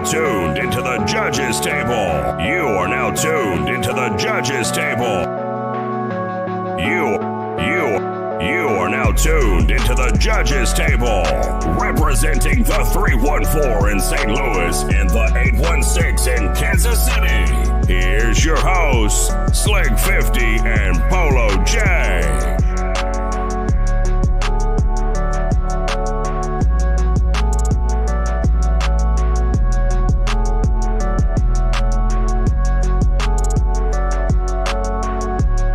now tuned into the judges table. You are now tuned into the judges table. You are now tuned into the judges table. Representing the 314 in St. Louis and the 816 in Kansas City. Here's your hosts, Slick 50 and Polo J.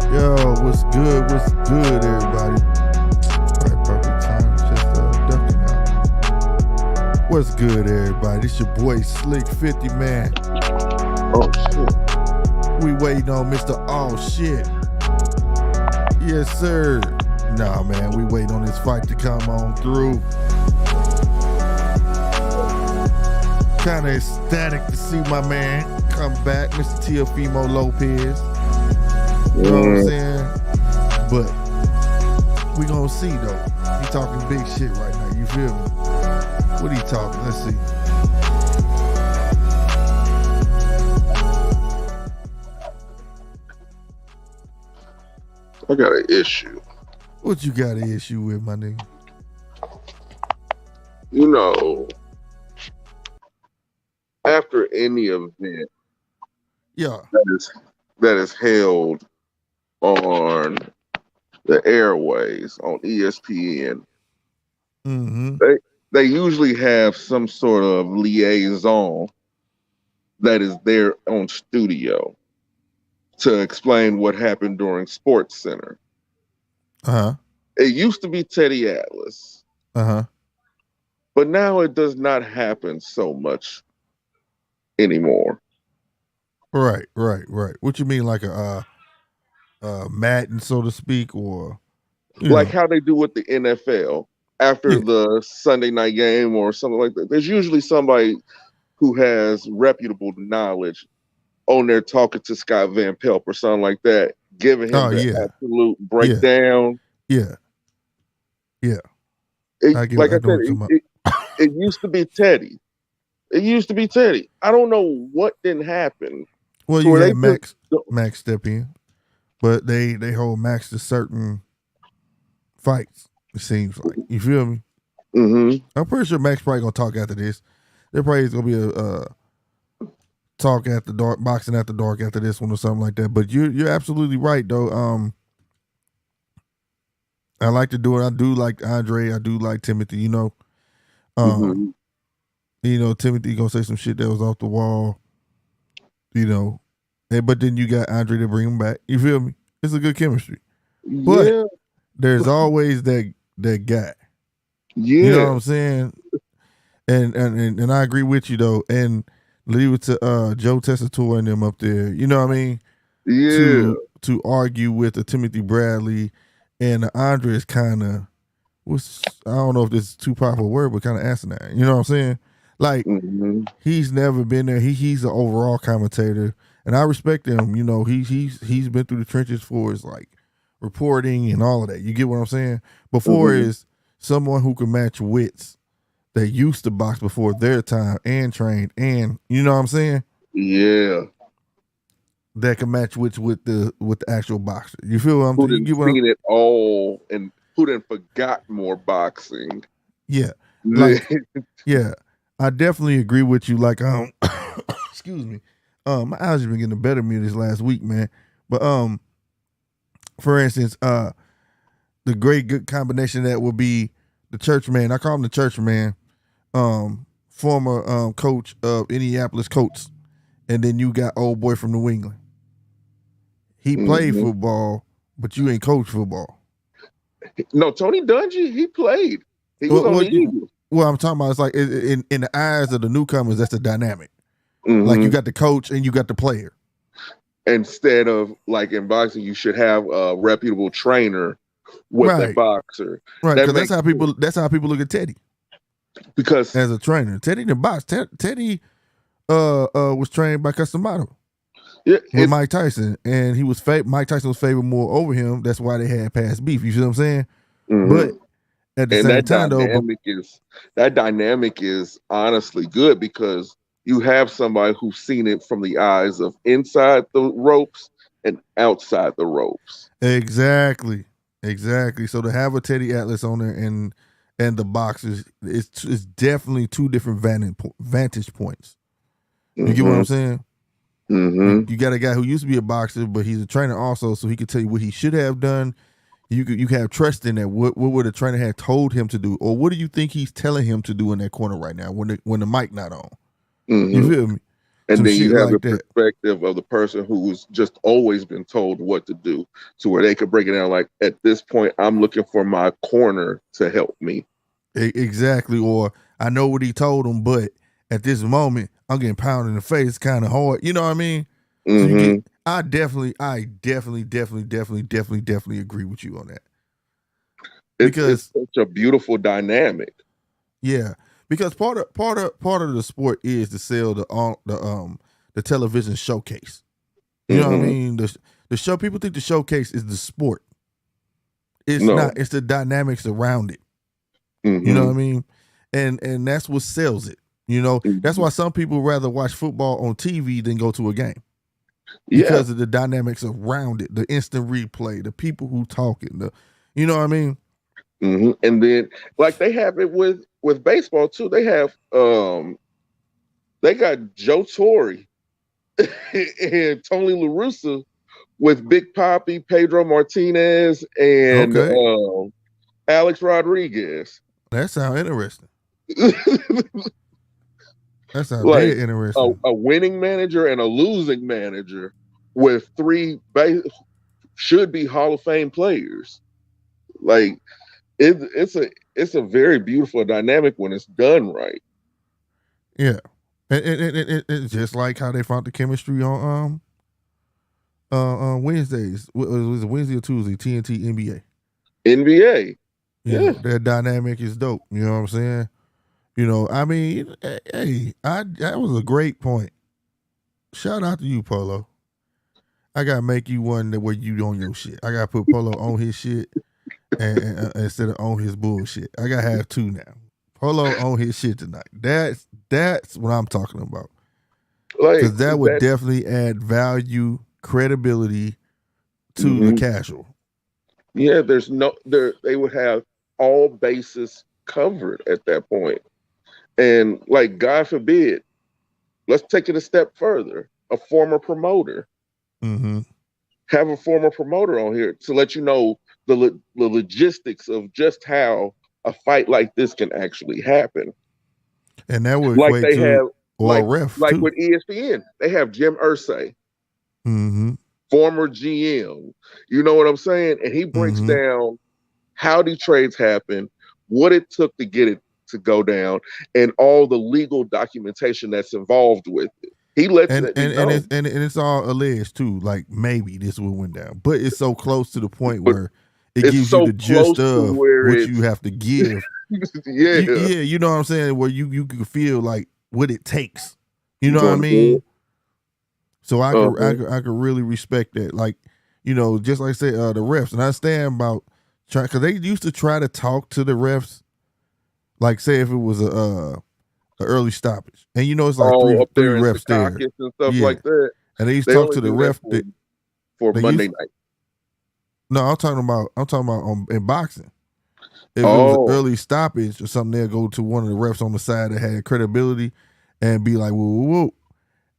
Yo, what's good? What's good, everybody? Right, perfect time. Just ducking out. What's good, everybody? This your boy Slick 50, man. Oh shit. We waiting on Mr. Oh shit. Yes, sir. Nah, man, we waiting on this fight to come on through. Kind of ecstatic to see my man come back, Mr. Teofimo Lopez. You know what I'm saying? But we gonna see though. He talking big shit right now. You feel me? What he talking? Let's see. I got an issue. What you got an issue with, my nigga? You know, after any event Yeah. that is held on the airways on ESPN, they usually have some sort of liaison that is there on studio to explain what happened during Sports Center. It used to be Teddy Atlas. But now it does not happen so much anymore. Right. What you mean, like a Madden, so to speak, or like how they do with the NFL after the Sunday night game or something like that? There's usually somebody who has reputable knowledge on there talking to Scott Van Pelt or something like that, giving him the absolute breakdown. Yeah. Like I said, it used to be Teddy. I don't know what didn't happen. Well, you had Max step in, but they hold Max to certain fights, it seems like. You feel me? I'm pretty sure Max probably gonna talk after this. There probably is gonna be a talk after dark, boxing after dark after this one or something like that. But you're absolutely right though. I like to do it. I do like Andre. I do like Timothy. You know, Timothy gonna say some shit that was off the wall. You know, but then you got Andre to bring him back. You feel me? It's a good chemistry. But there's always that guy. Yeah. You know what I'm saying? And I agree with you though. And leave it to Joe Tessitore and them up there. You know what I mean? Yeah. To argue with a Timothy Bradley and Andre is kind of, I don't know if this is too powerful a word, but kind of asinine. You know what I'm saying? Like, he's never been there. He's an overall commentator, and I respect him. You know, he's been through the trenches for his like reporting and all of that. You get what I'm saying? Before is someone who can match wits that used to box before their time and trained, and you know what I'm saying? Yeah. That can match wits with the actual boxer. You feel what I'm saying? Who done seen it all and who done forgot more boxing? Yeah. Like, yeah. I definitely agree with you. Like, excuse me. My allergies been getting the better of me this last week, man. But for instance, the great good combination that would be the church man. I call him the church man. Former coach of Indianapolis Colts, and then you got old boy from New England. He played football, but you ain't coached football. No, Tony Dungy, he played. He was on the Eagles. Well, I'm talking about, it's like in the eyes of the newcomers, that's the dynamic. Like you got the coach and you got the player. Instead of like in boxing, you should have a reputable trainer with the boxer. Right, because that's how people look at Teddy. Because as a trainer, Teddy didn't box. Teddy was trained by Customato. Yeah, with Mike Tyson, and Mike Tyson was favored more over him. That's why they had past beef. You see what I'm saying? But at the same time, though, that dynamic is honestly good because you have somebody who's seen it from the eyes of inside the ropes and outside the ropes. Exactly. So to have a Teddy Atlas on there and the boxers, it's definitely two different vantage points. You get what I'm saying? Mm-hmm. You got a guy who used to be a boxer, but he's a trainer also, so he could tell you what he should have done. You have trust in that. What would the trainer have told him to do, or what do you think he's telling him to do in that corner right now when the mic not on? Mm-hmm. You feel me? And Some then you have like the perspective of the person who's just always been told what to do, to where they could break it down like, at this point, I'm looking for my corner to help me. Exactly. Or I know what he told him, but at this moment, I'm getting pounded in the face. It's kind of hard. You know what I mean? Mm-hmm. So I definitely agree with you on that. It's such a beautiful dynamic. Yeah, because part of the sport is to sell the television showcase. You know what I mean? The show, people think the showcase is the sport. It's not. It's the dynamics around it. You know what I mean? And that's what sells it. You know, that's why some people rather watch football on TV than go to a game. Because of the dynamics around it, the instant replay, the people who talking, you know what I mean? Mm-hmm. And then, like, they have it with baseball too. They have they got Joe Torre and Tony La Russa with Big Papi, Pedro Martinez, and Alex Rodriguez. That sounds interesting. That sounds like dead interesting. A winning manager and a losing manager with three should be Hall of Fame players. Like, it's a very beautiful dynamic when it's done right. Yeah, it's just like how they found the chemistry on Wednesdays. Was it Wednesday or Tuesday? TNT NBA. Yeah, their dynamic is dope. You know what I'm saying? You know, I mean, hey, that was a great point. Shout out to you, Polo. I gotta make you one where you on your shit. I gotta put Polo on his shit and instead of on his bullshit. I gotta have two now. Polo on his shit tonight. That's what I'm talking about. Because that would definitely add value, credibility to the casual. Yeah, they would have all bases covered at that point. And, like, God forbid, let's take it a step further. A former promoter. Mm-hmm. Have a former promoter on here to let you know the logistics of just how a fight like this can actually happen. And that would like they have, or a ref like too. with ESPN, they have Jim Irsay, former GM. You know what I'm saying? And he breaks down how the trades happen, what it took to get it to go down, and all the legal documentation that's involved with it. He lets it know. And it's all alleged too. Like, maybe this will went down, but it's so close to the point where it gives you the gist of what you have to give. Yeah, you know what I'm saying? Where you can feel like what it takes. You know what I mean? So I could really respect that. Like, you know, just like I said, the refs, and I understand about trying, because they used to try to talk to the refs. Like, say if it was a early stoppage, and you know it's like three refs there and stuff like that, and they used to talk to the ref for Monday night. No, I'm talking about in boxing. If it was an early stoppage or something, they'll go to one of the refs on the side that had credibility and be like, whoa, whoa, whoa.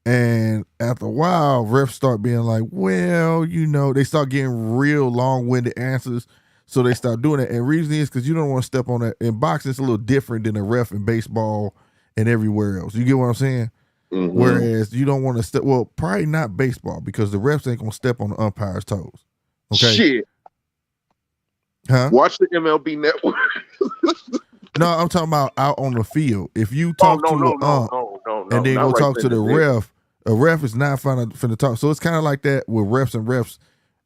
And after a while, refs start being like, well, you know, they start getting real long-winded answers. So they start doing it. And reason is because you don't want to step on that. In boxing, it's a little different than a ref in baseball and everywhere else. You get what I'm saying? Whereas you don't want to step, well, probably not baseball, because the refs ain't going to step on the umpire's toes. Okay? Shit. Huh? Watch the MLB Network. No, I'm talking about out on the field. If you talk to an ump and then go talk to the ref, a ref is not finna talk. So it's kind of like that with refs and refs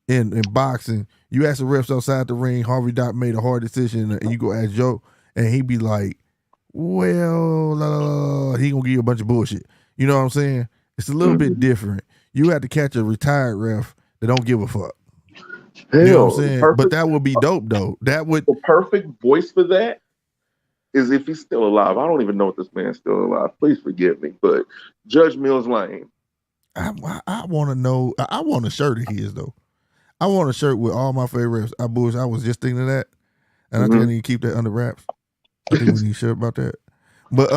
in boxing. You ask the refs outside the ring, Harvey Dot made a hard decision, and you go ask Joe, and he be like, well, he gonna give you a bunch of bullshit. You know what I'm saying? It's a little bit different. You have to catch a retired ref that don't give a fuck. Hell, you know what I'm saying? But that would be dope, though. That would the perfect voice for that is if he's still alive. I don't even know if this man's still alive. Please forgive me, but Judge Mills Lane. I want to know. I want a shirt of his though. I want a shirt with all my favorites. I was just thinking of that, and I think I need to keep that under wraps. I think we need to share about that. But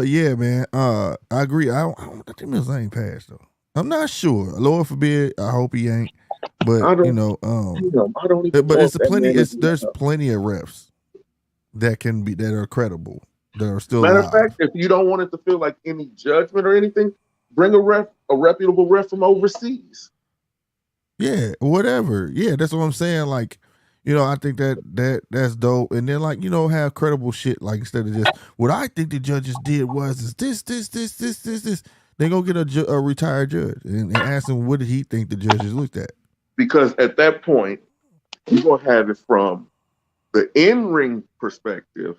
yeah, man. I agree. I think Mills ain't passed though. I'm not sure. Lord forbid. I hope he ain't. But I don't I even. But it's plenty. There's plenty of refs that are credible, that are still Matter alive. of fact, if you don't want it to feel like any judgment or anything, bring a reputable ref from overseas. Yeah, whatever. Yeah, that's what I'm saying. Like, I think that's dope. And then have credible shit. Like instead of just what I think the judges did was this. They go get a retired judge and ask him what did he think the judges looked at. Because at that point, you're gonna have it from the in-ring perspective,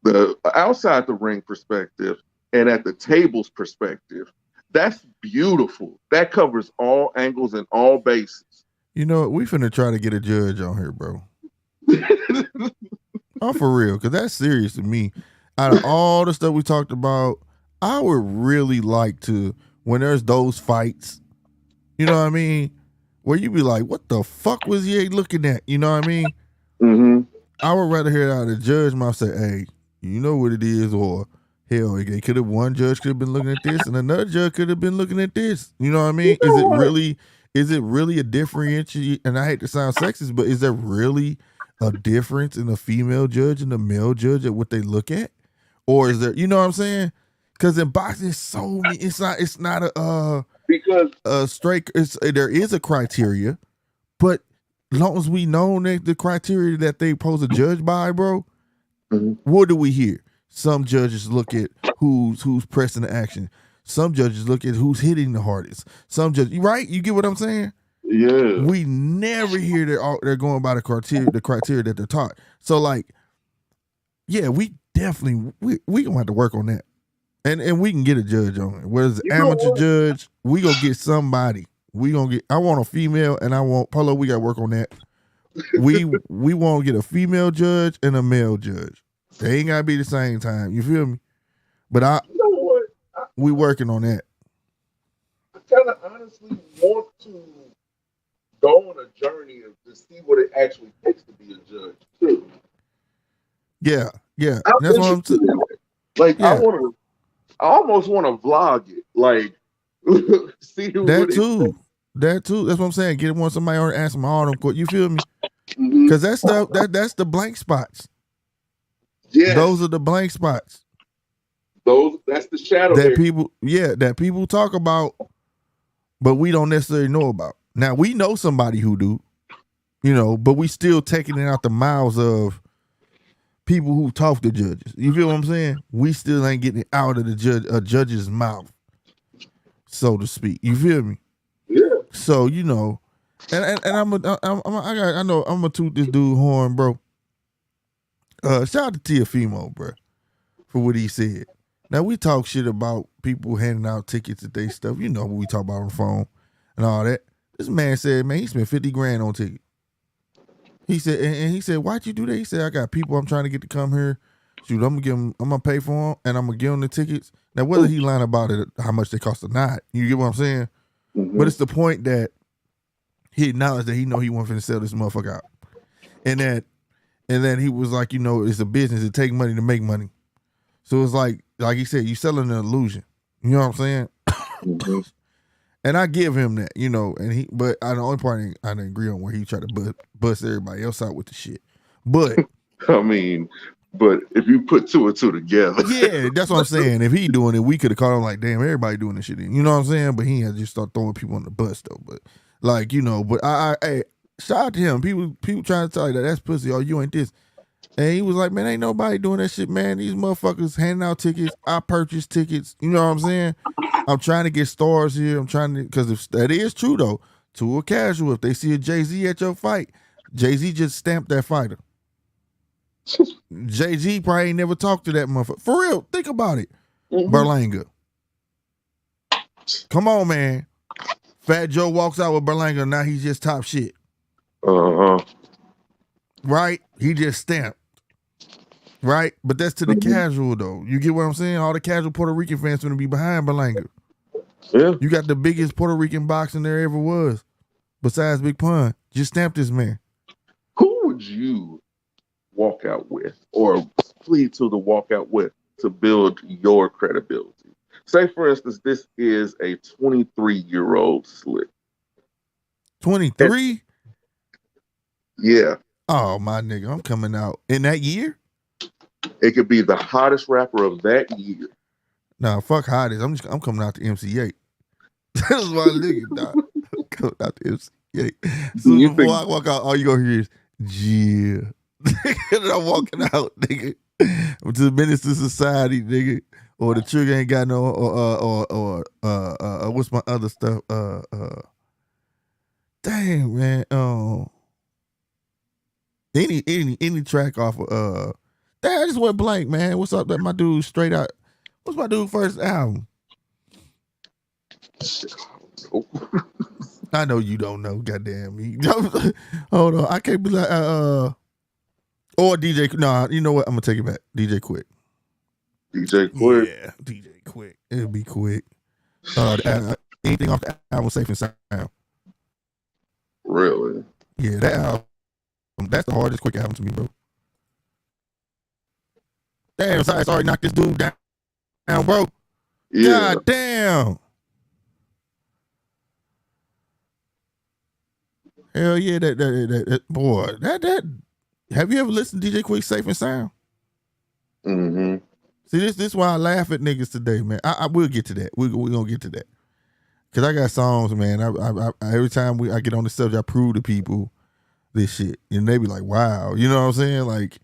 the outside the ring perspective, and at the table's perspective. That's beautiful. That covers all angles and all bases. We finna try to get a judge on here, bro. Oh, for real, because that's serious to me. Out of all the stuff we talked about, I would really like to, when there's those fights, you know what I mean, where you be like, what the fuck was he looking at? You know what I mean? Mm-hmm. I would rather hear out of the judge mouth say, hey, you know what it is, or hell, one judge could have been looking at this and another judge could have been looking at this. You know what I mean? Is it really a differentiation? And I hate to sound sexist, but is there really a difference in a female judge and a male judge at what they look at? Or is there, you know what I'm saying? Because in boxing, it's not a straight, there is a criteria, but as long as we know the criteria that they pose a judge by, bro, what do we hear? Some judges look at who's pressing the action. Some judges look at who's hitting the hardest. Some judges, right? You get what I'm saying? Yeah. We never hear they're going by the criteria that they're taught. So yeah, we definitely we gonna have to work on that, and we can get a judge on it. Whether it's an amateur judge, we gonna get somebody. I want a female, and I want Polo. We gotta work on that. We want to get a female judge and a male judge. They ain't gotta be the same time. You feel me? But we working on that. I kind of honestly want to go on a journey to see what it actually takes to be a judge too. Yeah. That's what I'm saying. Like yeah. I almost want to vlog it. Like see who that too. That's what I'm saying. Get somebody on and ask them all them. You feel me? Because that's the blank spots. Yeah, those are the blank spots. That's the shadow that people talk about, but we don't necessarily know about. Now we know somebody who do, but we still taking it out the mouths of people who talk to judges. You feel what I'm saying? We still ain't getting it out of the judge's mouth, so to speak. You feel me? Yeah. So and I'm gonna toot this dude horn, bro. Shout out to Teofimo, bro, for what he said. Now we talk shit about people handing out tickets and they stuff. You know what we talk about on the phone and all that. This man said, man, he spent $50,000 on tickets. He said, and he said, why'd you do that? He said, I got people I'm trying to get to come here. Shoot, I'm gonna pay for them and I'm gonna give them the tickets. Now whether he lying about it, how much they cost or not, you get what I'm saying? Mm-hmm. But it's the point that he acknowledged that he know he wasn't finna sell this motherfucker out, and then he was like, it's a business. It take money to make money. So it's like he said, you selling an illusion. You know what I'm saying? Mm-hmm. And I give him that, but the only part I didn't agree on where he tried to bust everybody else out with the shit. But I mean, but if you put two and two together, yeah, that's what I'm saying. If he doing it, we could have called him like, damn, everybody doing this shit. You know what I'm saying? But he had to just start throwing people on the bus though. But but I shout out to him. People trying to tell you that's pussy. Oh, you ain't this. And he was like, man, ain't nobody doing that shit, man. These motherfuckers handing out tickets. I purchase tickets. You know what I'm saying? I'm trying to get stars here. Because if that is true, though, to a casual, if they see a Jay-Z at your fight, Jay-Z just stamped that fighter. Jay-Z probably ain't never talked to that motherfucker. For real, think about it. Mm-hmm. Berlanga. Come on, man. Fat Joe walks out with Berlanga, now he's just top shit. Uh-huh. Right? He just stamped. Right? But that's to the casual, though. You get what I'm saying? All the casual Puerto Rican fans going to be behind Berlanga. Yeah. You got the biggest Puerto Rican boxing there ever was, besides Big Pun. Just stamp this man. Who would you walk out with or plead to the walkout with to build your credibility? Say, for instance, this is a 23-year-old Slick. 23? Yeah. Oh, my nigga. I'm coming out. In that year? It could be the hottest rapper of that year. Nah, fuck hottest. I'm coming out to MC8. That's my nigga, dog. I'm coming out to MC8. So before I walk out, all you gonna hear is, yeah. And I'm walking out, nigga. I'm to the Menace to Society, nigga. Or the Trigger ain't got no, or what's my other stuff? Damn, man. Any track off of, damn, I just went blank, man. What's up? That my dude straight out. What's my dude first album? I know you don't know. Goddamn me. Hold on. I can't be like or DJ. No, you know what? I'm gonna take it back. DJ Quick. DJ Quick. Yeah, DJ Quick. It'll be Quick. Anything off the album, Safe and Sound. Really? Yeah, that album. That's the hardest Quick album to me, bro. Damn, sorry, knock this dude down, bro. Yeah. God damn. Hell yeah, that boy. That have you ever listened to DJ Quick Safe and Sound? Mm-hmm. See, this is why I laugh at niggas today, man. I will get to that. We're gonna get to that. Cause I got songs, man. I every time I get on the subject, I prove to people this shit. And they be like, wow. You know what I'm saying? Like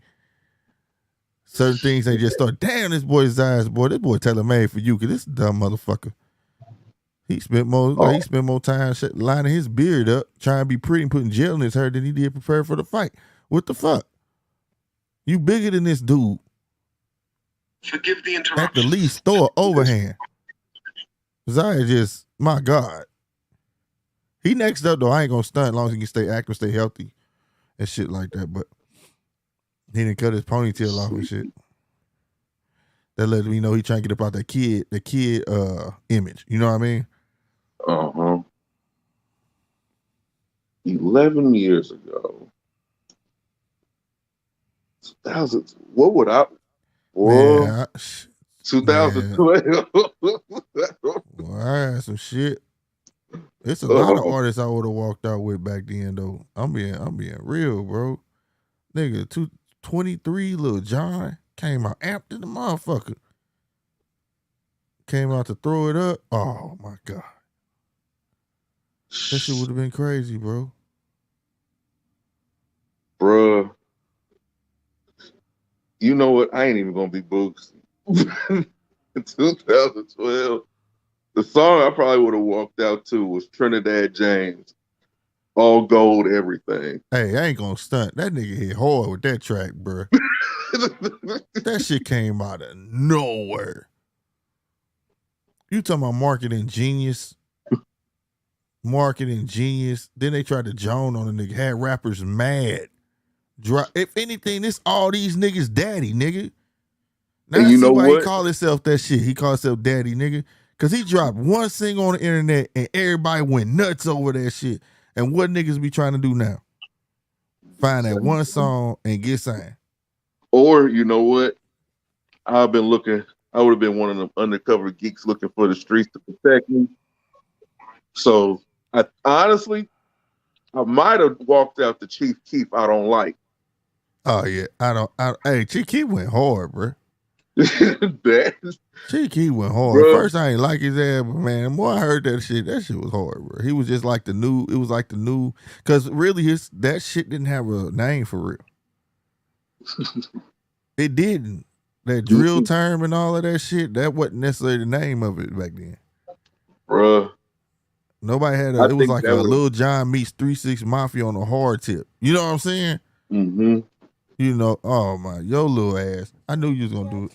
certain things they just start, damn, this boy's eyes, boy. This boy tailor-made for you, cause this dumb motherfucker. He spent more time lining his beard up, trying to be pretty and putting gel in his hair than he did prepare for the fight. What the fuck? You bigger than this dude. Forgive the interruption. At the least, throw an overhand. Zaya just, my God. He next up, though. I ain't going to stunt as long as he can stay active, stay healthy and shit like that. But he didn't cut his ponytail off and shit. That let me know he trying to get up out the kid image. You know what I mean? Uh-huh. 11 years ago. 2000. What would I? Whoa. Man, 2012. Well, I had some shit. It's a lot of artists I would have walked out with back then, though. I'm being real, bro. Nigga, 23, Lil Jon came out amped in the motherfucker. Came out to throw it up. Oh my God. That shit would have been crazy, bro. Bruh. You know what? I ain't even gonna be Books. In 2012, the song I probably would have walked out to was Trinidad James. All gold, everything. Hey, I ain't gonna stunt. That nigga hit hard with that track, bro. That shit came out of nowhere. You talking about marketing genius? Marketing genius. Then they tried to Joan on the nigga. Had rappers mad. If anything, this all these niggas daddy, nigga. Now and I you see know why what? he call himself that shit. He call himself daddy, nigga. Cause he dropped one single on the internet and everybody went nuts over that shit. And what niggas be trying to do now? Find that one song and get signed. Or you know what? I've been looking. I would have been one of them undercover geeks looking for the streets to protect me. So I honestly might have walked out to Chief Keef I don't like. Oh yeah, hey, Chief Keef went hard, bro. Chief Keef went hard. Bro. First I ain't like his ass, but man, the more I heard that shit was hard, bro. He was just like the new. It was like the new, because really that shit didn't have a name for real. It didn't. That drill term and all of that shit, that wasn't necessarily the name of it back then. Bruh. Nobody had it was like a Lil Jon meets 3 6 Mafia on a hard tip. You know what I'm saying? Mm-hmm. You know, oh my, your little ass. I knew you was gonna do it.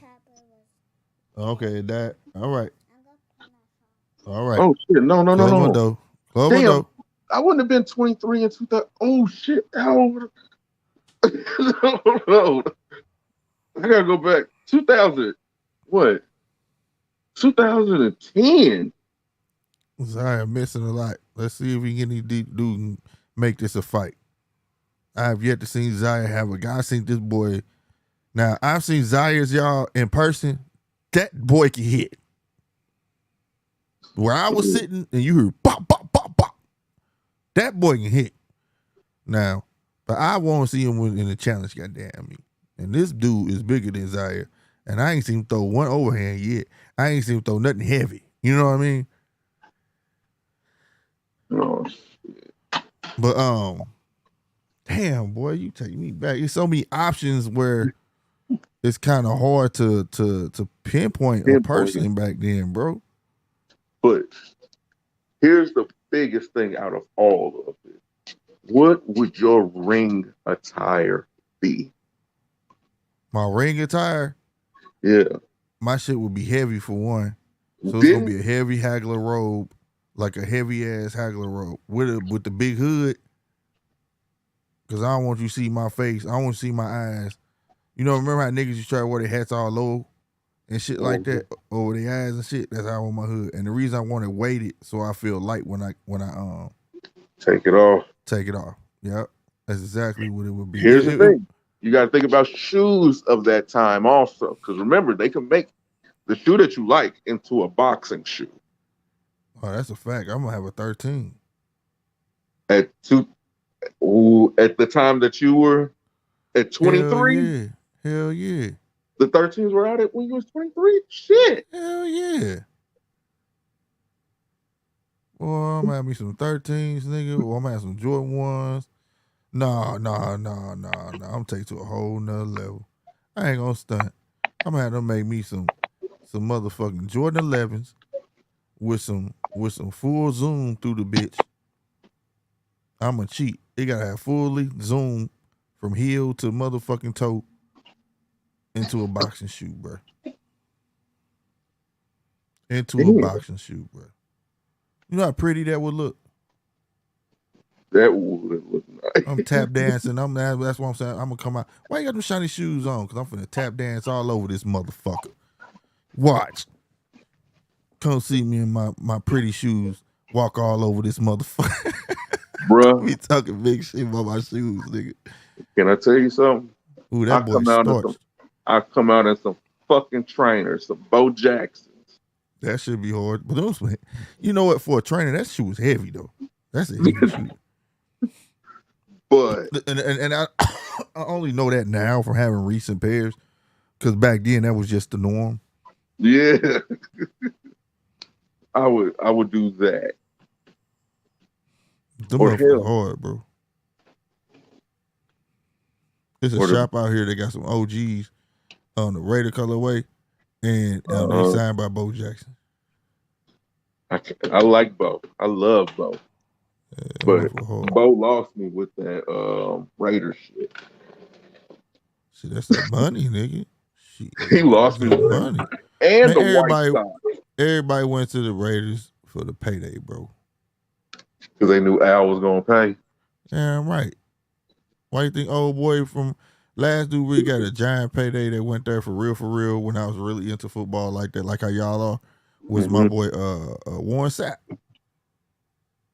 Okay, that. All right. All right. Oh shit! No. Close my door. I wouldn't have been 23 in 2000. Oh shit! No. I gotta go back. 2000, what? 2010. Zaya missing a lot. Let's see if we can get any deep dude and make this a fight. I have yet to see Zaya have a guy. I seen this boy. Now I've seen Zaya's y'all in person. That boy can hit. Where I was sitting and you heard pop, pop, pop, pop. That boy can hit. Now, but I want to see him win in the challenge, goddamn me. And this dude is bigger than Zaya. And I ain't seen him throw one overhand yet. I ain't seen him throw nothing heavy. You know what I mean? Oh, But damn boy, you take me back. There's so many options where it's kind of hard to pinpoint a person back then, bro. but here's the biggest thing out of all of it. What would your ring attire be? My ring attire, Yeah. my shit would be heavy for one. So it's gonna be a heavy haggler robe, like a heavy ass haggler robe with the big hood. Cause I don't want you to see my face. I want to see my eyes. You know, remember how niggas used to try to wear their hats all low and shit like that over their eyes and shit? That's how I want my hood. And the reason I want it weighted so I feel light when I take it off. Take it off. Yep. That's exactly what it would be. Here's the thing. You got to think about shoes of that time also. Because remember, they can make the shoe that you like into a boxing shoe. Oh, that's a fact. I'm going to have a 13. At the time that you were at 23? Hell yeah. The 13s were out at when you was 23? Shit. Hell yeah. Well, I'm going to have me some 13s, nigga. Or I'm going to have some Jordan 1s. Nah. I'm take to a whole nother level. I ain't gonna stunt. I'm gonna have them make me some motherfucking Jordan 11s with some full zoom through the bitch. I'm a cheat. It gotta have fully zoom from heel to motherfucking toe into a boxing shoe, bro. Into a boxing shoe, bro. You know how pretty that would look? That would look nice. I'm tap dancing. That's what I'm saying. I'm gonna come out. Why you got them shiny shoes on? Because I'm finna tap dance all over this motherfucker. Watch. Come see me in my pretty shoes. Walk all over this motherfucker. Bruh. We talking big shit about my shoes, nigga. Can I tell you something? Ooh, that boy starched. I come out in some fucking trainers, some Bo Jacksons. That should be hard. But those, you know what? For a trainer, that shoe was heavy though. That's a heavy shoe. But and I only know that now from having recent pairs, because back then that was just the norm. Yeah, I would do that. The motherfuckers hard, bro. There's a shop out here that got some OGs on the Raider colorway, and they signed by Bo Jackson. I like Bo. I love Bo. Yeah, but Bo lost me with that Raider shit. See, that's that money, nigga. Shit. He lost me with money. And man, the white side. Everybody went to the Raiders for the payday, bro. Because they knew Al was gonna pay. Yeah, right. Why you think old boy from last dude really got a giant payday that went there for real when I was really into football like that, like how y'all are, was my boy Warren Sapp.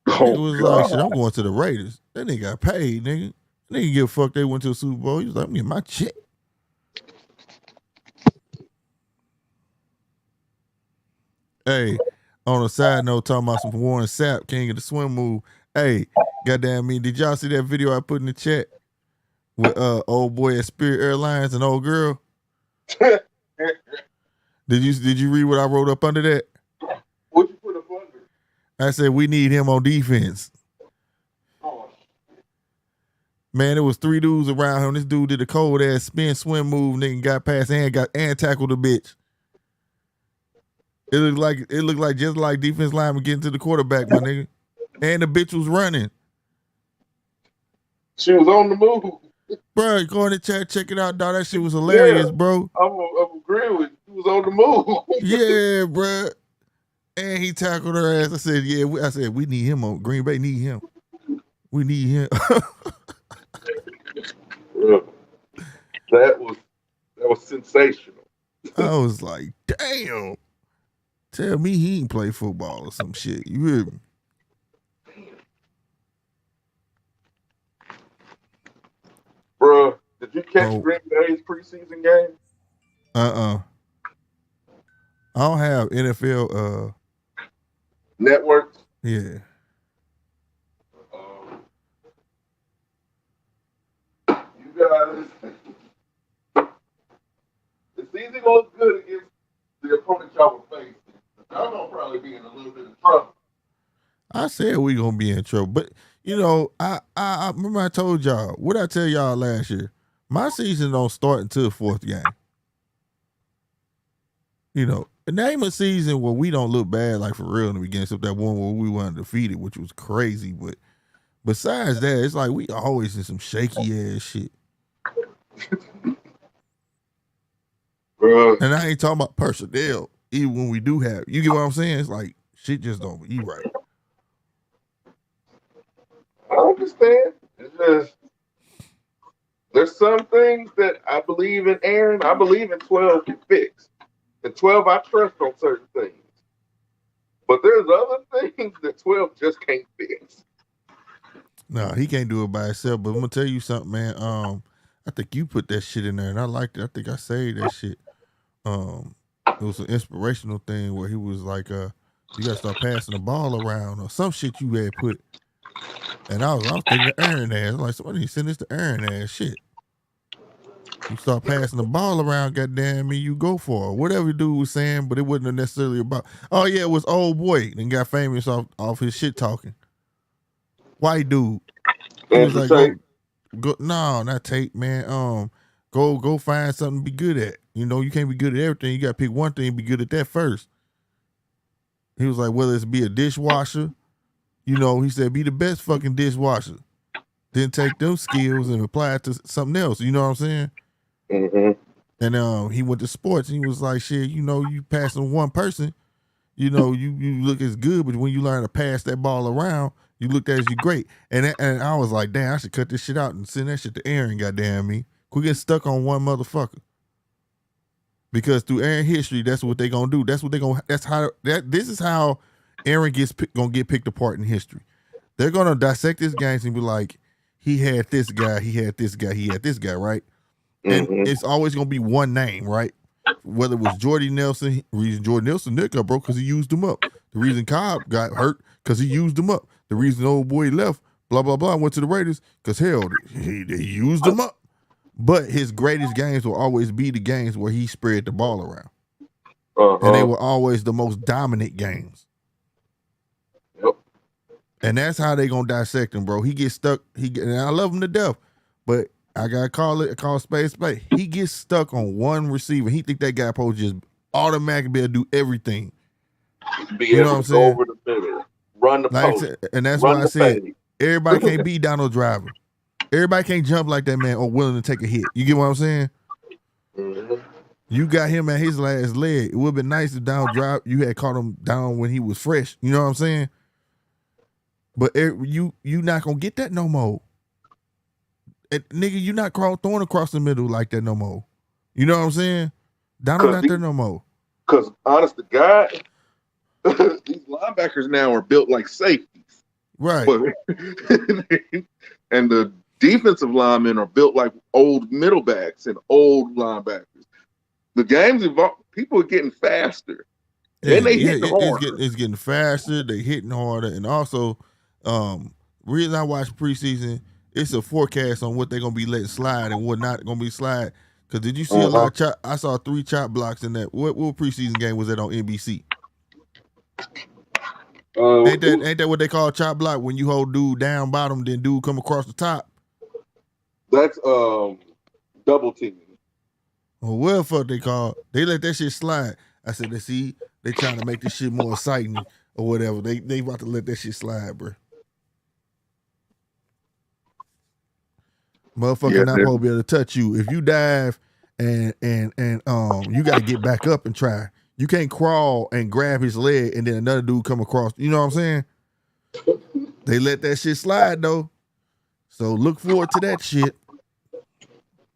It was like, shit, I'm going to the Raiders. That nigga got paid, nigga. They didn't give a fuck they went to a Super Bowl. He was like, I'm getting my check. Hey, on a side note, talking about some Warren Sapp, king of the swim move. Hey, goddamn me, did y'all see that video I put in the chat with old boy at Spirit Airlines and old girl? Did you read what I wrote up under that? What you put up under? I said we need him on defense. Oh. Man, there was 3 dudes around him. This dude did a cold ass spin swim move, nigga, got past and tackled the bitch. It looked like just like defense lineman getting to the quarterback, my nigga. And the bitch was running. She was on the move. Bro, go in the chat, check it out, dog. That shit was hilarious, bro. I'm agreeing with you. She was on the move. Yeah, bro. And he tackled her ass. I said, yeah. We need him on Green Bay. Need him. We need him. That That was sensational. I was like, damn. Tell me he ain't play football or some shit. You hear me? Bruh, did you catch Oh. Green Bay's preseason game? I don't have NFL. Networks? Yeah. You guys, it's easy to look good against the opponent y'all were facing. Y'all gonna probably be in a little bit of trouble. I said we gonna be in trouble, but you know, I remember I told y'all. What I tell y'all last year? My season don't start until the fourth game. You know, name a season where we don't look bad, like for real in the beginning, except that one where we were undefeated, which was crazy. But besides that, it's like we always in some shaky ass shit. Bruh. And I ain't talking about personnel, even when we do have. You get what I'm saying? It's like shit just don't be right. I understand. It's just there's some things that I believe in Aaron. I believe in 12 can fix. And 12 I trust on certain things. But there's other things that 12 just can't fix. No, he can't do it by himself. But I'm gonna tell you something, man. I think you put that shit in there, and I liked it. I think I saved that shit. It was an inspirational thing where he was like, you gotta start passing the ball around or some shit you had put. And I was thinking of Aaron ass. I'm like, somebody send this to Aaron ass shit. You start passing the ball around, goddamn me, you go for it. Whatever the dude was saying, but it wasn't necessarily about. Oh yeah, it was old boy and got famous off his shit talking. White dude. He was like, go, no, not Tate, man. Go find something to be good at. You know, you can't be good at everything. You gotta pick one thing and be good at that first. He was like, whether it's be a dishwasher, you know, he said, be the best fucking dishwasher. Then take those skills and apply it to something else. You know what I'm saying? Mm-hmm. And he went to sports and he was like, shit, you know, you passing one person, you know, you look as good, but when you learn to pass that ball around, you look as you great. And I was like, damn, I should cut this shit out and send that shit to Aaron, goddamn me. Quit getting stuck on one motherfucker. Because through Aaron history, that's what they gonna do. This is how Aaron gonna get picked apart in history. They're gonna dissect this game and be like, he had this guy, he had this guy, he had this guy, right? And it's always gonna be one name, right? Whether it was Jordy Nelson, the reason Jordy Nelson neck got broke because he used him up. The reason Cobb got hurt because he used him up. The reason old boy left, blah blah blah, went to the Raiders because hell, he used him up. But his greatest games will always be the games where he spread the ball around, and they were always the most dominant games. Yep. And that's how they gonna dissect him, bro. He gets stuck. And I love him to death, but I gotta call space. He gets stuck on one receiver. He think that guy supposed to just automatically be able to do everything. You know what I'm saying? Over the middle, run the post, and that's why I said everybody can't be Donald Driver. Everybody can't jump like that man or willing to take a hit. You get what I'm saying? Mm-hmm. You got him at his last leg. It would have been nice if Donald Driver, you had caught him down when he was fresh. You know what I'm saying? But you not gonna get that no more. Nigga, you not throwing across the middle like that no more. You know what I'm saying? Donald not there no more. Because honest to God, these linebackers now are built like safeties. Right. And the defensive linemen are built like old middlebacks and old linebackers. The game's evolved. People are getting faster. And they hitting harder. It's getting faster. They hitting harder. And also, reason I watch preseason, it's a forecast on what they're going to be letting slide and what not going to be slide. Because did you see a lot of chop? I saw 3 chop blocks in that. What preseason game was that on NBC? Ain't that what they call chop block when you hold dude down bottom, then dude come across the top? That's double teaming. Well, what the fuck they call? They let that shit slide. I said, they trying to make this shit more exciting or whatever. They about to let that shit slide, bro. Motherfucker not supposed to be able to touch you. If you dive and you got to get back up and try. You can't crawl and grab his leg and then another dude come across. You know what I'm saying? They let that shit slide though. So look forward to that shit.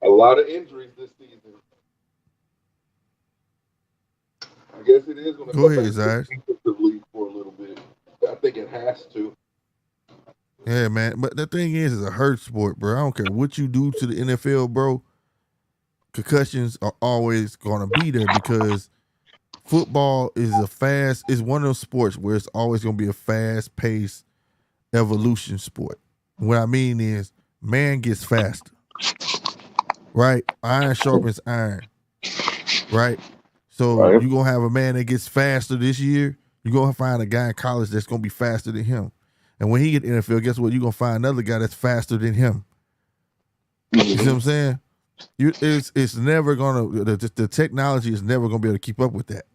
A lot of injuries this season. guess it is going to go ahead, Zach. defensively for a little bit. I think it has to. Yeah, man. But the thing is, it's a hurt sport, bro. I don't care what you do to the NFL, bro. Concussions are always going to be there because football is one of those sports where it's always going to be a fast-paced evolution sport. What I mean is, man gets faster, right? Iron sharpens iron, right? So you're going to have a man that gets faster this year. You're going to find a guy in college that's going to be faster than him. And when he get to the NFL, guess what? You're going to find another guy that's faster than him. You see what I'm saying? It's never going to, the technology is never going to be able to keep up with that.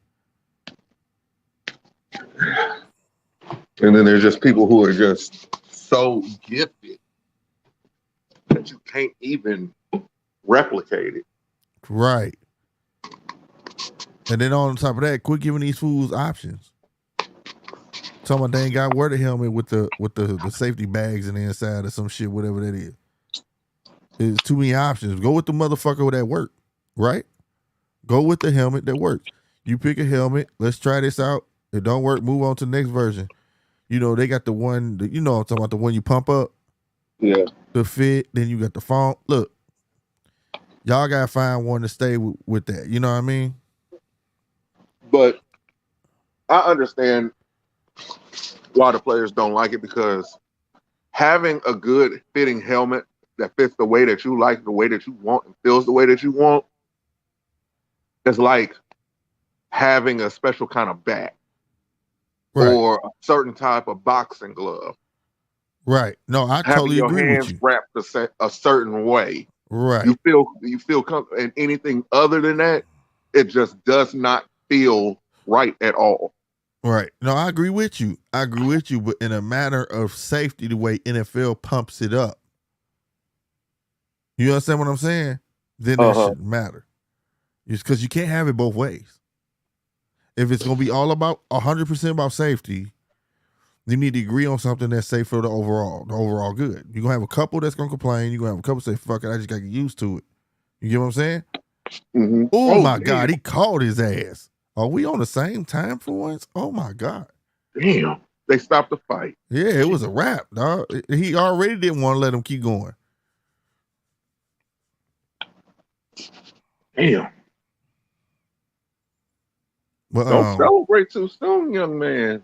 And then there's just people who are just so gifted that you can't even replicate it. Right. And then on top of that, quit giving these fools options. Talking about they ain't got wear the helmet with the safety bags in the inside or some shit, whatever that is. There's too many options. Go with the motherfucker that work, right? Go with the helmet that works. You pick a helmet. Let's try this out. If it don't work, move on to the next version. You know, they got the one, I'm talking about the one you pump up. Yeah. The fit, then you got the phone. Look, y'all got to find one to stay with that. You know what I mean? But I understand why the players don't like it, because having a good fitting helmet that fits the way that you like, the way that you want, and feels the way that you want, is like having a special kind of bat. Right. Or a certain type of boxing glove. Right. No, I totally agree with you. Having your hands wrapped a certain way. Right. You feel comfortable, and anything other than that, it just does not feel right at all. Right. No, I agree with you. But in a matter of safety, the way NFL pumps it up, you understand what I'm saying? Then that shouldn't matter. Just because you can't have it both ways. If it's going to be all about 100% about safety, you need to agree on something that's safe for the overall good. You're going to have a couple that's going to complain. You're going to have a couple say, fuck it, I just got to get used to it. You get what I'm saying? Mm-hmm. Oh, my God, he called his ass. Are we on the same time for once? Oh, my God. Damn. They stopped the fight. Yeah, it was a wrap, dog. He already didn't want to let him keep going. Damn. But, don't celebrate too soon, young man.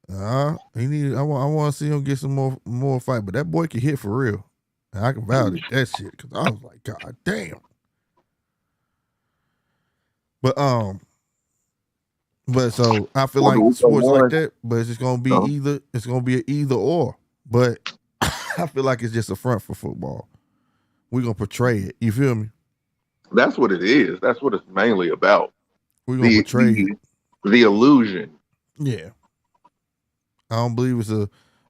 I want to see him get some more fight, but that boy can hit for real. And I can validate that shit because I was like, God damn. But so I feel like sports like that, but it's just gonna be either. It's gonna be an either or. But I feel like it's just a front for football. We're gonna portray it. You feel me? That's what it is. That's what it's mainly about. We're gonna portray the illusion. Yeah. I don't believe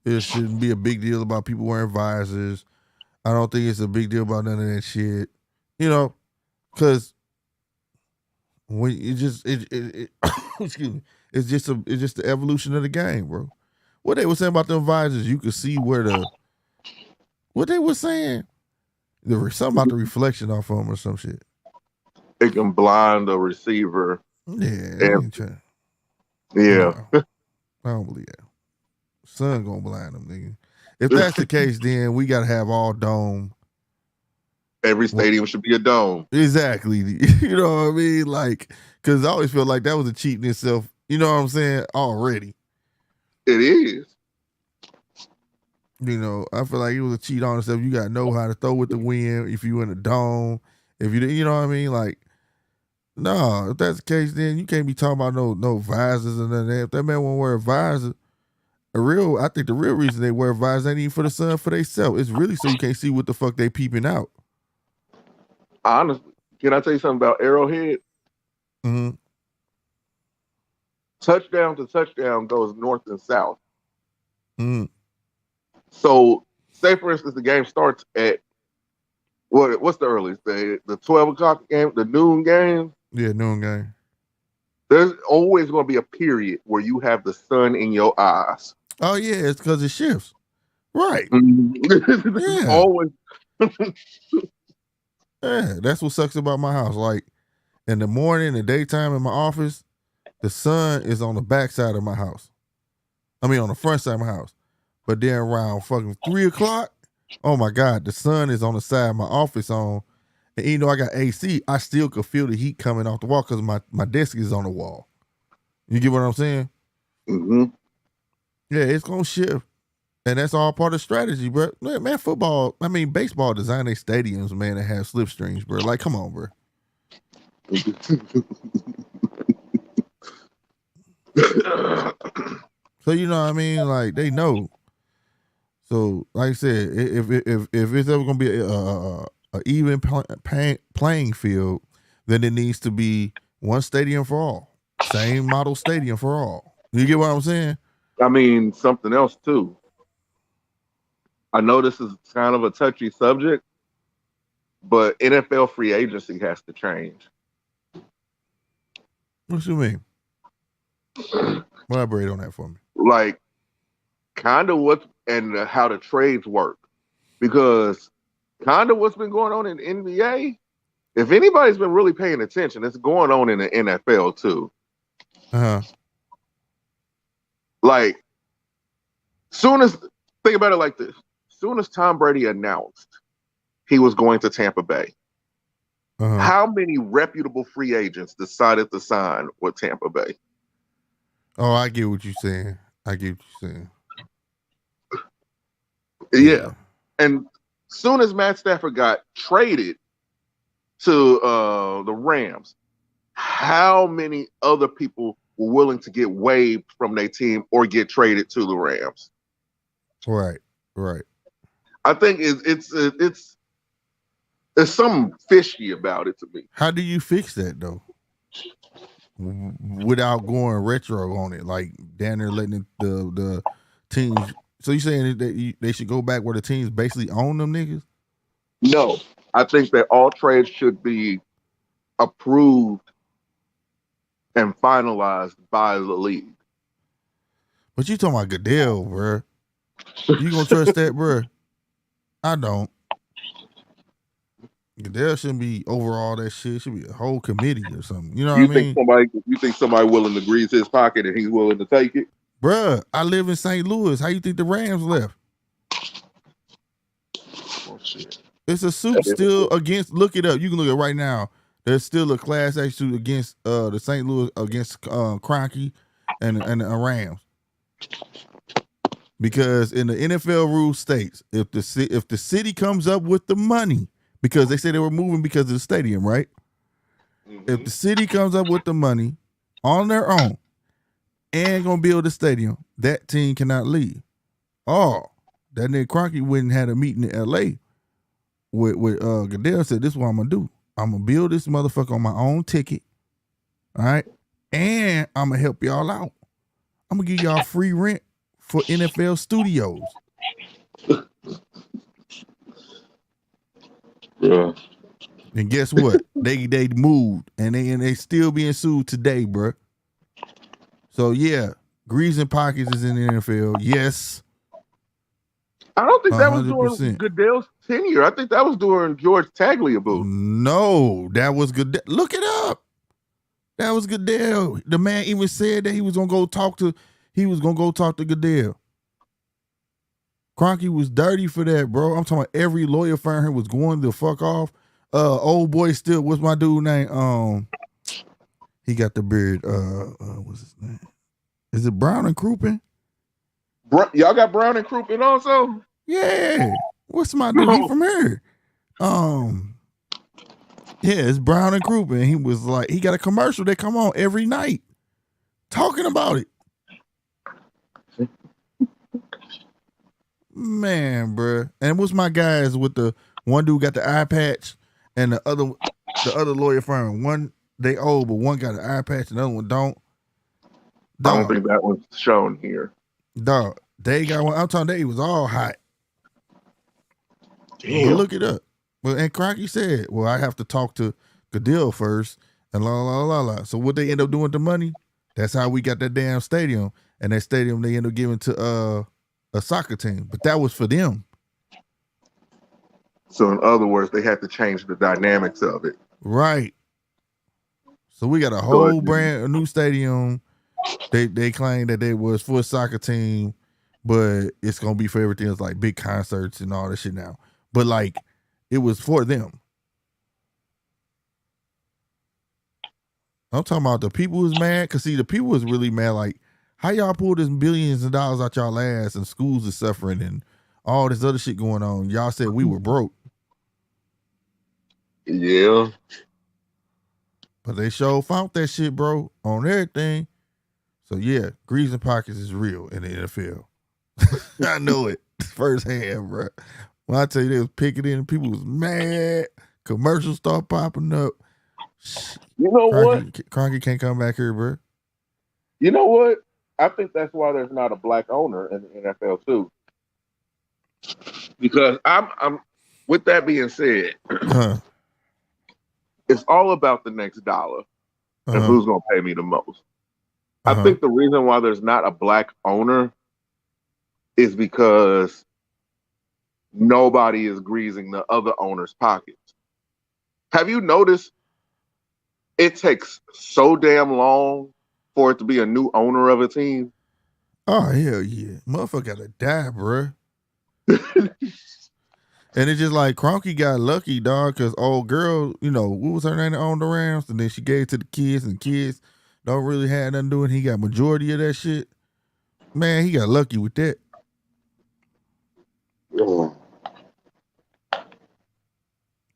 it shouldn't be a big deal about people wearing visors. I don't think it's a big deal about none of that shit. You know, because when excuse me, it's just the evolution of the game, bro. What they were saying about them visors, you could see what they were saying. There was something about the reflection off of them or some shit. It can blind a receiver. Yeah. Yeah. No, I don't believe that. Sun gonna blind them, nigga. If that's the case, then we gotta have all dome. Every stadium should be a dome. Exactly. You know what I mean? Like, because I always feel like that was a cheat in itself. You know what I'm saying? Already. It is. You know, I feel like it was a cheat on itself. You gotta know how to throw with the wind. If you in a dome, if you know what I mean? Like, no, if that's the case, then you can't be talking about no visors and none of that. If that man won't wear a visor, I think the real reason they wear visors ain't even for the sun, for themselves. It's really so you can't see what the fuck they peeping out. Honestly, can I tell you something about Arrowhead? Mm-hmm. Touchdown to touchdown goes north and south. Mm-hmm. So, say for instance, the game starts at what's the earliest? The 12 o'clock game, the noon game? Yeah, noon game. There's always going to be a period where you have the sun in your eyes. Oh, yeah, it's because it shifts. Right. Yeah. Always. Yeah, that's what sucks about my house. Like, In the morning, the daytime in my office, the sun is on the back side of my house. I mean, on the front side of my house. But then around fucking 3 o'clock, oh my God, the sun is on the side of my office on. And even though I got AC, I still could feel the heat coming off the wall because my desk is on the wall. You get what I'm saying? Mm-hmm. Yeah, it's going to shift. And that's all part of strategy, bro. Man, baseball design their stadiums, man, that have slipstreams, bro. Like, come on, bro. So, you know what I mean? Like, they know. So, like I said, if it's ever going to be a even playing field, then it needs to be one stadium for all. Same model stadium for all. You get what I'm saying? I mean, something else, too. I know this is kind of a touchy subject, but NFL free agency has to change. What you mean? Elaborate on that for me. Like, kind of what and how the trades work. Because kind of what's been going on in the NBA, if anybody's been really paying attention, it's going on in the NFL, too. Uh-huh. Like, think about it like this. Soon as Tom Brady announced he was going to Tampa Bay, how many reputable free agents decided to sign with Tampa Bay? Oh, I get what you're saying. Yeah. And soon as Matt Stafford got traded to the Rams, how many other people were willing to get waived from their team or get traded to the Rams? Right. I think it's something fishy about it to me. How do you fix that though? Without going retro on it, like down there letting the teams. So you saying that they should go back where the teams basically own them niggas? No, I think that all trades should be approved and finalized by the league. But you talking about Goodell, bro? You gonna trust that, bro? I don't. Goodell shouldn't be over all that shit. It should be a whole committee or something. You know what I mean? You think somebody willing to grease his pocket and he's willing to take it? Bruh, I live in St. Louis. How you think the Rams left? Oh, shit. It's a suit still against. Look it up. You can look at it right now. There's still a class action suit against the St. Louis against Kroenke and the Rams. Because in the NFL rule states, if the city comes up with the money, because they say they were moving because of the stadium, right? Mm-hmm. If the city comes up with the money on their own and gonna build a stadium, that team cannot leave. Oh, that nigga Kroenke went and had a meeting in L.A. with Goodell, said, this is what I'm gonna do. I'm gonna build this motherfucker on my own ticket, all right? And I'm gonna help y'all out. I'm gonna give y'all free rent for NFL studios. Yeah. And guess what? they moved and they still being sued today, bro. So yeah, greasing pockets is in the NFL. Yes. I don't think that was 100%. during Goodell's tenure. I think that was during George Tagliabue. No, that was Goodell. Look it up. That was Goodell. The man even said that he was gonna go talk to Goodell. Kroenke was dirty for that, bro. I'm talking about every lawyer firm here was going the fuck off. Old boy still, what's my dude name? He got the beard. What's his name? Is it Brown and Crouppen? Y'all got Brown and Crouppen also? Yeah. What's my dude? He from here. Yeah, it's Brown and Crouppen. He was like, he got a commercial that come on every night talking about it. Man, bro. And what's my guys with the one dude got the eye patch and the other lawyer firm. One they old, but one got an eye patch and the other one don't. I don't think that one's shown here. Dog, they got one. I'm talking, they was all hot. Damn. But look it up. Well, and Kroenke said, well, I have to talk to Goodell first and la. So what they end up doing with the money, that's how we got that damn stadium. And that stadium they end up giving to a soccer team. But that was for them. So in other words, they had to change the dynamics of it. Right. So we got a whole a new stadium. They claim that they was for a soccer team, but it's gonna be for everything else, like big concerts and all this shit now. But like, it was for them. I'm talking about the people was mad, because see, the people was really mad, like, how y'all pull this billions of dollars out y'all ass and schools are suffering and all this other shit going on. Y'all said we were broke. Yeah. But they sure found that shit, bro, on everything. So yeah, grease and pockets is real in the NFL. I know it firsthand, bro. When I tell you they was picketing, people was mad. Commercials start popping up. You know what? Cronky can't come back here, bro. You know what? I think that's why there's not a black owner in the NFL too. Because I'm with that being said, it's all about the next dollar and who's gonna pay me the most. I think the reason why there's not a black owner is because nobody is greasing the other owner's pockets. Have you noticed it takes so damn long for it to be a new owner of a team? Oh, hell yeah. Motherfucker gotta die, bro. And it's just like Cronky got lucky, dog, because old girl, you know, what was her name that owned the Rams? And then she gave it to the kids, and the kids don't really have nothing to do, and he got majority of that shit. Man, he got lucky with that.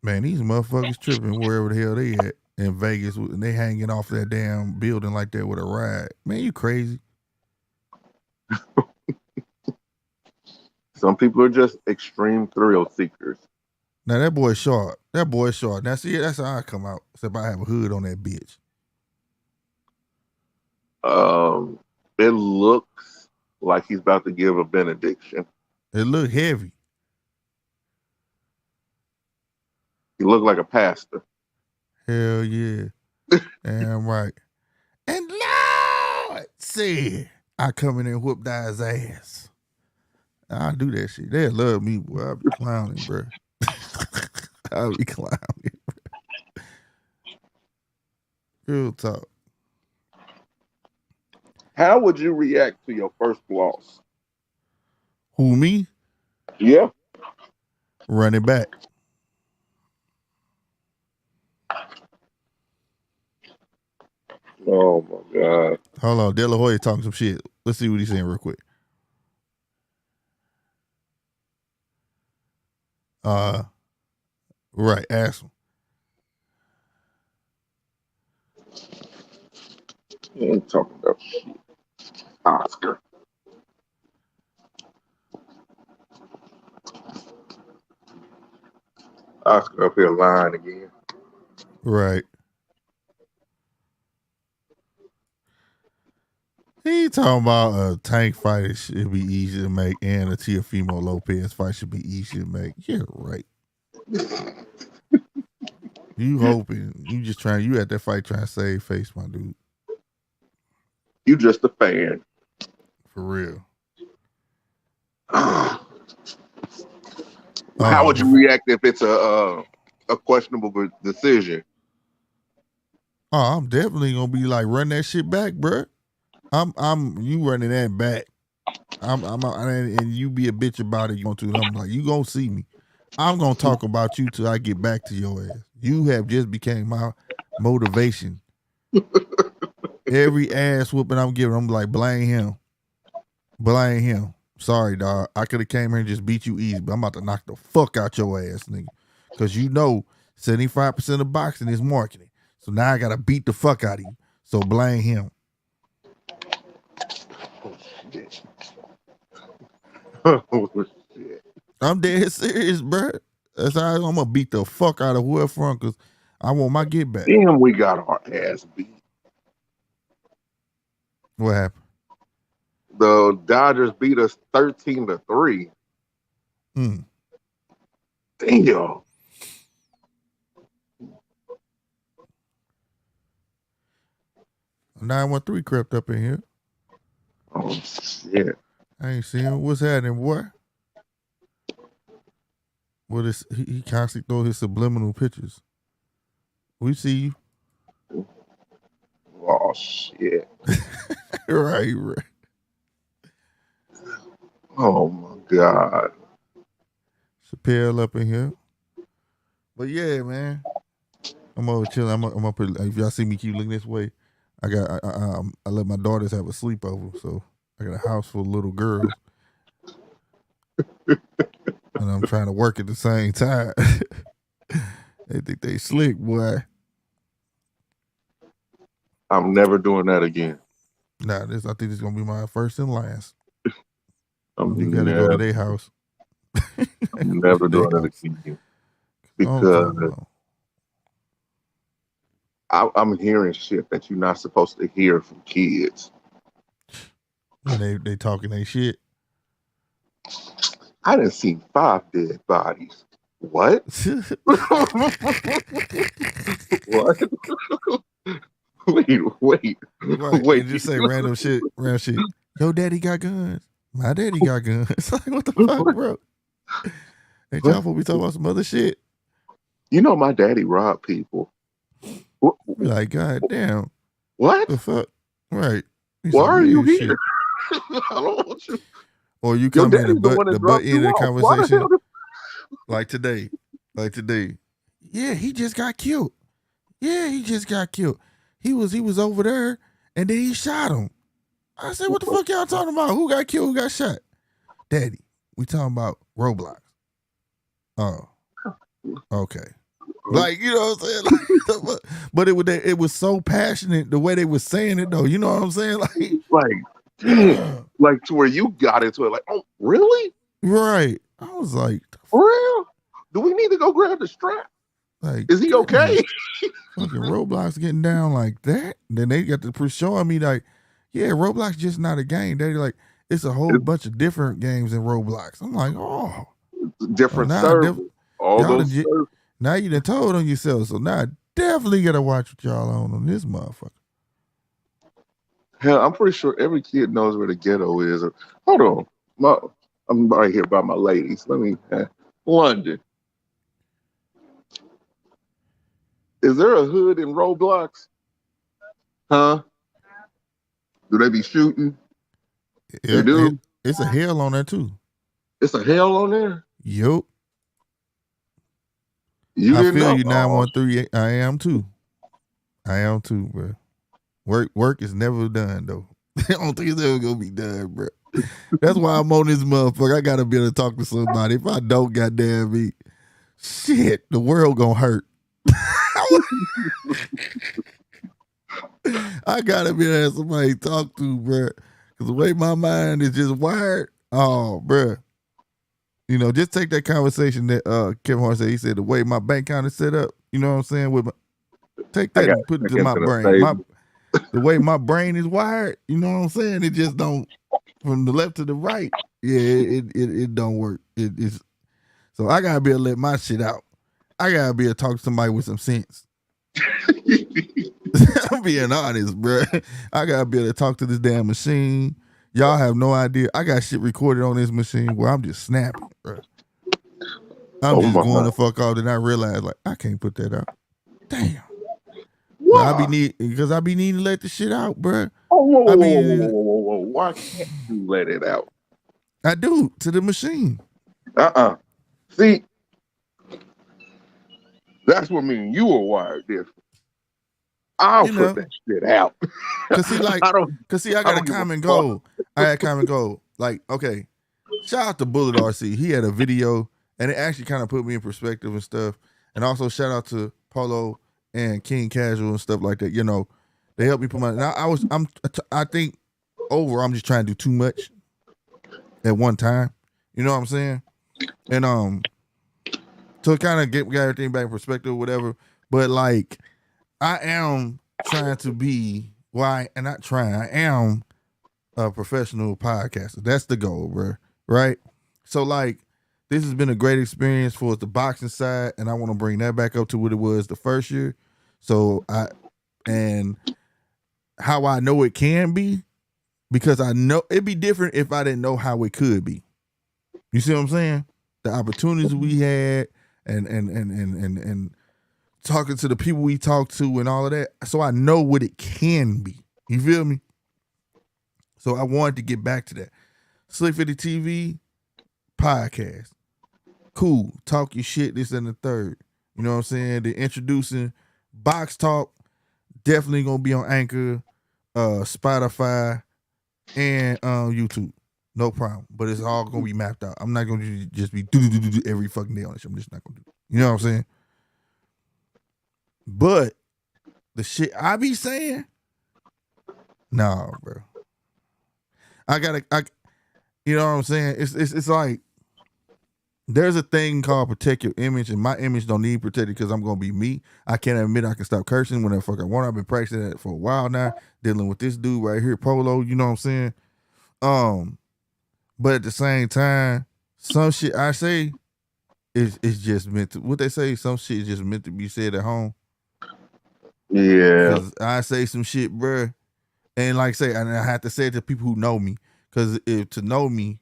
Man, these motherfuckers tripping wherever the hell they at in Vegas, and they hanging off that damn building like that with a ride. Man, you crazy. Some people are just extreme thrill seekers. Now that boy's short. That boy's short. Now see, that's how I come out. Except I have a hood on that bitch. It looks like he's about to give a benediction. It look heavy. He looked like a pastor. Hell yeah. Damn right. And Lord said, I come in and whoop Di's ass. I'll do that shit. They love me, boy. I'll be clowning, bro. I'll be clowning, bro. Real talk. How would you react to your first loss? Who, me? Yeah. Running back. Oh my God. Hold on. De La Hoya talking some shit. Let's see what he's saying real quick. Right, ask him. He ain't talking about shit. Oscar. Oscar up here lying again. Right. He talking about a tank fight should be easy to make and a Teofimo Lopez fight should be easy to make. Yeah, right. You hoping. You just trying, you at that fight trying to save face, my dude. You just a fan. For real. How would you react if it's a questionable decision? Oh, I'm definitely gonna be like, run that shit back, bro. You running that back. And you be a bitch about it. You want to? I'm like, you gonna see me. I'm gonna talk about you till I get back to your ass. You have just became my motivation. Every ass whooping I'm giving, I'm like, blame him. Blame him. Sorry, dog. I could have came here and just beat you easy, but I'm about to knock the fuck out your ass, nigga. Because you know 75% of boxing is marketing. So now I gotta beat the fuck out of you. So blame him. Oh, shit. I'm dead serious, bro. That's how I'm gonna beat the fuck out of whoever from, because I want my get back. Damn, we got our ass beat. What happened? The Dodgers beat us 13-3. Damn. 913 crept up in here. Oh shit. I ain't seen him. What's happening, boy? What is he constantly throw his subliminal pictures. We see you. Oh shit. right. Oh my God. Chappelle up in here. But yeah, man. I'm over chilling. I'm up. If y'all see me keep looking this way, I let my daughters have a sleepover, so I got a house full of little girls, and I'm trying to work at the same time. They think they slick, boy. I'm never doing that again. Nah, I think this is gonna be my first and last. You gotta never, go to their house. I'm never doing that again. Because I'm hearing shit that you're not supposed to hear from kids. And they talking they shit. I done seen 5 dead bodies. What? What? Wait. Right. They just say random shit. Yo, daddy got guns. My daddy got guns. It's like, what the fuck, bro? Ain't y'all supposed to be talking about some other shit? You know my daddy robbed people. Be like, God damn. What? The fuck? Right. Why are you here? I don't want you. Or you come in the butt end of the conversation. Like today. Yeah, he just got killed. He was over there and then he shot him. I said, what the fuck y'all talking about? Who got killed? Who got shot? Daddy, we talking about Roblox. Oh. Okay. Like, you know what I'm saying? But it was so passionate the way they was saying it though. You know what I'm saying? Like to where you got into it. Like, oh, really? Right. I was like, for real? Do we need to go grab the strap? Like, is he okay? Fucking Roblox getting down like that. Then they got to showing me like, yeah, Roblox just not a game. They're like, it's a whole bunch of different games in Roblox. I'm like, oh, different servers. Now you done told on yourself, so now I definitely gotta watch what y'all on this motherfucker. Hell, I'm pretty sure every kid knows where the ghetto is. Hold on, I'm right here by my ladies. Let me London. Is there a hood in Roblox? Huh? Do they be shooting? They do. It's a hell on there too. It's a hell on there. Yup. I feel you 913. I am too, bro. Work is never done though. I don't think it's ever gonna be done, bro. That's why I'm on this motherfucker. I gotta be able to talk to somebody. If I don't, goddamn me, shit, the world gonna hurt. I gotta be able to have somebody to talk to, bro. Cause the way my mind is just wired, oh, bro. You know, just take that conversation that Kevin Hart said. He said the way my bank account is set up. You know what I'm saying? Take that and put it to my brain. The way my brain is wired. You know what I'm saying? It just don't from the left to the right. Yeah, it don't work. It's so I gotta be able to let my shit out. I gotta be able to talk to somebody with some sense. I'm being honest, bro. I gotta be able to talk to this damn machine. Y'all have no idea. I got shit recorded on this machine where I'm just snapping, bro. I'm just going the fuck off, and I realize like I can't put that out. Damn. I be needing to let the shit out, bro. Whoa. Why can't you let it out? I do to the machine. See, that's what me and you are wired different. I'll put that shit out. Cause see, I got a common goal. I had a common goal. Like, okay, shout out to Bullet RC. He had a video, and it actually kind of put me in perspective and stuff. And also shout out to Polo and King Casual and stuff like that. You know, they helped me put my. Now I think I'm just trying to do too much at one time. You know what I'm saying? And to kind of get everything back in perspective, or whatever. But like, I am trying to be I am a professional podcaster. That's the goal, bro. Right? So like, this has been a great experience for the boxing side, and I want to bring that back up to what it was the first year. So and how I know it can be, because I know it'd be different if I didn't know how it could be. You see what I'm saying? The opportunities we had and talking to the people we talked to and all of that. So I know what it can be. You feel me? So I wanted to get back to that. Slick 50 TV podcast. Cool. Talk your shit, this and the third. You know what I'm saying? They're introducing Box Talk. Definitely gonna be on Anchor, Spotify, and YouTube. No problem. But it's all gonna be mapped out. I'm not gonna just be do every fucking day on this. I'm just not gonna do it. You know what I'm saying? But the shit I be saying, nah, bro. You know what I'm saying? It's like there's a thing called protect your image, and my image don't need protected because I'm gonna be me. I can't admit I can stop cursing whenever the fuck I want. I've been practicing that for a while now, dealing with this dude right here, Polo. You know what I'm saying? But at the same time, some shit I say is just meant to. What they say, some shit is just meant to be said at home. Yeah. Because I say some shit, bruh, and like I say, and I have to say it to people who know me. Because if to know me,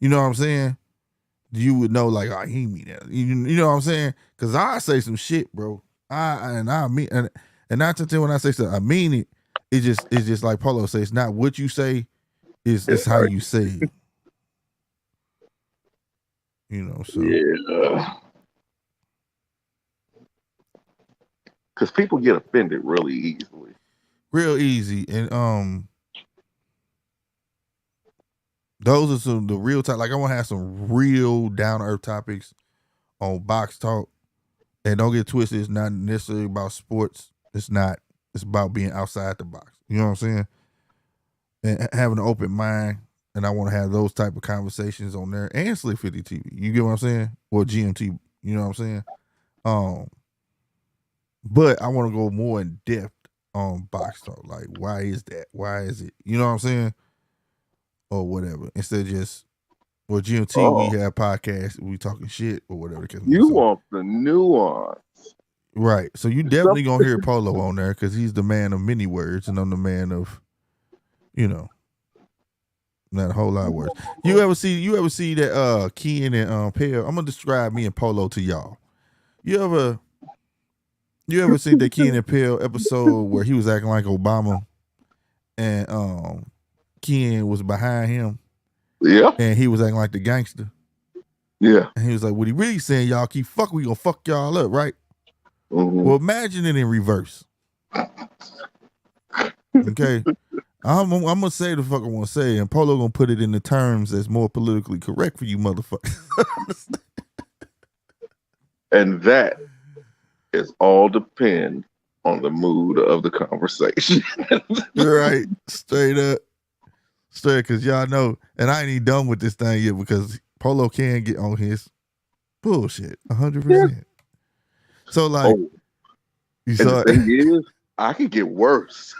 you know what I'm saying, you would know like, oh, he mean that. You know what I'm saying? Because I say some shit, bro. I mean, and not to tell when I say something, I mean it. It's just like Polo says. It's not what you say, it's how you say it. You know, so yeah. Because people get offended really easily. Real easy. And those are some the real time. Like I want to have some real down to earth topics on Box Talk. And don't get twisted. It's not necessarily about sports. It's not. It's about being outside the box. You know what I'm saying? And having an open mind. And I want to have those type of conversations on there. And Slick 50 TV. You get what I'm saying? Or GMT. You know what I'm saying? But I want to go more in depth on Box Talk. Like, why is that? Why is it? You know what I'm saying? Or whatever. Instead of just, well, GMT, we have podcasts, we talking shit or whatever. You want the nuance. Right. So you definitely going to hear Polo on there because he's the man of many words and I'm the man of, you know, not a whole lot of words. You ever see that Ken and Pearl? I'm going to describe me and Polo to y'all. You ever see that Ken and Pearl episode where he was acting like Obama and Ken was behind him? Yeah. And he was acting like the gangster. Yeah. And he was like, what he really saying, y'all keep fucking, we gonna fuck y'all up, right? Mm-hmm. Well, imagine it in reverse. Okay. I'm gonna say the fuck I want to say, and Polo gonna put it in the terms that's more politically correct for you motherfuckers. And that is all depend on the mood of the conversation. Right. Straight up. Straight, because y'all know, and I ain't even done with this thing yet because Polo can get on his bullshit 100%. So, like, you saw the thing is, I can get worse.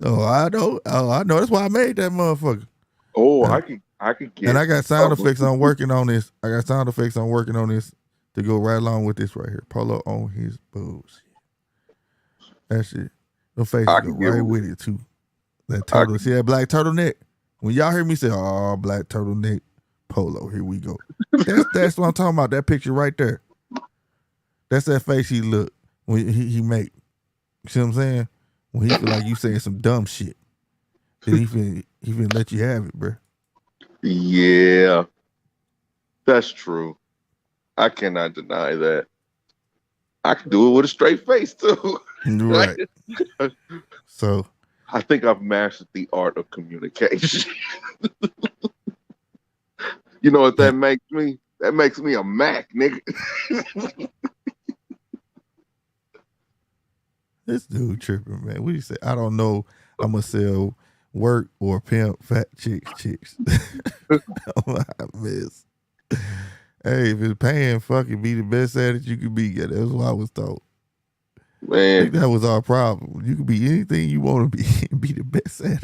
I know. That's why I made that motherfucker. I could get. And I got sound effects on working on this. To go right along with this right here. Polo on his bullshit. That shit. The faces go right with it too. That turtle. See that black turtleneck? When y'all hear me say, oh, black turtleneck, Polo, here we go. That's what I'm talking about. That picture right there. That's that face he look when he make. You see what I'm saying? When he feel like you saying some dumb shit. Then he finna let you have it, bro. Yeah. That's true. I cannot deny that. I can do it with a straight face too. Right. So I think I've mastered the art of communication. You know what that makes me? That makes me a Mac, nigga. This dude tripping, man. What do you say? I don't know. I'm gonna sell work or pimp fat chicks. I miss. Hey, if it's paying, fuck it, be the best at it you can be. Yeah, that's what I was told. Man, I think that was our problem. You can be anything you want to be and be the best at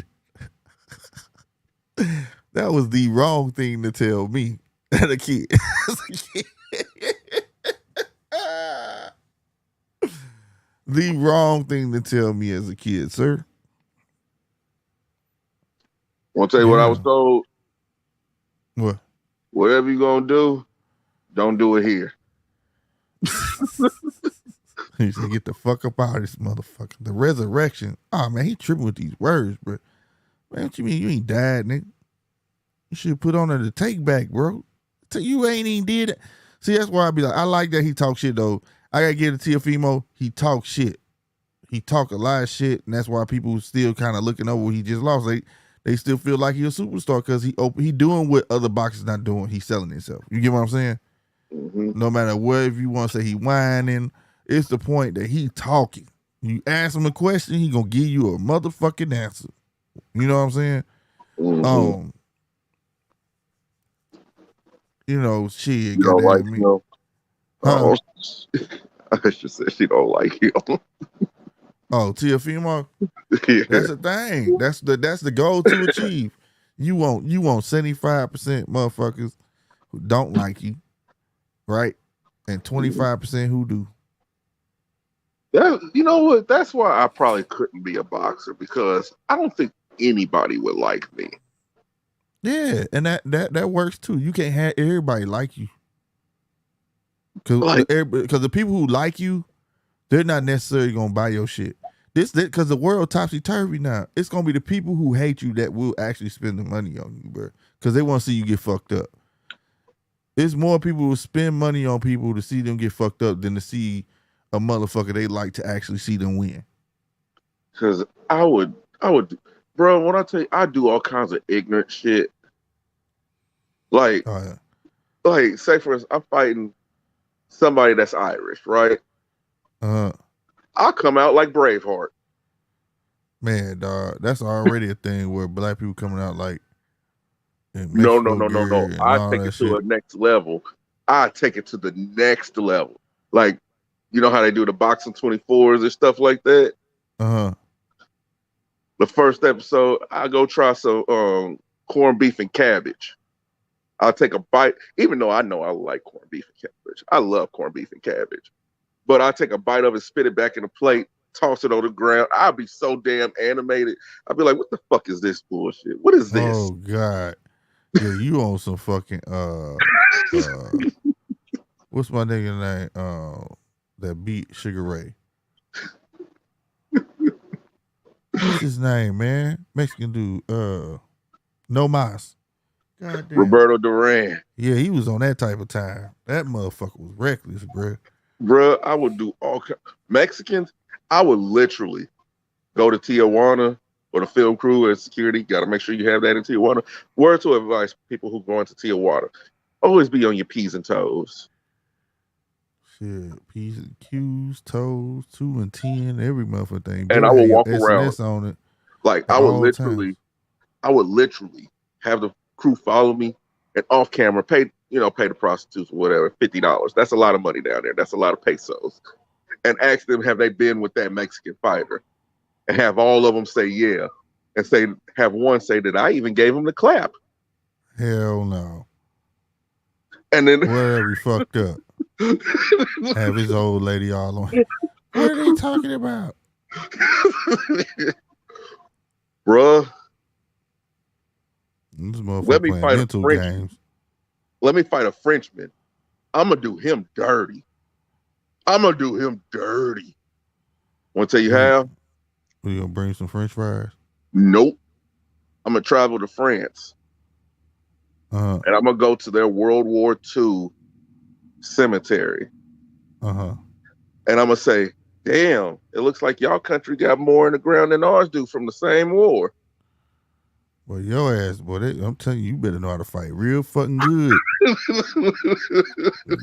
it. That was the wrong thing to tell me as a kid. The wrong thing to tell me as a kid, sir. Want to tell you what I was told? What? Whatever you gonna do, don't do it here. He said, "Get the fuck up out of this motherfucker." The resurrection. Oh man, he tripping with these words, bro. Man, what you mean you ain't died, nigga? You should put on the take back, bro. You ain't even did it. See, that's why I be like, I like that he talk shit though. I gotta give it to Teofimo. He talk shit. He talk a lot of shit, and that's why people still kind of looking over what he just lost. They still feel like he a superstar because he doing what other boxers not doing. He's selling himself. You get what I'm saying? Mm-hmm. No matter what, if you want to say he whining, it's the point that he talking. You ask him a question, he gonna give you a motherfucking answer. You know what I'm saying? Mm-hmm. You know, shit. You don't like Me. him? Huh? Oh, I should say she don't like him. Oh, Teofimo. Yeah. That's the thing. That's the goal to achieve. You want 75% motherfuckers who don't like you, right? And 25% who do. You know what? That's why I probably couldn't be a boxer, because I don't think anybody would like me. Yeah, and that works too. You can't have everybody like you. Because the people who like you, they're not necessarily gonna buy your shit. Because the world topsy turvy now. It's gonna be the people who hate you that will actually spend the money on you, bro. Because they want to see you get fucked up. It's more people who spend money on people to see them get fucked up than to see a motherfucker they like to actually see them win. Because I would, bro. When I tell you, I do all kinds of ignorant shit. Like, say for instance, I'm fighting somebody that's Irish, right? I'll come out like Braveheart. Man, dog, that's already a thing where black people coming out like no. I take it to a next level. I take it to the next level. Like, you know how they do the boxing 24s and stuff like that? The first episode, I go try some corned beef and cabbage. I'll take a bite, even though I know I like corned beef and cabbage. I love corned beef and cabbage. But I'll take a bite of it, spit it back in the plate, toss it on the ground. I'll be so damn animated. I'll be like, what the fuck is this bullshit? What is this? Oh, God. Yeah, you on some fucking, what's my nigga name? That beat Sugar Ray. What's his name, man? Mexican dude. No Mas. Goddamn. Roberto Duran. Yeah, he was on that type of time. That motherfucker was reckless, bro. Bruh, I would do all Mexicans. I would literally go to Tijuana or the film crew and security. Got to make sure you have that in Tijuana. Word to advice, people who go into Tijuana, always be on your P's and toes. Shit, P's and Q's, toes, 2 and 10, every motherfucker thing. And I will walk around on it. Like I would literally have the crew follow me and off camera pay the prostitutes or whatever, $50. That's a lot of money down there. That's a lot of pesos. And ask them, have they been with that Mexican fighter? And have all of them say yeah. And have one say that I even gave him the clap. Hell no. And then whatever he fucked up. Have his old lady all on. What are they talking about? Bruh. This motherfucker playing mental games. Let me fight a Frenchman. I'm going to do him dirty. Want to tell you how? Are you going to bring some French fries? Nope. I'm going to travel to France. And I'm going to go to their World War II cemetery. And I'm going to say, damn, it looks like y'all country got more in the ground than ours do from the same war. Well, your ass, boy, I'm telling you, you better know how to fight real fucking good.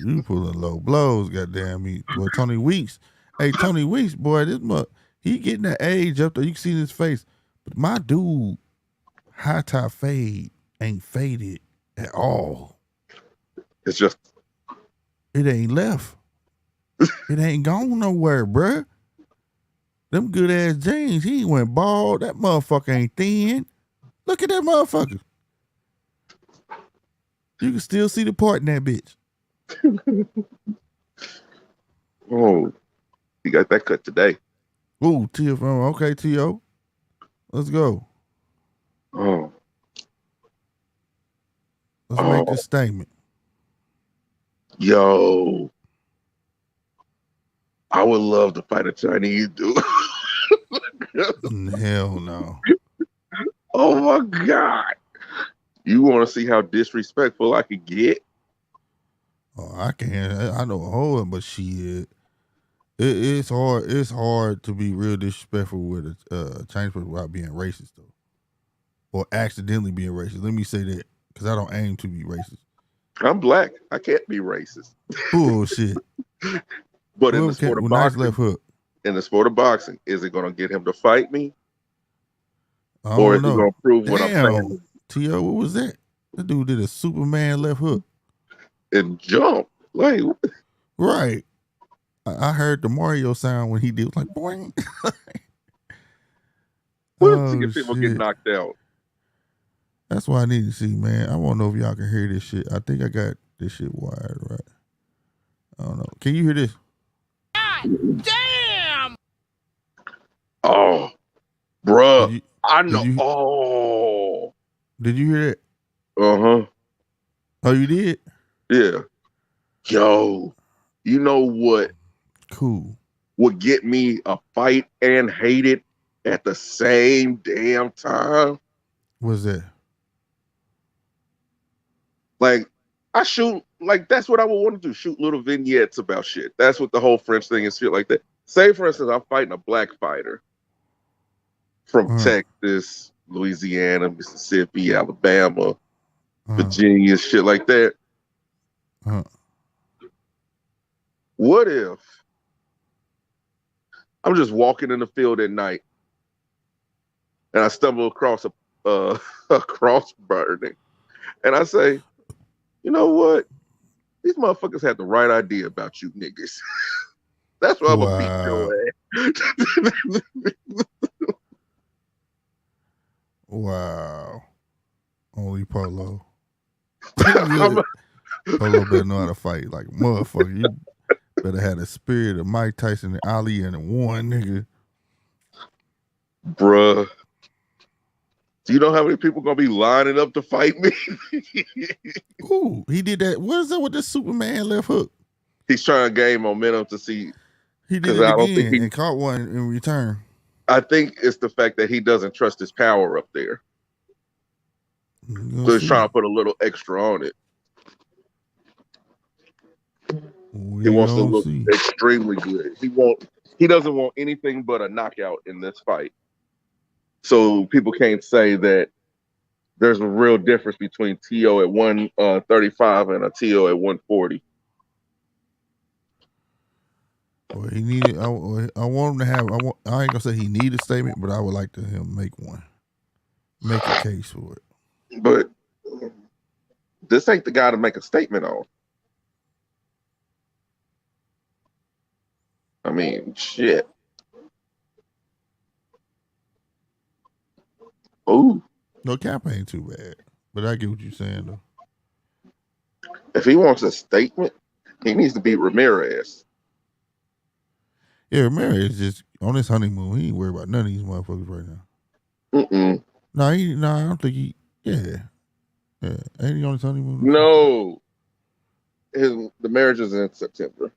You pulling low blows, goddamn me. Boy, Tony Weeks. Hey, Tony Weeks, boy, he getting that age up there. You can see his face. But my dude, high top fade, ain't faded at all. It's just. It ain't left. It ain't gone nowhere, bruh. Them good ass jeans, he went bald. That motherfucker ain't thin. Look at that motherfucker. You can still see the part in that bitch. Oh, you got that cut today. Ooh, Teofimo. Okay, T.O. Let's go. Oh. Let's make this statement. Yo. I would love to fight a Chinese dude. Hell no. Oh my God. You want to see how disrespectful I could get? Oh, I can't. I know a whole, but shit. It's hard. It's hard to be real disrespectful with a Chinese person without being racist, though, or accidentally being racist. Let me say that because I don't aim to be racist. I'm black. I can't be racist. Bullshit. But in the sport of nice boxing, left hook. In the sport of boxing, is it going to get him to fight me, or is he going to prove what I'm saying? T.O., what was that? That dude did a Superman left hook and jump like right. I heard the Mario sound when he did. It was like boing. Teofimo get knocked out. That's what I need to see, man. I want to know if y'all can hear this shit. I think I got this shit wired right. I don't know. Can you hear this? God damn! Oh, bruh. I know. Did you hear that? Uh-huh. Oh, you did? Yeah. Yo, you know what? Cool. Would get me a fight and hate it at the same damn time? What's that? Like, I shoot, like, that's what I would want to do. Shoot little vignettes about shit. That's what the whole French thing is, shit like that. Say, for instance, I'm fighting a black fighter from Texas, Louisiana, Mississippi, Alabama, Virginia, shit like that. What if I'm just walking in the field at night and I stumble across a cross burning and I say, you know what? These motherfuckers had the right idea about you niggas. That's why I'm gonna beat your ass. Wow. Only Polo. Polo better know how to fight like a motherfucker. You better have the spirit of Mike Tyson and Ali and one nigga. Bruh. Do you know how many people gonna be lining up to fight me? Ooh, he did that. What is that with this Superman left hook? He's trying to gain momentum to see. He did it again and caught one in return. I think it's the fact that he doesn't trust his power up there. So he's trying to put a little extra on it. He wants to look extremely good. He doesn't want anything but a knockout in this fight. So people can't say that there's a real difference between T.O. at 135 and a T.O. at 140. Well, he needed. I want him to have. I ain't gonna say he need a statement, but I would like to him make one. Make a case for it. But this ain't the guy to make a statement on. I mean, shit. Ooh. No, Campa ain't too bad. But I get what you're saying, though. If he wants a statement, he needs to beat Ramirez. Yeah, Ramirez is just on his honeymoon. He ain't worried about none of these motherfuckers right now. No, I don't think he. Yeah. Ain't he on his honeymoon? No. The marriage is in September.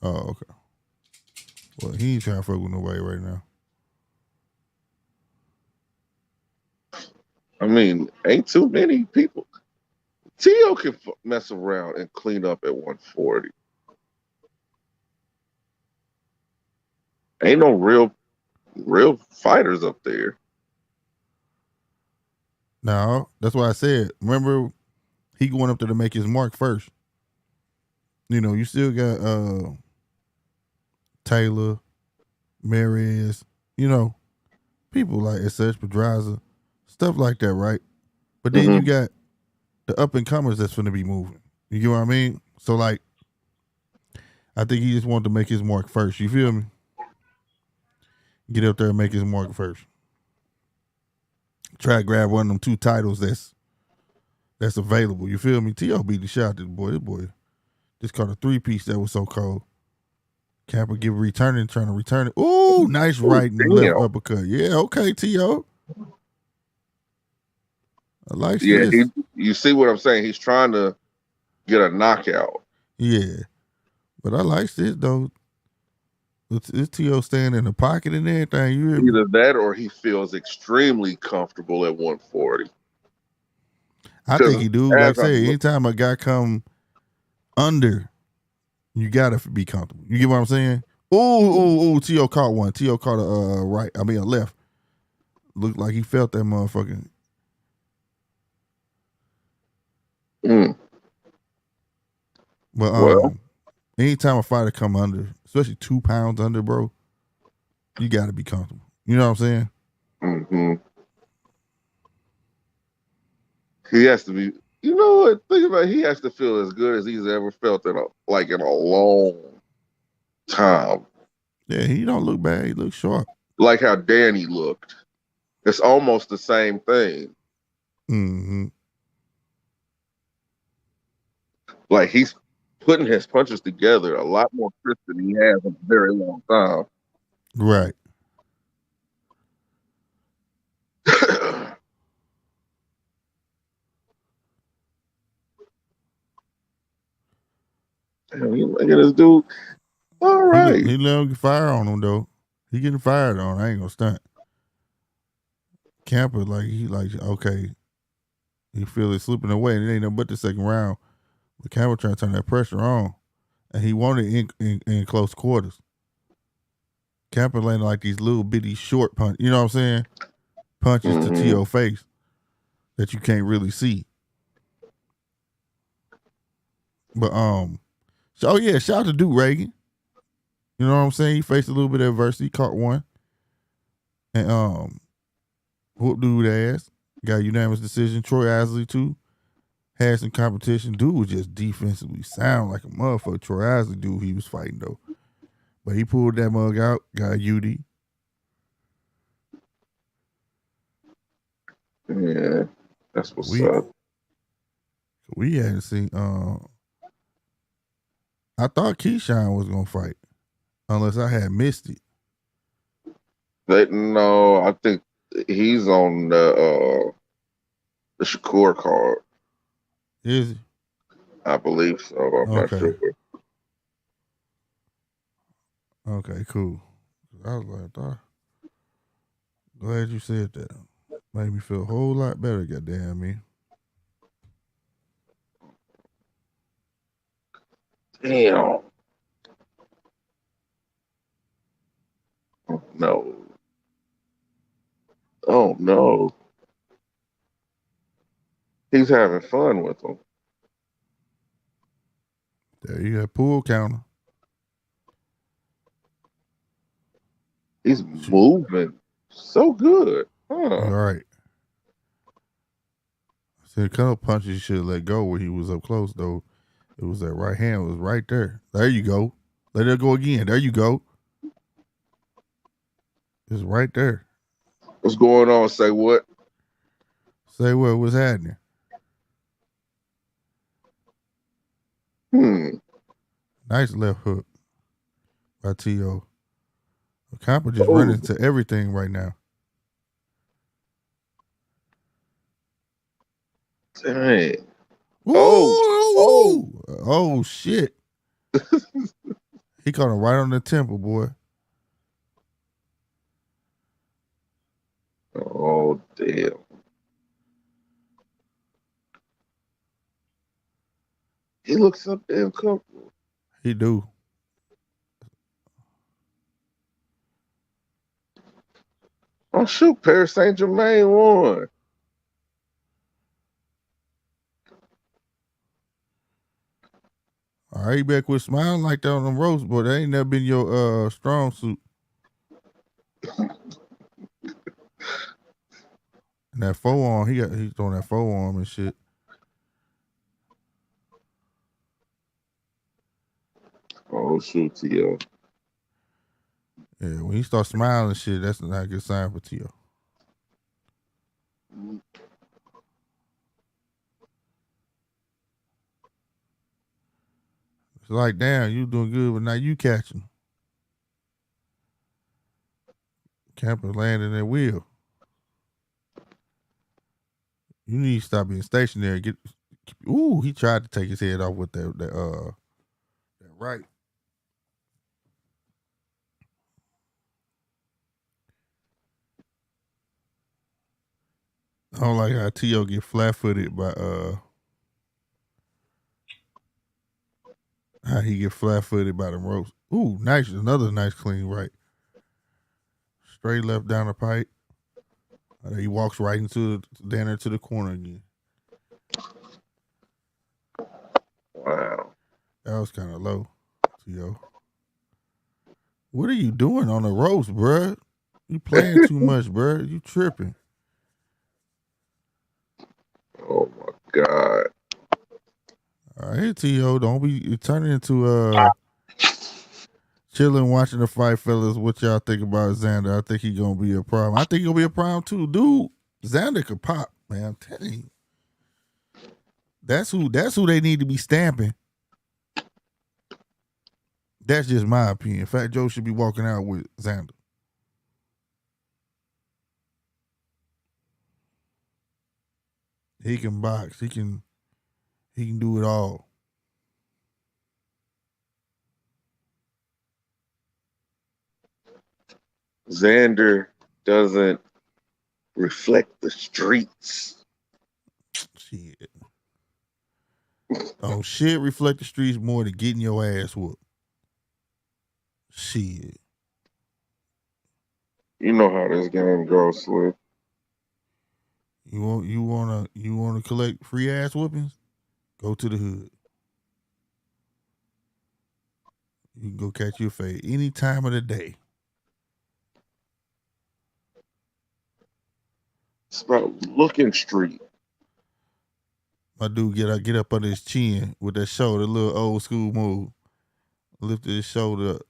Oh, okay. Well, he ain't trying to fuck with nobody right now. I mean, ain't too many people. T.O. can mess around and clean up at 140. Ain't no real fighters up there. No, that's why I said, remember, he going up there to make his mark first. You know, you still got Taylor, Marez, you know, people like Serge Pedraza, stuff like that, right? But then you got the up and comers that's going to be moving. You get what I mean? So, like, I think he just wanted to make his mark first. You feel me? Get up there and make his mark first. Try to grab one of them 2 titles that's available. You feel me? T.O. beat the shot to the boy. This boy just caught a 3-piece that was so cold. Campa trying to return it. Ooh, nice right and left uppercut. Yeah, okay, T.O. I like this. You see what I'm saying? He's trying to get a knockout. Yeah. But I like this, though. Is T.O. staying in the pocket and everything? You hear me? Either that or he feels extremely comfortable at 140. I think he do. Like I say, I'm anytime a guy come under, you gotta be comfortable. You get what I'm saying? Ooh, T.O. caught one. T.O. caught a a left. Looked like he felt that motherfucking. But Well, anytime a fighter come under, especially 2 pounds under, bro, you gotta be comfortable. You know what I'm saying? mm-hmm. He has to be. You know what? Think about it. He has to feel as good as he's ever felt in a long time. Yeah, he don't look bad. He looks sharp. Like how Danny looked. It's almost the same thing. Mm-hmm. Like he's putting his punches together a lot more crisp than he has in a very long time. Right. Look at this dude. All right. He let him fire on him though. He getting fired on. I ain't gonna stunt. Campa okay. He feel it slipping away, and it ain't nothing but the second round. But Campa trying to turn that pressure on, and he wanted in close quarters. Campa landing like these little bitty short punch. You know what I'm saying? Punches to T.O. face that you can't really see. But shout out to Duke Reagan. You know what I'm saying? He faced a little bit of adversity, caught one, and whooped dude ass. Got a unanimous decision. Troy Isley too had some competition. Dude was just defensively sound like a motherfucker. Troy Isley dude he was fighting though, but he pulled that mug out. Got a UD. Yeah, that's what's up. We hadn't seen. I thought Keyshawn was gonna fight, unless I had missed it. No, I think he's on the Shakur card. Is he? I believe so. I'm not sure. Okay, cool. I was like, glad you said that. Made me feel a whole lot better, goddamn me. Damn. Oh, no. Oh, no. He's having fun with them. There you got pool counter. He's moving so good. Huh. All right. See, a couple punches you should have let go when he was up close, though. It was that right hand was right there. There you go. Let it go again. There you go. It's right there. What's going on? Say what? Say what was happening. Nice left hook by T.O. Campa just running into everything right now. Dang. Oh, shit. He caught him right on the temple, boy. Oh, damn. He looks so damn comfortable. He do. Oh, shoot. Paris Saint-Germain won. All right, you better quit smiling like that on them ropes, boy. That ain't never been your strong suit. And that forearm, he's throwing that forearm and shit. Oh, shoot, T.O. Yeah, when he starts smiling and shit, that's not a good sign for T.O. It's like, damn, you doing good, but now you catching. Campa landing that wheel. You need to stop being stationary. He tried to take his head off with that right. I don't like how T.O. get flat-footed by how he get flat-footed by the ropes. Ooh, nice, another nice clean right. Straight left down the pipe. He walks right into down there to the corner again. Wow. That was kind of low, T.O. What are you doing on the ropes, bruh? You playing too much, bruh. You tripping. Oh my God. All right, T.O., don't be turning into chilling watching the fight, fellas. What y'all think about Xander? I think he gonna be a problem. I think he gonna be a problem too, dude. Xander could pop, man. I'm telling you. That's who they need to be stamping. That's just my opinion. Fat Joe should be walking out with Xander. He can box. He can do it all. Xander doesn't reflect the streets. Shit. Oh, shit reflect the streets more than getting your ass whooped. Shit. You know how this game goes, Slick. You wanna collect free ass whoopings? Go to the hood. You can go catch your fade any time of the day. It's about looking street. My dude get up under his chin with that shoulder, little old school move. Lifted his shoulder up.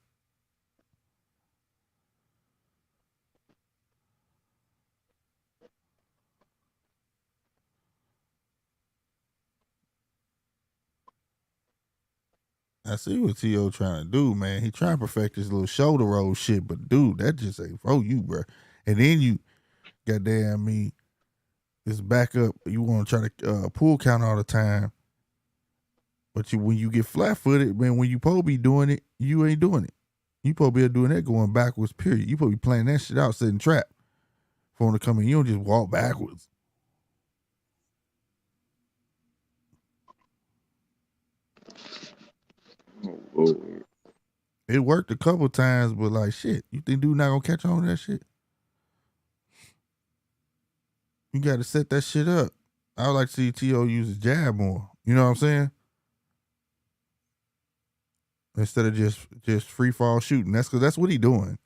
I see what T.O. trying to do, man. He trying to perfect his little shoulder roll shit, but dude, that just ain't for you, bro. And then you, goddamn me, this back up. You want to try to pull count all the time, but when you get flat footed, man, when you supposed be doing it, you ain't doing it. You supposed to be doing that going backwards. Period. You supposed to be playing that shit out, setting trap for him to come in. You don't just walk backwards. Oh, It worked a couple times, but like shit, you think dude not gonna catch on to that shit? You got to set that shit up. I would like to see T.O. use his jab more. You know what I'm saying? Instead of just free fall shooting. That's because that's what he doing.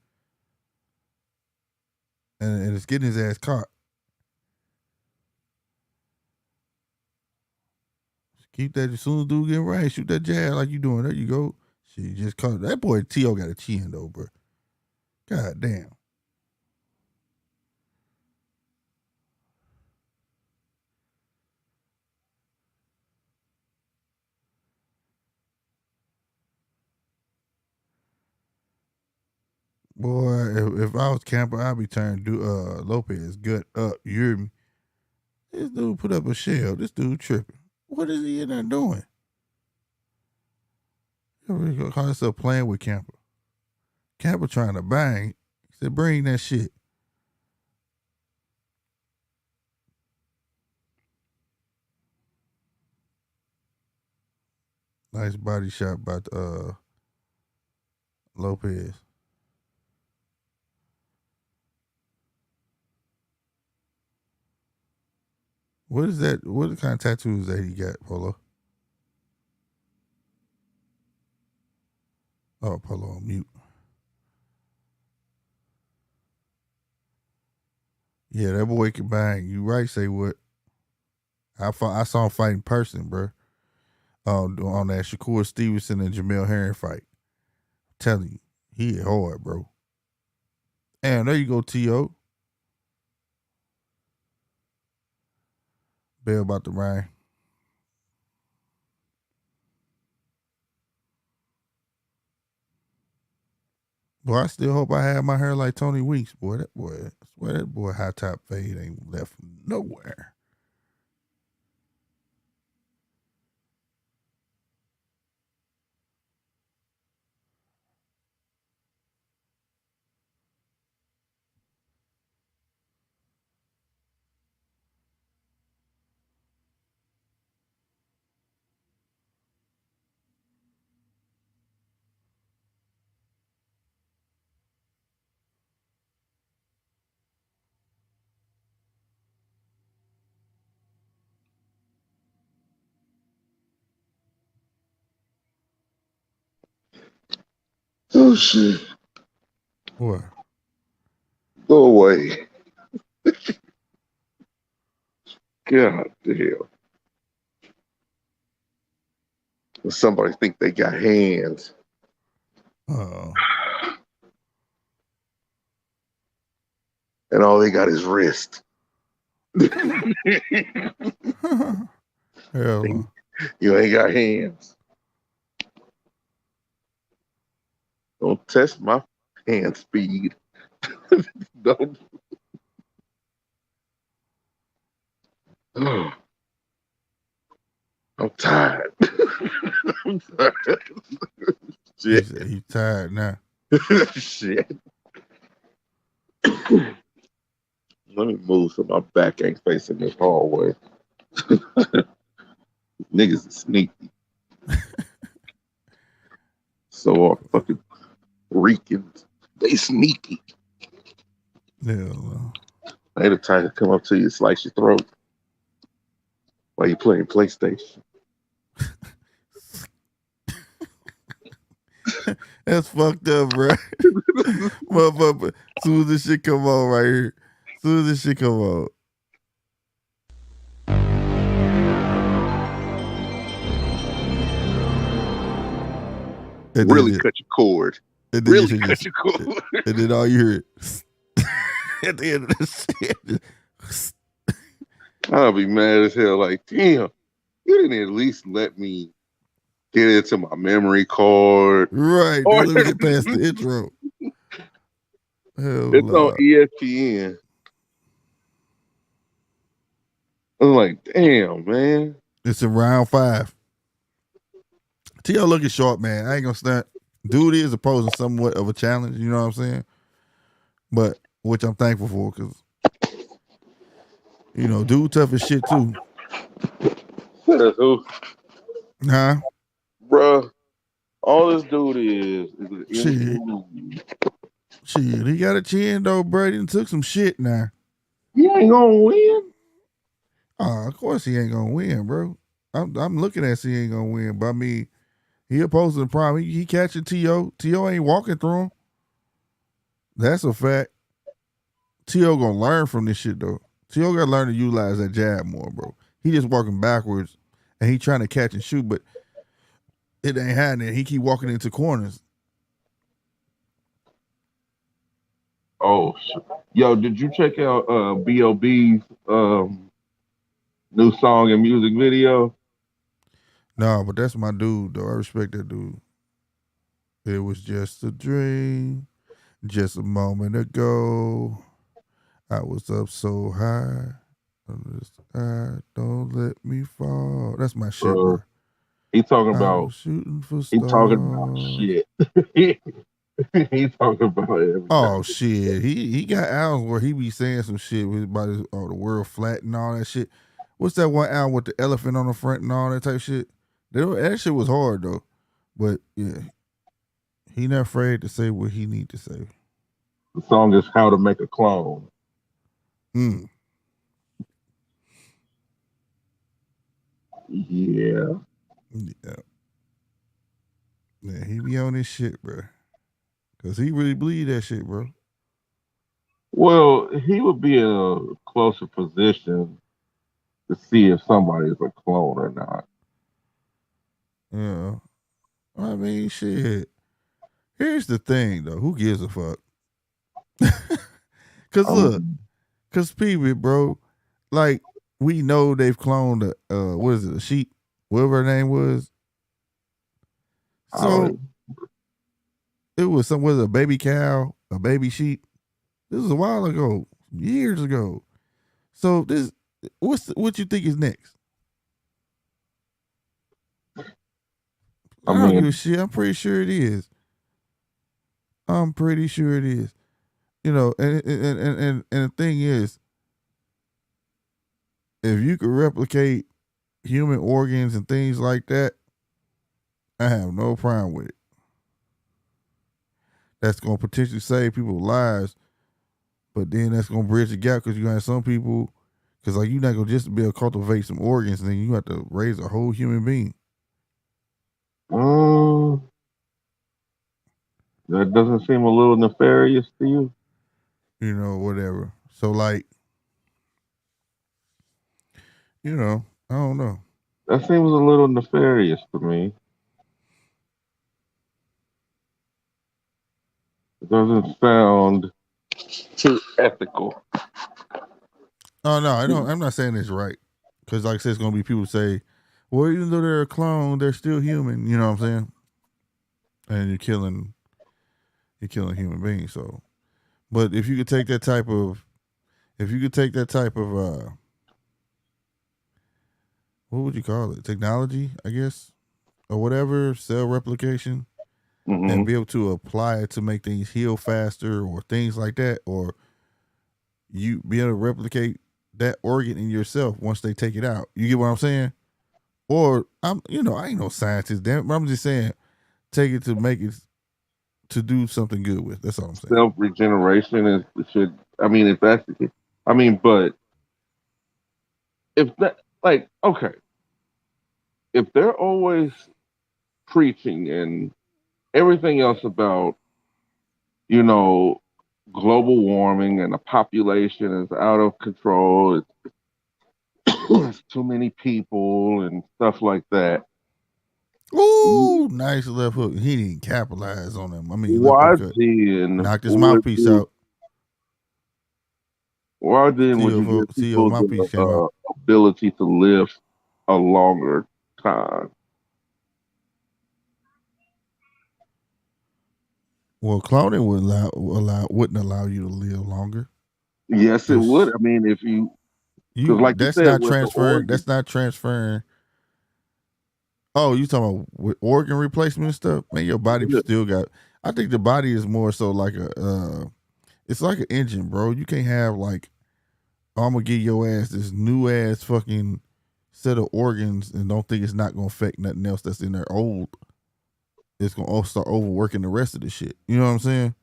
And it's getting his ass caught. Keep that as soon as dude get right. Shoot that jab like you doing. There you go. Shit, just caught that boy T.O. got a chin though, bro. God damn. Boy, if I was Camper, I'd be turning Lopez gut up. You hear me? This dude put up a shell. This dude tripping. What is he in there doing? He call himself playing with Camper. Camper trying to bang. He said, bring that shit. Nice body shot by Lopez. What is that? What kind of tattoos that he got, Polo? Oh, Polo on mute. Yeah, that boy can bang. You right, say what? I saw him fight in person, bro. On that Shakur Stevenson and Jamel Herring fight. I'm telling you, he hit hard, bro. And there you go, T.O. Bell about to ring. Boy, I still hope I have my hair like Tony Weeks, boy. I swear that boy high top fade ain't left from nowhere. Oh shit. What? Go away. God damn. Somebody think they got hands. Oh. And all they got is wrist. Hell no. You ain't got hands. Don't test my hand speed. Don't. Oh, I'm tired. I'm tired. He Shit. said he tired now. Shit. Let me move so my back ain't facing this hallway. Niggas is sneaky. So are fucking Ricans. They sneaky. Hell no. They the type to come up to you and slice your throat while you playing PlayStation. That's fucked up, bro. Motherfucker, as soon as this shit come on right here. As soon as this shit come on. And Really then, cut your cord. and then Really you cut just, your cord. and then all you hear at the end of the shit. I'll be mad as hell. Like, damn, you didn't at least let me get into my memory card. Right. Or Let me get past the intro. Hell it's on no. ESPN. I'm like, damn, man. It's in round 5. T.O. looking short, man. I ain't gonna stunt. Dude is opposing somewhat of a challenge, you know what I'm saying? But, which I'm thankful for, because, you know, dude tough as shit too. Who? Huh? Bruh, all this dude is Shit. Shit, he got a chin though, Brady, and took some shit now. He ain't gonna win. Oh, of course he ain't gonna win, bro. I'm looking at he ain't gonna win, but I mean, he opposing the problem. He catching T.O. T.O. ain't walking through him. That's a fact. T.O. gonna learn from this shit though. T.O. gotta learn to utilize that jab more, bro. He just walking backwards and he trying to catch and shoot, but it ain't happening. He keep walking into corners. Oh, shit. Yo, did you check out B.O.B.'s new song and music video? No, but that's my dude though. I respect that dude. It was just a dream, just a moment ago. I was up so high. Don't let me fall. That's my shit, bro. He talking I about was shooting for he stars. talking about shit. He talking about everything. Oh shit, he got albums where he be saying some shit about the world flat and all that shit. What's that one album with the elephant on the front and all that type of shit? That shit was hard though, but yeah, he not afraid to say what he need to say. The song is How to Make a Clone. Mm. Yeah. Yeah, he be on this shit, bro. Cause he really believe that shit, bro. Well, he would be in a closer position to see if somebody is a clone or not. Yeah. I mean, shit. Here's the thing, though. Who gives a fuck? Cause look, cause people, bro, like we know they've cloned what is it, a sheep, whatever her name was. So it was a baby cow, a baby sheep. This was a while ago, years ago. So what you think is next? I don't give a shit. I'm pretty sure it is. I'm pretty sure it is. You know, and the thing is, if you could replicate human organs and things like that, I have no problem with it. That's gonna potentially save people's lives, but then that's gonna bridge the gap because you have some people, because like you're not gonna just be able to cultivate some organs, and then you have to raise a whole human being. That doesn't seem a little nefarious to you? You know, whatever. So like, you know, I don't know. That seems a little nefarious to me. It doesn't sound too ethical. Oh no, I don't. I'm not saying it's right because, like I said, it's gonna be people say, "Well, even though they're a clone, they're still human." You know what I'm saying? And you're killing human beings. So, but if you could take that type of, what would you call it? Technology, I guess, or whatever, cell replication, and be able to apply it to make things heal faster or things like that, or you be able to replicate that organ in yourself once they take it out. You get what I'm saying? Or I ain't no scientist, damn it, but I'm just saying, take it to make it to do something good with. That's all I'm saying. Self regeneration is should. I mean, if that's the case, I mean, but if that, like, okay, if they're always preaching and everything else about, you know, global warming and the population is out of control, it's too many people and stuff like that. Ooh, nice left hook. He didn't capitalize on him. I mean, left Why uppercut. then Knocked his mouthpiece out. Why then would you give people mouthpiece came the out. ability to live a longer time? Well, cloning wouldn't allow you to live longer. Yes, it would. I mean, if you like that's you said, not transferring. That's not transferring. Oh, you talking about with organ replacement and stuff? Man, your body still got. I think the body is more so like it's like an engine, bro. You can't have like, I'm gonna give your ass this new ass fucking set of organs and don't think it's not gonna affect nothing else that's in there old. It's gonna start overworking the rest of the shit. You know what I'm saying?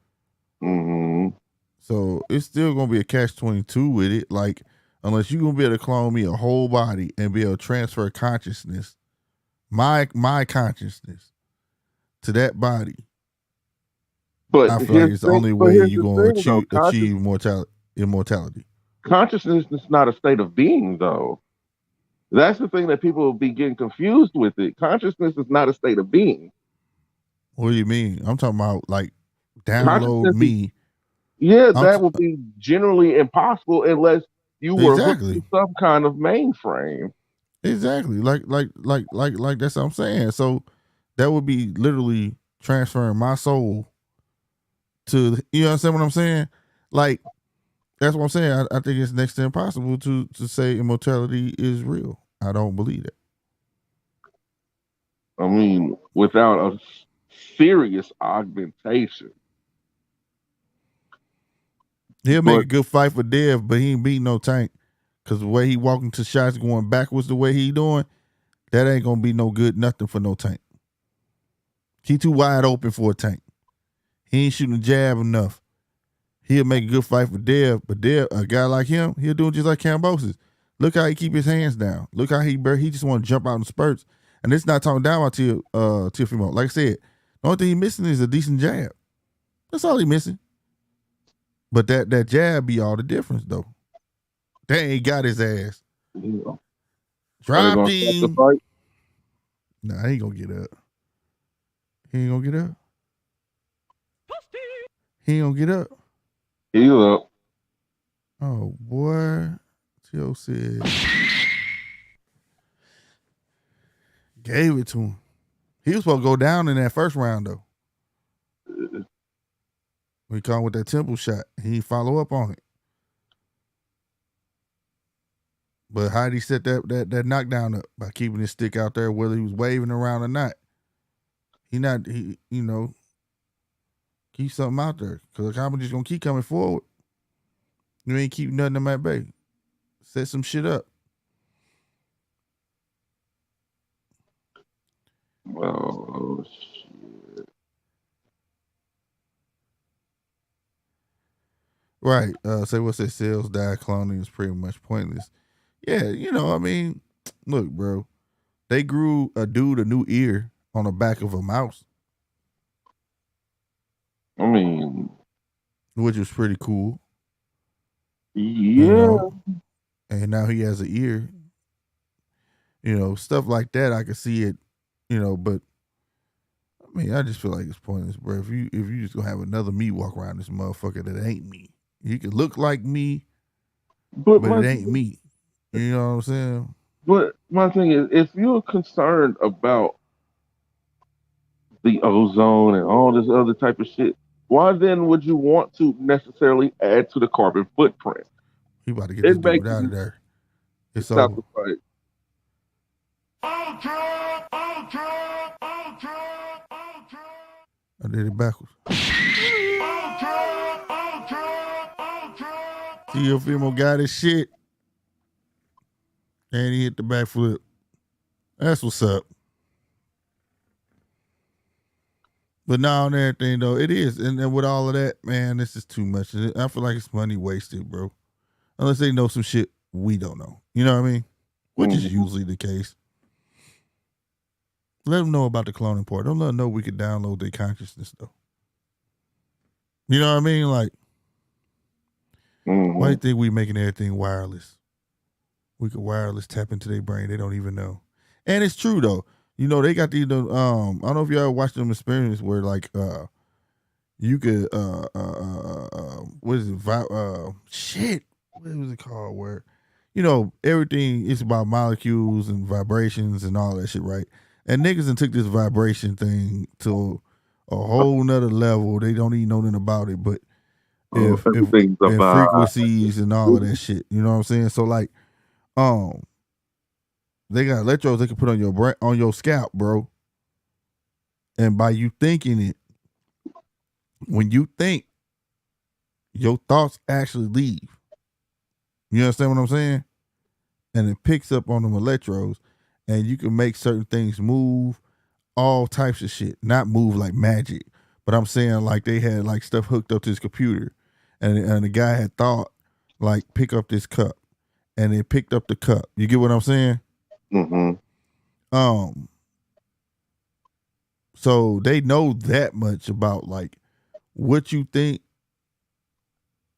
Mm-hmm. So it's still gonna be a catch-22 with it. Like, unless you're gonna be able to clone me a whole body and be able to transfer consciousness, my consciousness, to that body. But I feel like it's the only way you're gonna achieve immortality. Consciousness is not a state of being, though. That's the thing that people will be getting confused with it. Consciousness is not a state of being. What do you mean? I'm talking about like download me. That would be generally impossible unless you were hooked to some kind of mainframe. Exactly. Like that's what I'm saying. So that would be literally transferring my soul to, you understand what I'm saying? Like, that's what I'm saying. I think it's next to impossible to say immortality is real. I don't believe it. I mean, without a serious augmentation. He'll make a good fight for Dev, but he ain't beat no Tank. Because the way he walking to shots going backwards the way he doing, that ain't going to be no good nothing for no Tank. He too wide open for a Tank. He ain't shooting a jab enough. He'll make a good fight for Dev, but Dev, a guy like him, he'll do it just like Cambosis. Look how he keep his hands down. Look how he just want to jump out in spurts. And it's not talking down about Teofimo. Like I said, the only thing he missing is a decent jab. That's all he missing. But that jab be all the difference, though. They ain't got his ass. Yeah. Drop him. Nah, he ain't gonna get up. He ain't gonna get up. He ain't gonna get up. He up. Oh boy, Tio said gave it to him. He was supposed to go down in that first round though. We caught him with that temple shot. He didn't follow up on it. But how did he set that knockdown up? By keeping his stick out there, whether he was waving around or not. Keep something out there. Because the company's just gonna keep coming forward. You ain't keep nothing in that bay. Set some shit up. Oh shit. Right. Say what's that? Cells die, cloning is pretty much pointless. Yeah, I mean, look, bro. They grew a dude a new ear on the back of a mouse. I mean, which was pretty cool. yeah. And now he has an ear. Stuff like that. I could see it. But I mean, I just feel like it's pointless, bro. If you just gonna have another me walk around this motherfucker that ain't me, he could look like me, but it ain't me. You know what I'm saying? But my thing is, if you're concerned about the ozone and all this other type of shit, why then would you want to necessarily add to the carbon footprint? He about to get this dude out of there. It's over. The fight. I did it backwards. Teofimo got his shit. And he hit the backflip. That's what's up. But now and everything, though, it is. And with all of that, man, this is too much. I feel like it's money wasted, bro. Unless they know some shit we don't know. You know what I mean? Which is usually the case. Let them know about the cloning part. Don't let them know we could download their consciousness, though. You know what I mean? Like, why do you think we making everything wireless? We could wireless tap into their brain. They don't even know. And it's true, though. They got these, I don't know if you ever watched them experiments where, like, you could, what is it? Shit. What was it called? Where, everything is about molecules and vibrations and all that shit, right? And niggas done took this vibration thing to a whole nother level. They don't even know nothing about it, but if frequencies and all of that shit, you know what I'm saying? So like, they got electrodes they can put on your brain, on your scalp, bro. And by you thinking it, when you think, your thoughts actually leave. You understand what I'm saying? And it picks up on them electrodes, and you can make certain things move, all types of shit. Not move like magic, but I'm saying like they had like stuff hooked up to his computer, and the guy had thought like pick up this cup, and it picked up the cup. You get what I'm saying? So they know that much about like what you think.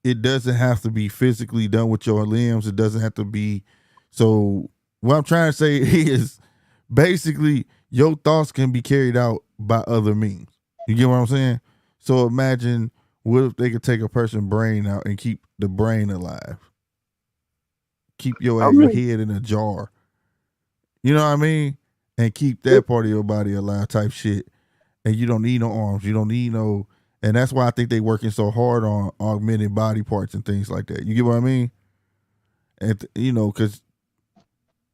It doesn't have to be physically done with your limbs. It doesn't have to be. So what I'm trying to say is basically your thoughts can be carried out by other means. You get what I'm saying? So imagine what if they could take a person's brain out and keep the brain alive? Keep your head in a jar. You know what I mean? And keep that part of your body alive type shit. And you don't need no arms. You don't need no. And that's why I think they working so hard on augmented body parts and things like that. You get what I mean? And because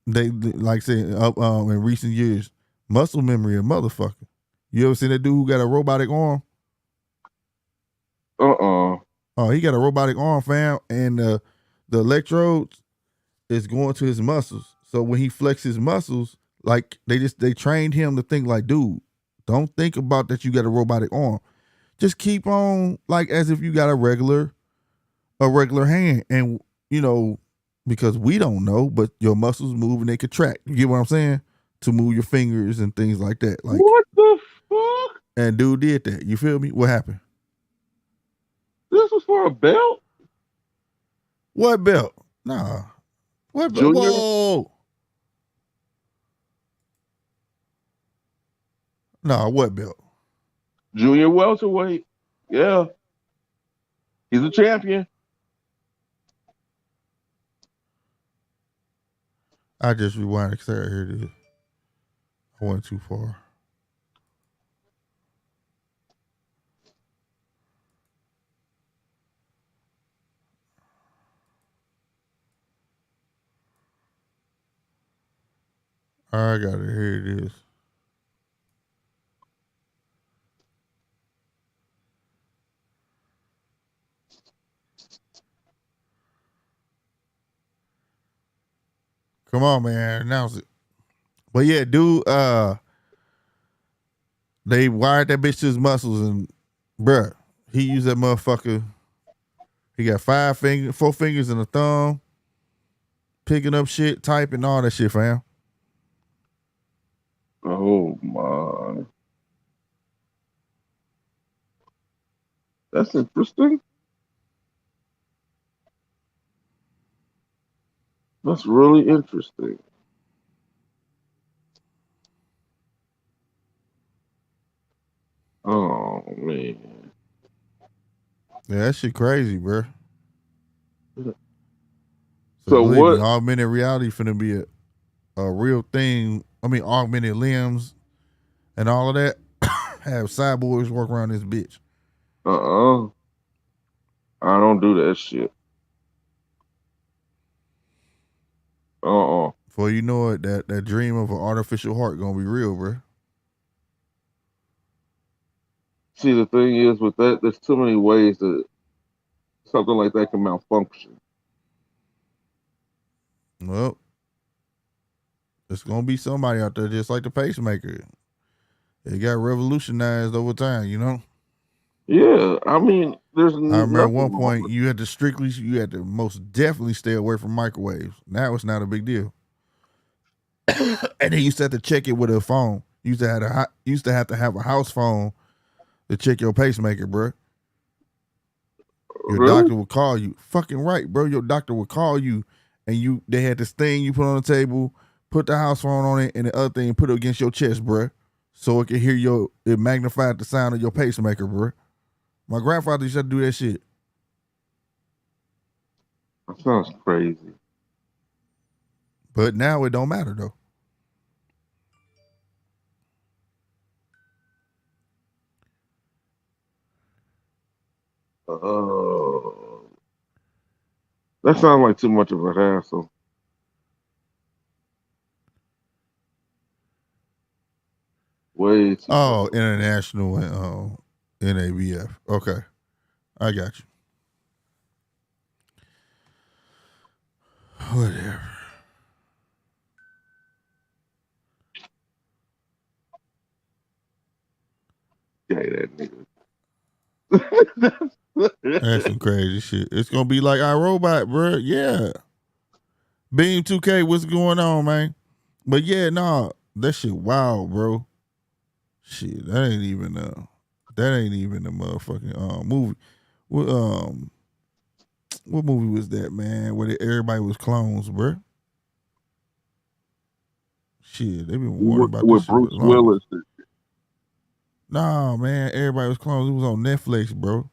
they like saying in recent years, muscle memory a motherfucker. You ever seen that dude who got a robotic arm? Oh, he got a robotic arm, fam, and the electrodes is going to his muscles. So when he flexes his muscles, like they trained him to think like, dude, don't think about that you got a robotic arm. Just keep on like as if you got a regular hand. And, because we don't know, but your muscles move and they contract. You get what I'm saying? To move your fingers and things like that. Like, what the fuck? And dude did that. You feel me? What happened? This was for a belt? What belt? Nah. What belt? Junior? Whoa. Nah, what belt? Junior welterweight. Yeah. He's a champion. I just rewinded because here it is. I went too far. I got it. Here it is. Come on, man. Announce it. But yeah, dude, they wired that bitch to his muscles and bruh, he used that motherfucker. He got 4 fingers and a thumb, picking up shit, typing, all that shit, fam. Oh my. That's interesting. That's really interesting. Oh man. Yeah, that shit crazy, bro. So So believe me, what? augmented reality finna be a real thing. I mean, augmented limbs and all of that. Have cyborgs walk around this bitch. I don't do that shit. Before you know it, that dream of an artificial heart gonna be real, bro. See, the thing is with that, there's too many ways that something like that can malfunction. Well, it's gonna be somebody out there just like the pacemaker. It got revolutionized over time, you know. Yeah, I mean, there's I remember at nothing one wrong point with you had to most definitely stay away from microwaves. Now it's not a big deal. And then you used to have to check it with a phone. You used to have to have a house phone to check your pacemaker, bro. Your really. doctor would call you. Fucking right, bro. Your doctor would call you, and they had this thing you put on the table, put the house phone on it, and the other thing put it against your chest, bro, so it could hear it magnified the sound of your pacemaker, bro. My grandfather used to do that shit. That sounds crazy. But now it don't matter though. Uh, that sounds like too much of a hassle. Way too much. Oh, international and NABF. Okay, I got you. Whatever. Yeah, that nigga. That's some crazy shit. It's gonna be like iRobot, bro. Yeah. Beam 2K, what's going on, man? But yeah, nah, that shit wild, bro. Shit, that ain't even a motherfucking movie. What movie was that, man? Where everybody was clones, bro? Shit, they been warning about this With shit for Bruce long. Willis. Nah, man, everybody was clones. It was on Netflix, bro.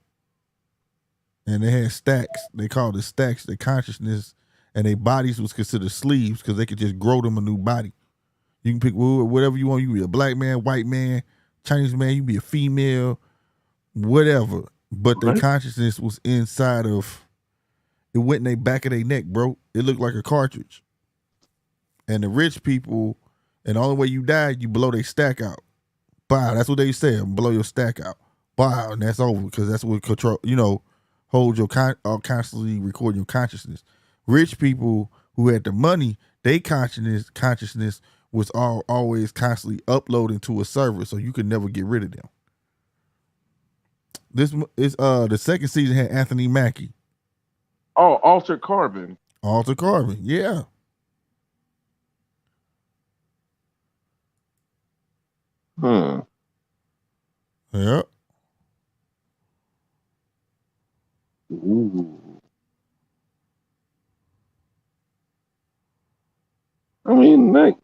And they had stacks. They called it stacks. Their consciousness and their bodies was considered sleeves because they could just grow them a new body. You can pick whatever you want. You can be a black man, white man, Chinese man. You can be a female, whatever. But their Right? consciousness was inside of. It went in their back of their neck, bro. It looked like a cartridge. And the rich people, and the only way you die, you blow their stack out. Wow, that's what they say. Blow your stack out. Wow, and that's over because that's what control. Hold your constantly record your consciousness. Rich people who had the money, they consciousness was always constantly uploading to a server, so you could never get rid of them. This is the second season had Anthony Mackie. Oh, Altered Carbon. Altered Carbon, yeah. Huh. Yep. Ooh. I mean,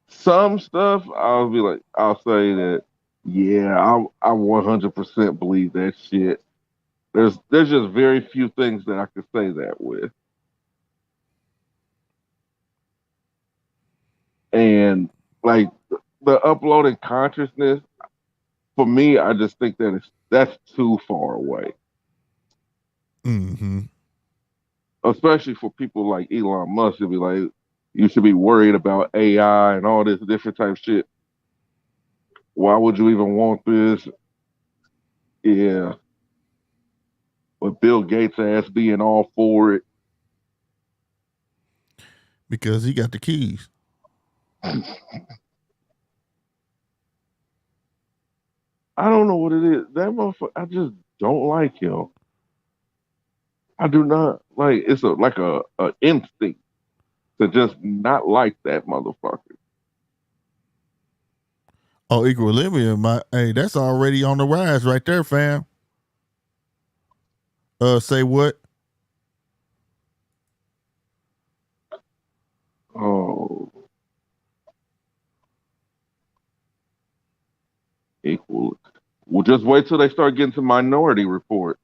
some stuff I'll say that, yeah, I 100% believe that shit. There's just very few things that I could say that with. And like the uploading consciousness, for me, I just think that's too far away. Mm-hmm. Especially for people like Elon Musk, to be like, you should be worried about AI and all this different type of shit. Why would you even want this? Yeah. But Bill Gates ass being all for it. Because he got the keys. I don't know what it is. That motherfucker, I just don't like him. I do not like. It's like a instinct to just not like that motherfucker. Oh, Equilibrium, hey, that's already on the rise right there, fam. Say what? Oh, equal. Well, just wait till they start getting to Minority Report.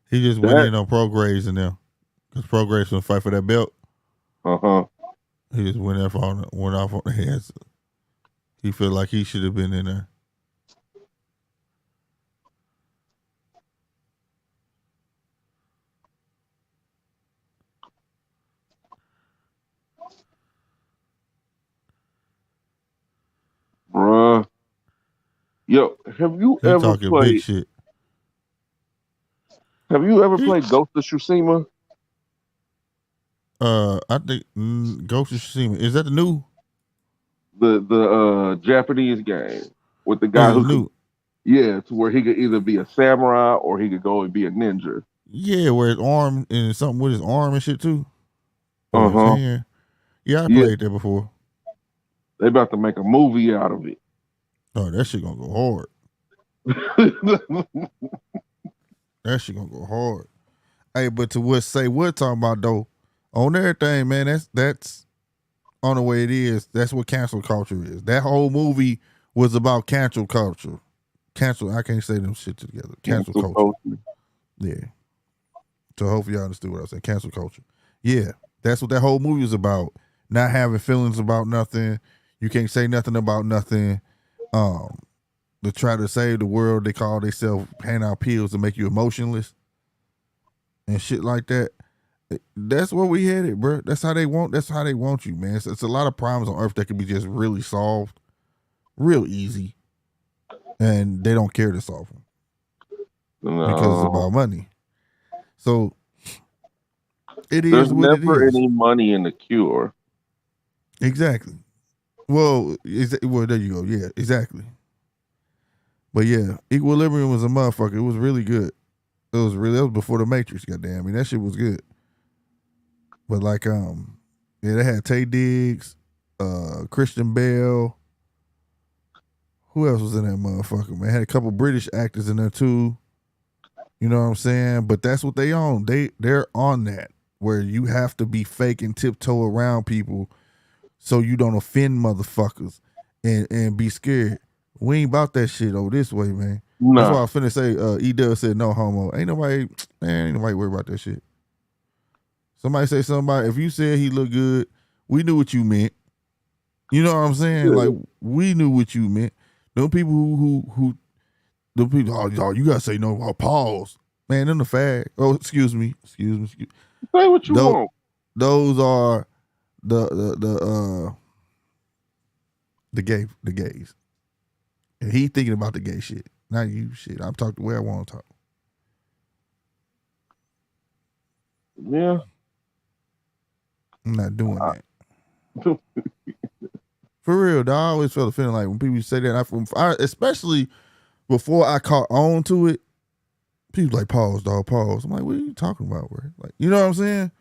He just went in on Prograis and them. Because Prograis was fight for that belt. Uh-huh. He just went off on the heads. He felt like he should have been in there. Bruh. Yo, have you He ever talking big played shit. Have you ever played Ghost of Tsushima? I think Ghost of Tsushima. Is that the new? The Japanese game with the guy Oh, who it's new. yeah, to where he could either be a samurai or he could go and be a ninja. Yeah, where his arm and something with his arm and shit too. Or his Uh-huh. hand. Yeah, I Yeah. played that before. They about to make a movie out of it. Oh, that shit gonna go hard. That shit gonna go hard. Hey, but to what talking about though, on everything, man, that's on the way it is. That's what cancel culture is. That whole movie was about cancel culture. I can't say them shit together. Cancel culture. Yeah. So hopefully y'all understood what I was saying. Cancel culture. Yeah. That's what that whole movie was about. Not having feelings about nothing. You can't say nothing about nothing. To try to save the world, they call themselves hand out pills to make you emotionless and shit like that. That's where we headed, bro. That's how they want you, man. It's a lot of problems on earth that could be just really solved real easy, and they don't care to solve them because it's about money. So it There's is what it never is. any money in the cure. Exactly. Well, there you go. Yeah, exactly. But yeah, Equilibrium was a motherfucker. It was really good. That was before the Matrix. Goddamn, I mean that shit was good. But like, yeah, they had Tay Diggs, Christian Bale. Who else was in that motherfucker, man? Had a couple British actors in there too. You know what I'm saying? But that's what they own. They're on that where you have to be fake and tiptoe around people so you don't offend motherfuckers and be scared. We ain't about that shit over this way, man. Nah. That's why I was finna say, E-Dub said no homo. Ain't nobody worried about that shit. Somebody say something if you said he looked good, we knew what you meant. You know what I'm saying? Yeah. Like, we knew what you meant. Them people who the people, oh, you gotta say no, pause. Man, them the fag. Oh, excuse me. Say what you want. Those are the gays. And he thinking about the gay shit. Not you shit. I'm talking the way I want to talk. Yeah. I'm not doing that. For real, dog. I always felt a feeling like when people say that, I especially before I caught on to it, people like, pause, dog, pause. I'm like, what are you talking about, bro? Like, you know what I'm saying?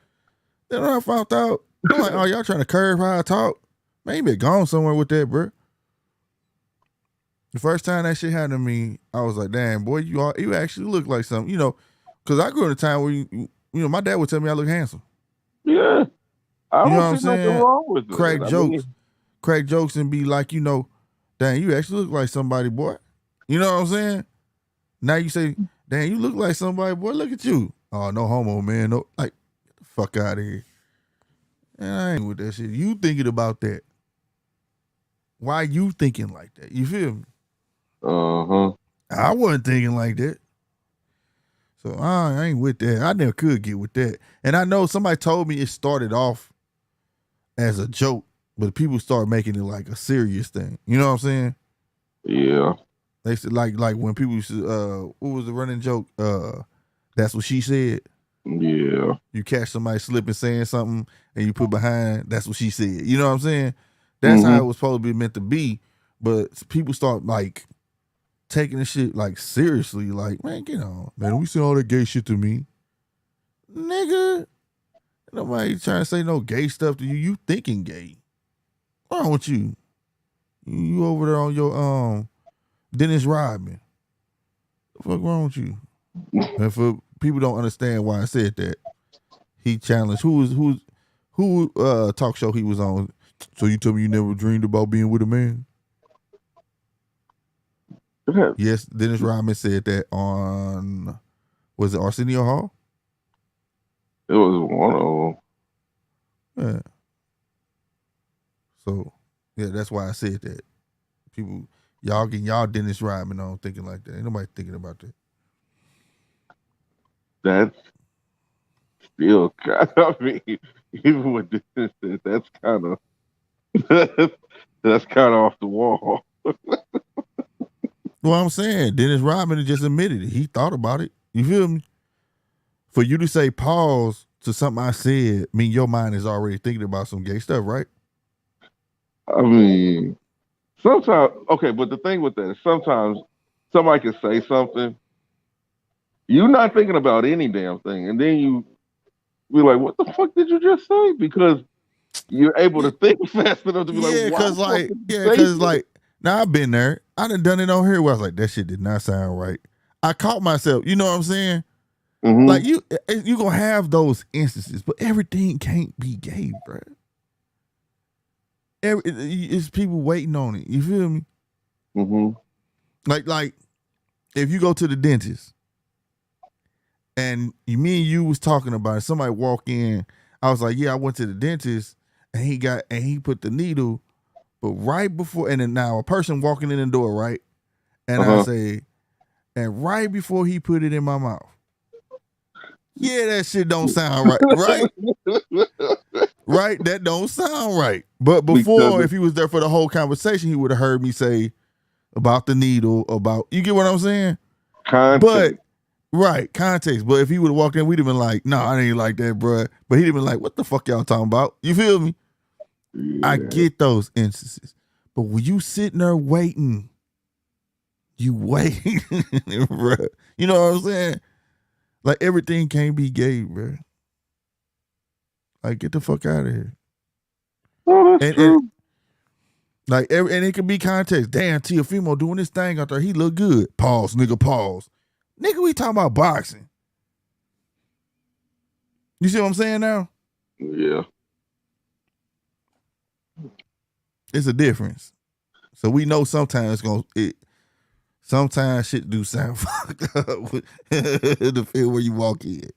Then I found out, I'm like, oh, y'all trying to curve how I talk? Man, you been gone somewhere with that, bro. The first time that shit happened to me, I was like, damn, boy, you actually look like something, you know, because I grew up in a time where, you know, my dad would tell me I look handsome. Yeah. I You know what don't I'm see nothing saying? wrong with it. Crack jokes and be like, you know, dang, you actually look like somebody, boy. You know what I'm saying? Now you say, dang, you look like somebody, boy, look at you. Oh, no homo, man. No, like, get the fuck out of here. Man, I ain't with that shit. You thinking about that. Why you thinking like that? You feel me? Uh-huh. I wasn't thinking like that. So I ain't with that. I never could get with that. And I know somebody told me it started off as a joke, but people start making it like a serious thing. You know what I'm saying? Yeah. They said like when people used to, what was the running joke? That's what she said. Yeah. You catch somebody slipping saying something and you put behind, that's what she said. You know what I'm saying? That's how it was supposed to be meant to be. But people start like taking the shit like seriously. Like, man, get on. Man, we say all that gay shit to me. Nigga, Nobody trying to say no gay stuff to you. You thinking gay. What's wrong with you? You over there on your Dennis Rodman. What the fuck wrong with you? And for people don't understand why I said that, he challenged who talk show he was on. So you tell me you never dreamed about being with a man? Yes, Dennis Rodman said that on, was it Arsenio Hall? It was one of them. Yeah. So, yeah, that's why I said that. People, y'all getting y'all Dennis Rodman on thinking like that. Ain't nobody thinking about that. That's still kind of, I mean, even with this, that's kind of that's kind of off the wall. Well, I'm saying Dennis Rodman just admitted it. He thought about it. You feel me? For you to say pause to something I said, mean your mind is already thinking about some gay stuff, right? I mean, sometimes, okay, but the thing with that is sometimes somebody can say something, you're not thinking about any damn thing, and then you be like, what the fuck did you just say? Because you're able to think fast enough to be like, because now I've been there. I done it on here where I was like, that shit did not sound right. I caught myself, you know what I'm saying? Mm-hmm. Like you gonna have those instances, but everything can't be gay, bro. It's people waiting on it. You feel me? Mm-hmm. Like if you go to the dentist and me and you was talking about it, somebody walk in, I was like, yeah, I went to the dentist and he put the needle, but right before, and then now a person walking in the door, right? And I say, and right before he put it in my mouth. Yeah, that shit don't sound right, right? Right? That don't sound right. But before, if he was there for the whole conversation, he would have heard me say about the needle, about, you get what I'm saying? Context. Right, context. But if he would have walked in, we'd have been like, no, I ain't like that, bruh. But he'd have been like, what the fuck y'all talking about? You feel me? Yeah. I get those instances. But when you sitting there waiting, you waiting, bruh. You know what I'm saying? Like, everything can't be gay, bruh. Like, get the fuck out of here. Oh, that's true. And it could be context. Damn, Teofimo doing this thing out there. He look good. Pause, nigga, pause. Nigga, we talking about boxing. You see what I'm saying now? Yeah. It's a difference. So we know sometimes sometimes shit do sound fucked up in the field where you walk in,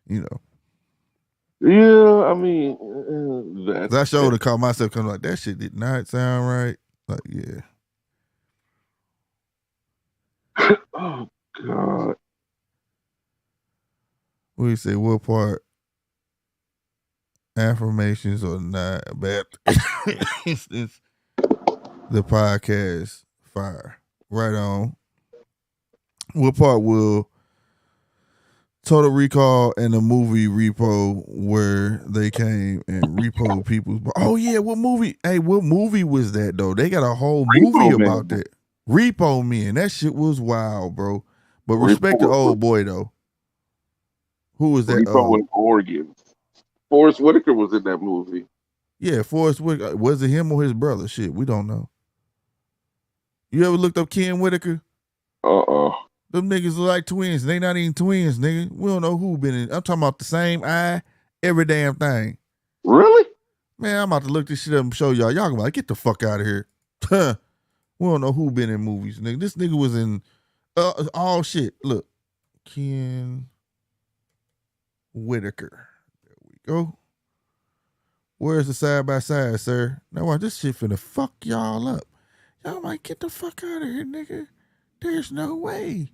you know. Yeah, I mean, I showed to call myself coming like, that shit did not sound right. Like, yeah. Oh, God. We say, what part affirmations or not bad? It's the podcast fire. Right on. What part will Total Recall and the movie Repo where they came and repo people's? Oh yeah, what movie? Hey, what movie was that though? They got a whole movie about that. Repo Men. That shit was wild, bro. But respect the old boy though. Who was that? Repo in Oregon. Forrest Whitaker was in that movie. Yeah, Forrest Whitaker. Was it him or his brother? Shit, we don't know. You ever looked up Ken Whitaker? Them niggas look like twins. They not even twins, nigga. We don't know who been in. I'm talking about the same eye, every damn thing. Really? Man, I'm about to look this shit up and show y'all. Y'all gonna be like, get the fuck out of here. We don't know who been in movies, nigga. This nigga was in all shit. Look, Ken Whitaker. There we go. Where's the side by side, sir? Now watch, this shit finna fuck y'all up. Y'all might get the fuck out of here, nigga. There's no way.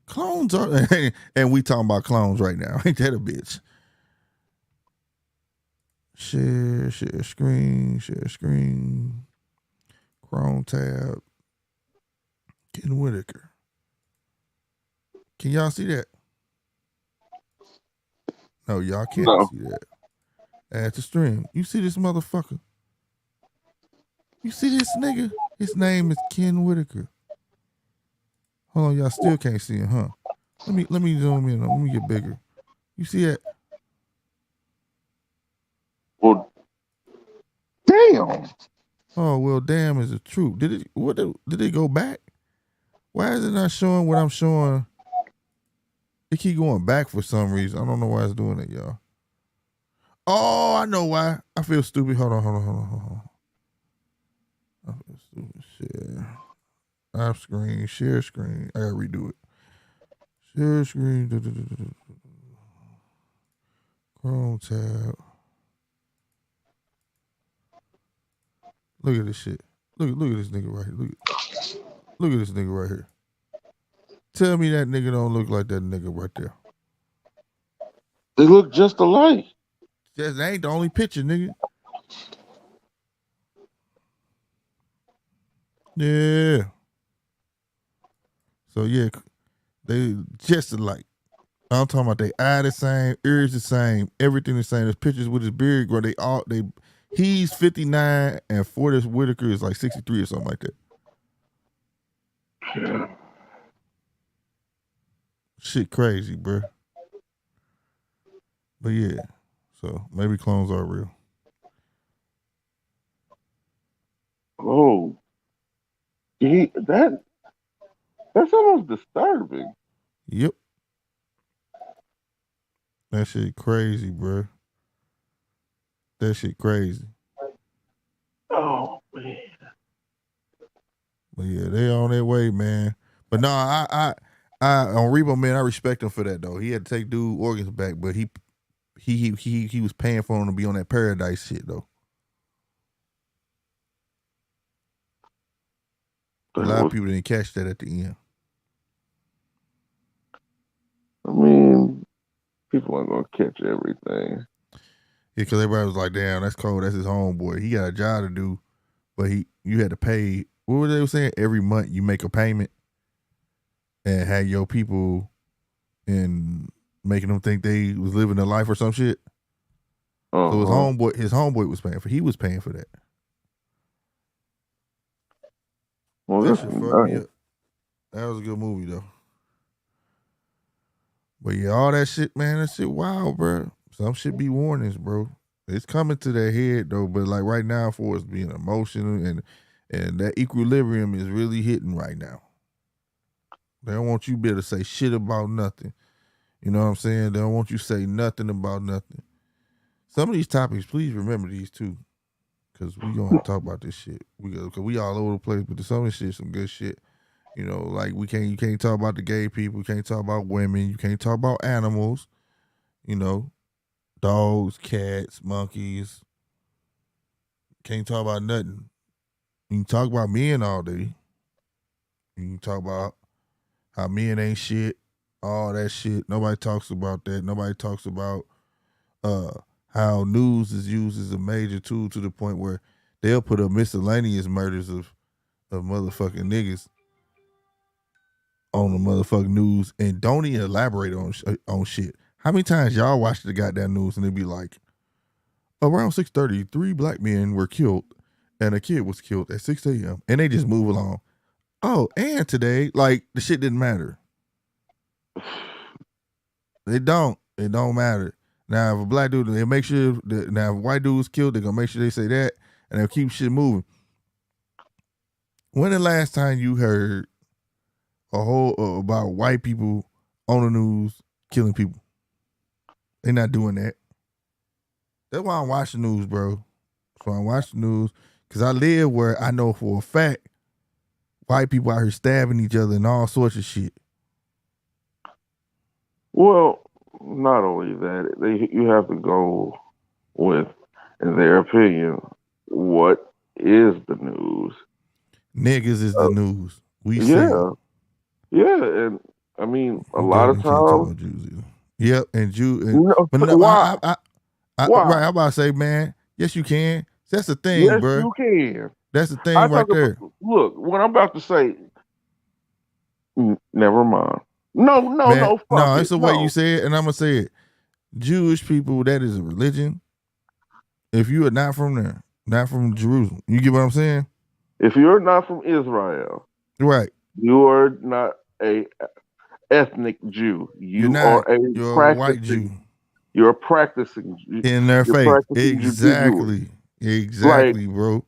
Clones are, and we talking about clones right now. Ain't that a bitch? Share screen. Chrome tab. Ken Whitaker. Can y'all see that? No, y'all can't see that. Add to stream. You see this motherfucker? You see this nigga? His name is Ken Whitaker. Hold on, y'all still can't see him, huh? Let me zoom in. Let me get bigger. You see that? Well, damn. Oh well, damn is the truth. Did it go back? Why is it not showing what I'm showing? It keep going back for some reason. I don't know why it's doing it, y'all. Oh, I know why. I feel stupid. Hold on. I feel stupid. Share. Off screen. Share screen. I gotta redo it. Share screen. Chrome tab. Look at this shit. Look at this nigga right here. Look at this nigga right here. Tell me that nigga don't look like that nigga right there. They look just alike. That ain't the only picture, nigga. Yeah. So yeah, they just alike. I'm talking about they eye the same, ears the same, everything the same. There's pictures with his beard, bro. He's 59 and Forrest Whitaker is like 63 or something like that. Yeah. Shit crazy, bro. But yeah, so maybe clones are real. Oh, that's almost disturbing. Yep. That shit crazy, bro. That shit crazy. Oh man. But yeah, they on their way, man. But no, I on Rebo, man, I respect him for that though. He had to take dude organs back, but he was paying for him to be on that paradise shit though. A lot of people didn't catch that at the end. I mean, people aren't gonna catch everything. Yeah, because everybody was like, damn, that's cold. That's his homeboy. He got a job to do, but you had to pay. What were they saying? Every month you make a payment and have your people and making them think they was living a life or some shit. Uh-huh. So his homeboy was paying for. He was paying for that. Well, that shit fucked me up. That was a good movie though. But yeah, all that shit, man, that shit wild, bro. Some shit be warnings, bro. It's coming to their head though, but like right now, for us being emotional and that equilibrium is really hitting right now. They don't want you to be able to say shit about nothing. You know what I'm saying? They don't want you to say nothing about nothing. Some of these topics, please remember these too, because we gonna talk about this shit. Cause we all over the place, but some of this shit, some good shit. You know, like you can't talk about the gay people, you can't talk about women, you can't talk about animals. You know, dogs, cats, monkeys. Can't talk about nothing. You can talk about men all day. You can talk about how men ain't shit, all that shit. Nobody talks about that. Nobody talks about how news is used as a major tool to the point where they'll put up miscellaneous murders of motherfucking niggas on the motherfucking news and don't even elaborate on shit. How many times y'all watch the goddamn news and they be like, around 6:30, 3 black men were killed and a kid was killed at 6 a.m. and they just move along. Oh, and today, like, the shit didn't matter. It don't matter. Now, if a black dude, they make sure that now if a white dude was killed, they're gonna make sure they say that and they'll keep shit moving. When the last time you heard a whole about white people on the news killing people? They're not doing that. That's why I watch the news, bro. So I watch the news because I live where I know for a fact white people out here stabbing each other and all sorts of shit. Well, not only that, you have to go with, in their opinion, what is the news? Niggas is the news. We see. Yeah, and I mean a lot of times. Yep, and Jew. No, but no, why? Why? Right, I'm about to say, man. Yes, you can. That's the thing, yes, bro. You can. That's the thing right there. Look, what I'm about to say. Never mind. No. No, it's the way you say it, and I'm gonna say it. Jewish people, that is a religion. If you are not from there, not from Jerusalem, you get what I'm saying? If you're not from Israel, right, you are not a ethnic Jew. You're a white Jew. You're practicing. in their You're faith. practicing jujitsu. Exactly. Like, Exactly, bro.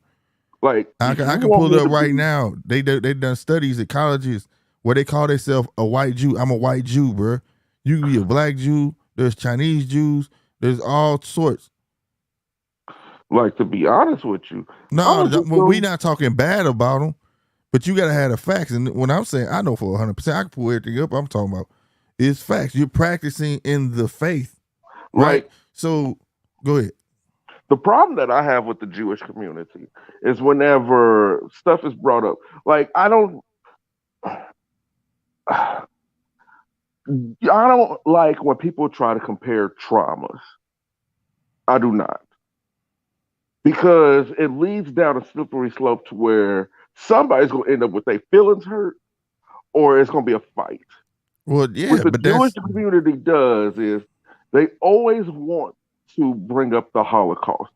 I if you can want pull me it to up right be, now. They done studies at colleges where they call themselves a white Jew. I'm a white Jew, bro. You can be a black Jew. There's Chinese Jews. There's all sorts. like, to be honest with you, No, I'm just we going. not talking bad about them, but you gotta have the facts. And when I'm saying I know for 100%, I can pull everything up. I'm talking about it's facts. You're practicing in the faith, right? Like, So go ahead. the problem that I have with the Jewish community is whenever stuff is brought up. Like, I don't. I don't like when people try to compare traumas. I do not. Because it leads down a slippery slope to where somebody's going to end up with their feelings hurt or it's going to be a fight. Well, yeah, What the but Jewish that's community does is they always want to bring up the Holocaust.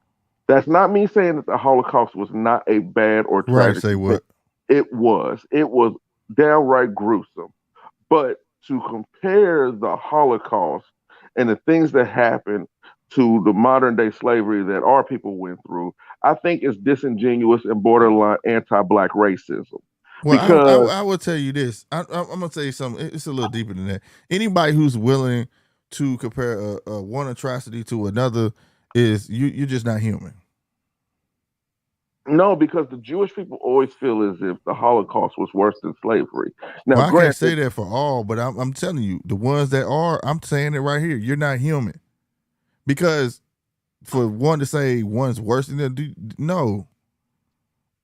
That's not me saying that the Holocaust was not a bad or right. tragic Say event. what? It was. It was downright gruesome. But to compare the Holocaust and the things that happened to the modern day slavery that our people went through, I think is disingenuous and borderline anti-black racism. Well, Because I will tell you this. I'm gonna tell you something. It's a little deeper than that. Anybody who's willing to compare one atrocity to another is you're just not human. no, because the Jewish people always feel as if the Holocaust was worse than slavery. Now, Well, I can't say granted, that for all, but I'm telling you, the ones that are, I'm saying it right here. You're not human because for one to say one's worse than the other, no,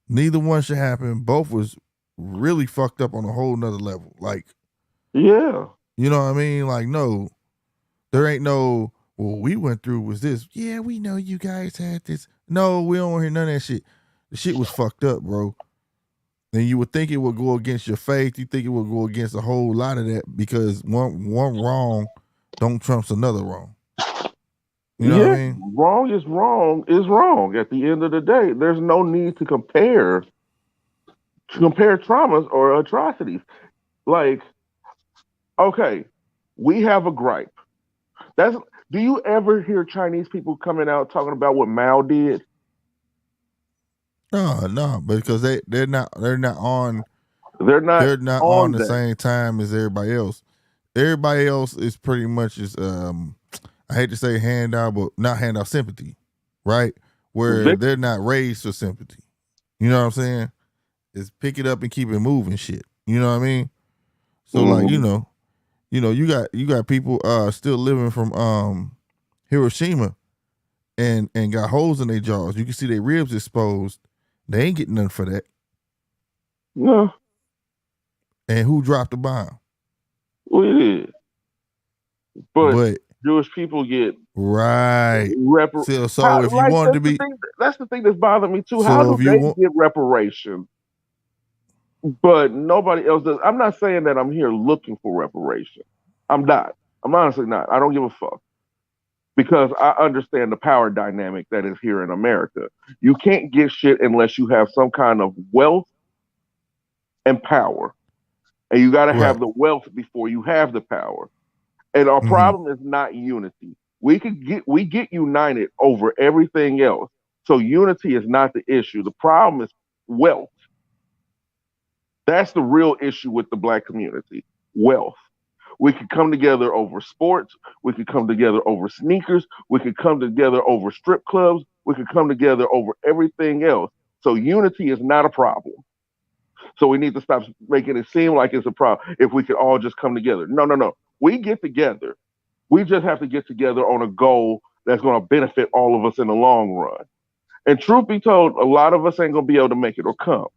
neither one should happen. Both was really fucked up on a whole nother level. Like, yeah, you know what I mean? Like, no, there ain't no, well, we went through was this. Yeah, we know you guys had this. No, we don't want to hear none of that shit. The shit was fucked up, bro. And you would think it would go against your faith. You think it would go against a whole lot of that because one wrong don't trumps another wrong. You know what I yeah, mean? wrong is wrong. At the end of the day, there's no need to compare traumas or atrocities. Like, okay, we have a gripe. That's Do you ever hear Chinese people coming out talking about what Mao did? No, because they're not on They're not the on that. same time as everybody else. Everybody else is pretty much just I hate to say handout, but not handout sympathy, right? Where they're not raised for sympathy. You know what I'm saying? It's pick it up and keep it moving shit. You know what I mean? So like, you got people still living from Hiroshima and got holes in their jaws. You can see their ribs exposed. They ain't getting nothing for that. No, And who dropped the bomb? we did. But But Jewish people get right. So if you like wanted to be that's the thing that's bothering me too. How so do if you they want get reparations, but nobody else does? I'm not saying that I'm here looking for reparation. I'm not. I'm honestly not. I don't give a fuck because I understand the power dynamic that is here in America. You can't get shit unless you have some kind of wealth and power, and you got to right. have the wealth before you have the power. And our problem is not unity. We get united over everything else. So unity is not the issue. The problem is wealth. That's the real issue with the black community. Wealth. We could come together over sports. We could come together over sneakers. We could come together over strip clubs. We could come together over everything else. So unity is not a problem. So we need to stop making it seem like it's a problem if we could all just come together. No, no, no. We get together. We just have to get together on a goal that's going to benefit all of us in the long run. And truth be told, a lot of us ain't going to be able to make it or come.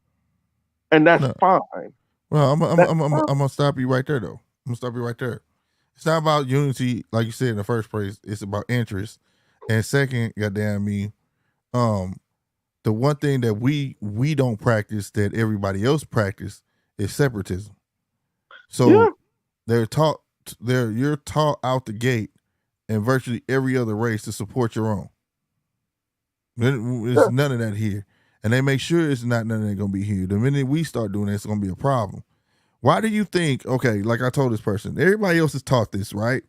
And that's No. fine. Well, I'm gonna stop you right there though. I'm gonna stop you right there. It's not about unity, like you said in the first place. It's about interest. And second, goddamn me, the one thing that we don't practice that everybody else practice is separatism. So you're taught out the gate in virtually every other race to support your own. There's none of that here. And they make sure it's not none of that gonna be here. The minute we start doing that, it's gonna be a problem. Why do you think, okay, like I told this person, everybody else is taught this, right?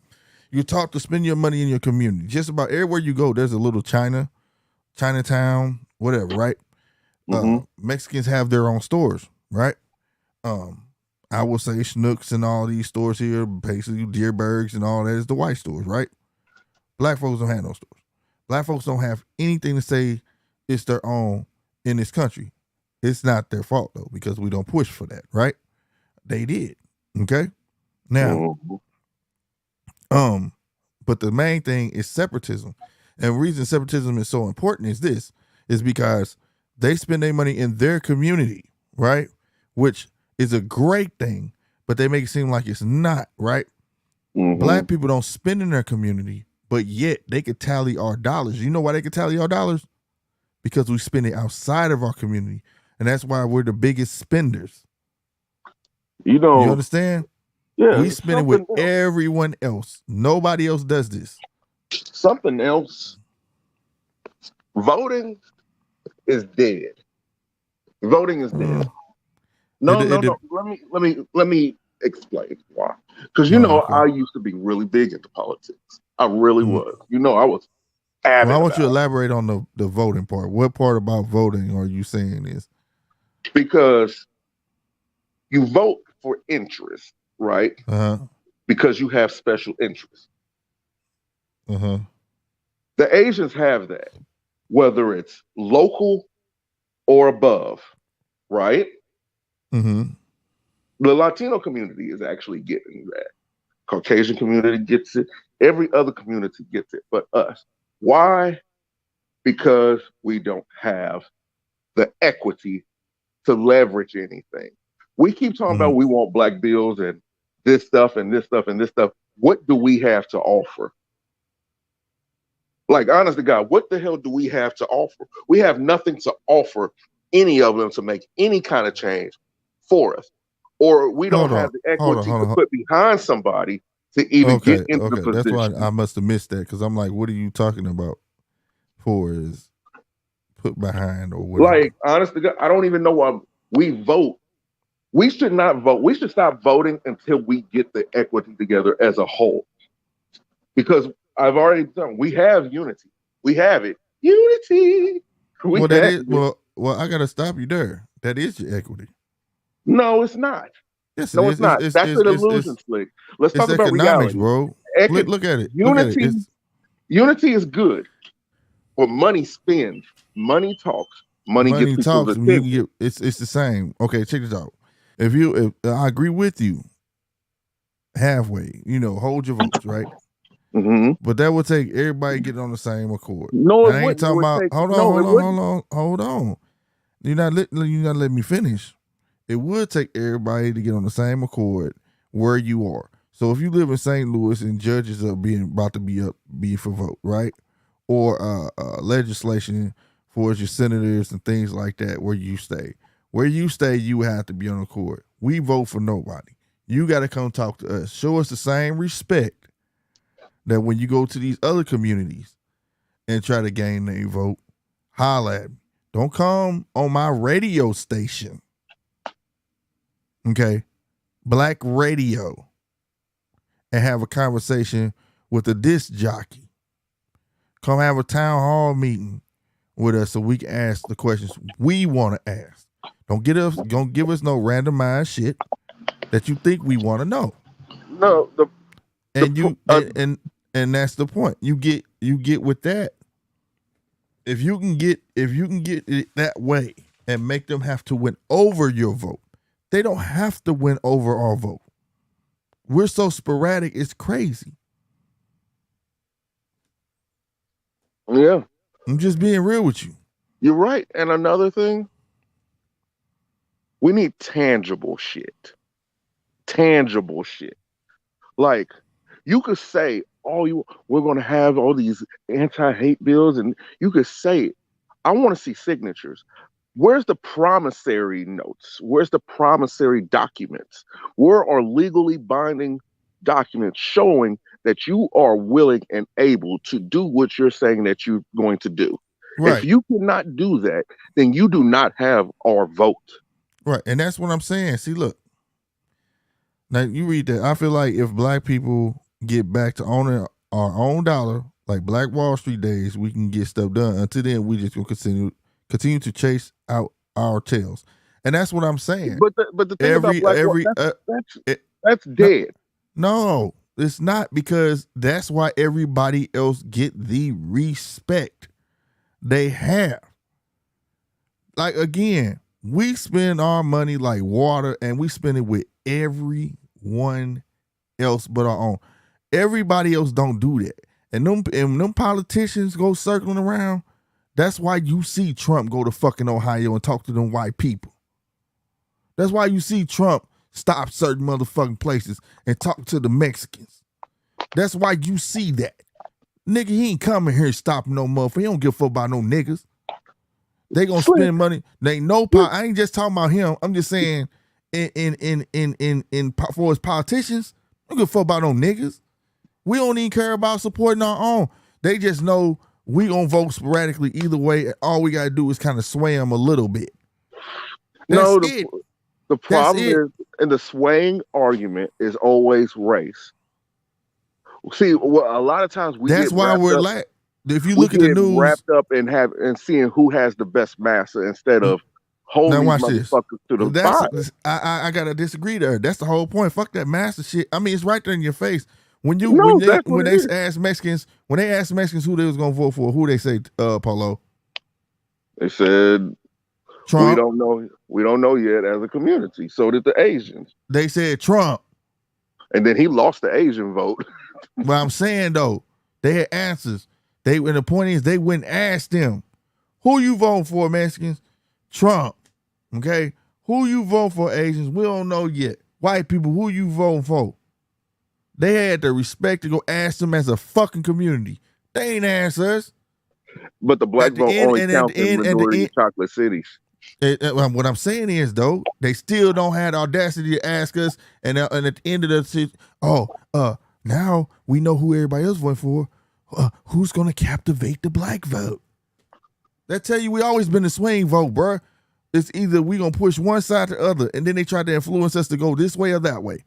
You're taught to spend your money in your community. Just about everywhere you go, there's a little Chinatown, whatever, right? Mexicans have their own stores, right? I will say Schnucks and all these stores here, basically Deerbergs and all that is the white stores, right? Black folks don't have no stores. Black folks don't have anything to say it's their own in this country. It's not their fault though, because we don't push for that, right? They did. Okay? Now, but the main thing is separatism. And the reason separatism is so important is because they spend their money in their community, right? Which is a great thing, but they make it seem like it's not, right? Black people don't spend in their community, but yet they could tally our dollars. You know why they could tally our dollars? Because we spend it outside of our community. And that's why we're the biggest spenders. You understand? Yeah. We spend it with everyone else. Nobody else does this. Something else. Voting is dead. Voting is dead. No. Let me explain why. Because I used to be really big into politics. I really was. I was avid. Well, I want you to elaborate on the voting part. What part about voting are you saying is? Because you vote for interest, right? Because you have special interest. The Asians have that, whether it's local or above, right? The Latino community is actually getting that. Caucasian community gets it. Every other community gets it, but us. Why? Because we don't have the equity to leverage anything. We keep talking about we want black bills and this stuff and this stuff and this stuff. What do we have to offer? Like, honest to God, what the hell do we have to offer? We have nothing to offer any of them to make any kind of change for us. Or we don't have the equity to put behind somebody to even get into the position. That's why I must have missed that, because I'm like, what are you talking about for is put behind or whatever? Like, honest to God, I don't even know why we vote. We should not vote. We should stop voting until we get the equity together as a whole. Because I've already done. We have unity. We have it. Unity. Well, I gotta stop you there. That is your equity. No, it's not. Yes, no, it's not. That's an illusion, Slick. Let's talk about reality, bro. Look at it. Unity. Unity is good. But money spends. Money talks. Money gets people's attention. It's the same. Okay, check this out. If I agree with you halfway, hold your votes, right? But that would take everybody getting on the same accord. No, I ain't talking about. Hold on. You're not letting me finish. It would take everybody to get on the same accord where you are. So if you live in St. Louis and judges are about to be for vote, right? Or legislation for your senators and things like that, where you stay. Where you stay, you have to be on accord. We vote for nobody. You got to come talk to us. Show us the same respect that when you go to these other communities and try to gain their vote, holla at me. Don't come on my radio station. Okay? Black radio. And have a conversation with a disc jockey. Come have a town hall meeting with us so we can ask the questions we want to ask. Don't give us no randomized shit that you think we want to know. No, and that's the point. You get with that. If you can get it that way and make them have to win over your vote, they don't have to win over our vote. We're so sporadic, it's crazy. Yeah. I'm just being real with you. You're right. And another thing, we need tangible shit. Tangible shit. Like, you could say, we're going to have all these anti-hate bills, and you could say it. I want to see signatures. Where's the promissory notes? Where's the promissory documents? Where are legally binding documents showing that you are willing and able to do what you're saying that you're going to do? Right. If you cannot do that, then you do not have our vote. Right. And that's what I'm saying. See, look. Now you read that. I feel like if black people get back to owning our own dollar, like Black Wall Street days, we can get stuff done. Until then, we just gonna continue to chase out our tails, and that's what I'm saying. But the thing about Black Wall, that's dead. No, it's not, because that's why everybody else get the respect they have. Like, again, we spend our money like water, and we spend it with everyone else but our own. Everybody else don't do that. And them politicians go circling around. That's why you see Trump go to fucking Ohio and talk to them white people. That's why you see Trump stop certain motherfucking places and talk to the Mexicans. That's why you see that. Nigga, he ain't coming here stopping no motherfucker. He don't give a fuck about no niggas. They gonna spend money. They ain't no I ain't just talking about him. I'm just saying in for his politicians, I don't give a fuck about no niggas. We don't even care about supporting our own. They just know we gonna vote sporadically either way. All we gotta do is kind of sway them a little bit. That's it. The problem is, in the swaying argument, is always race. See, well, a lot of times that's why we're like, if you look at the news, wrapped up and seeing who has the best massa instead of holding these motherfuckers to the fire. I gotta disagree there. That's the whole point. Fuck that massa shit. I mean, it's right there in your face. When they ask Mexicans who they was gonna vote for, who they say, Polo? They said Trump. We don't know yet as a community. So did the Asians. They said Trump. And then he lost the Asian vote. But I'm saying though, they had answers. And the point is, they wouldn't ask them, who you voting for, Mexicans? Trump. Okay? Who you vote for, Asians? We don't know yet. White people, who you voting for? They had the respect to go ask them as a fucking community. They ain't ask us. But the black vote only counts in minority chocolate cities. What I'm saying is, though, they still don't have the audacity to ask us. And at the end of the now we know who everybody else voted for. Who's going to captivate the black vote? That tell you we always been the swing vote, bro. It's either we going to push one side or the other, and then they try to influence us to go this way or that way.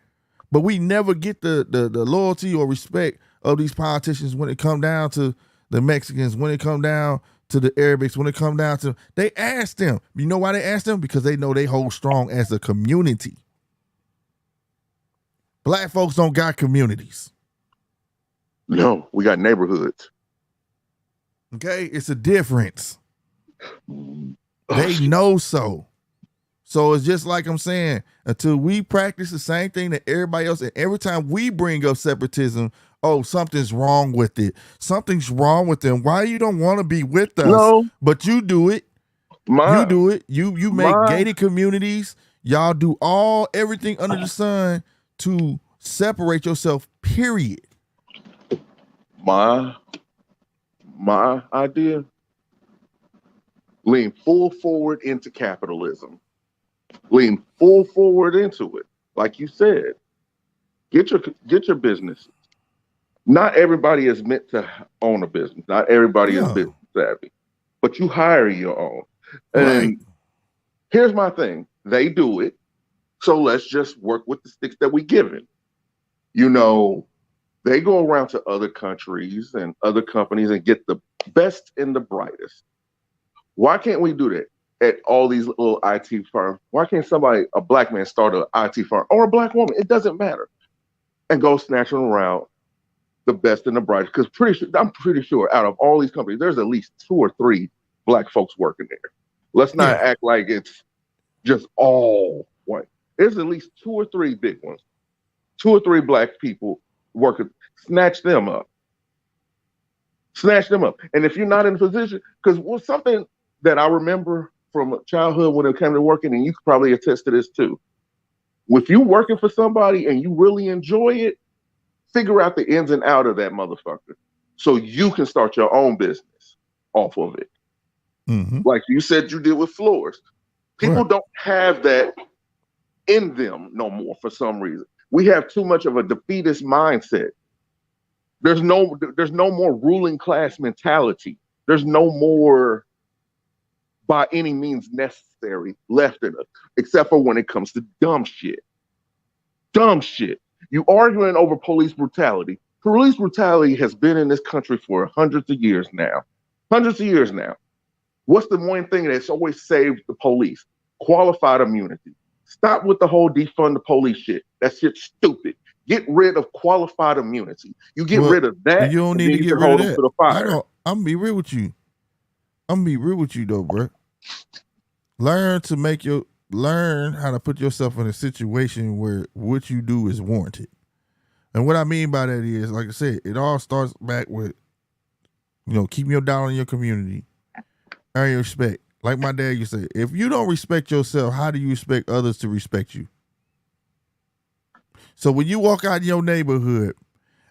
But we never get the loyalty or respect of these politicians when it come down to the Mexicans, when it come down to the Arabics, when it come down to, they ask them. You know why they ask them? Because they know they hold strong as a community. Black folks don't got communities. No, we got neighborhoods. Okay, it's a difference. They know so. So it's just like I'm saying, until we practice the same thing that everybody else, and every time we bring up separatism, oh, something's wrong with it. Something's wrong with them. Why you don't want to be with us? No. But you do it. You do it. You make gated communities. Y'all do everything under the sun to separate yourself, period. My idea, lean full forward into capitalism. Lean full forward into it. Like you said, get your businesses. Not everybody is meant to own a business. Not everybody is business savvy, but you hire your own. And here's my thing. They do it. So let's just work with the sticks that we given. You know, they go around to other countries and other companies and get the best and the brightest. Why can't we do that at all these little IT firms? Why can't a black man start an IT firm, or a black woman? It doesn't matter. And go snatching around the best and the brightest. Because I'm pretty sure out of all these companies, there's at least 2 or 3 black folks working there. Let's not act like it's just all white. There's at least 2 or 3 big ones. 2 or 3 black people working. Snatch them up. Snatch them up. And if you're not in a position, because something that I remember from childhood when it came to working, and you could probably attest to this too. If you're working for somebody and you really enjoy it, figure out the ins and out of that motherfucker so you can start your own business off of it. Mm-hmm. Like you said you did with floors. People don't have that in them no more for some reason. We have too much of a defeatist mindset. There's no more ruling class mentality. There's no more by any means necessary left in us, except for when it comes to dumb shit. Dumb shit. You arguing over police brutality. Police brutality has been in this country for hundreds of years now. Hundreds of years now. What's the one thing that's always saved the police? Qualified immunity. Stop with the whole defund the police shit. That shit's stupid. Get rid of qualified immunity. You get rid of that. You don't need to get rid of that. To the fire. I'm gonna be real with you. I'm gonna be real with you though, bro. Learn how to put yourself in a situation where what you do is warranted. And what I mean by that is, like I said, it all starts back with, keeping your dollar in your community, earn your respect. Like my dad used to say, if you don't respect yourself, how do you expect others to respect you? So when you walk out in your neighborhood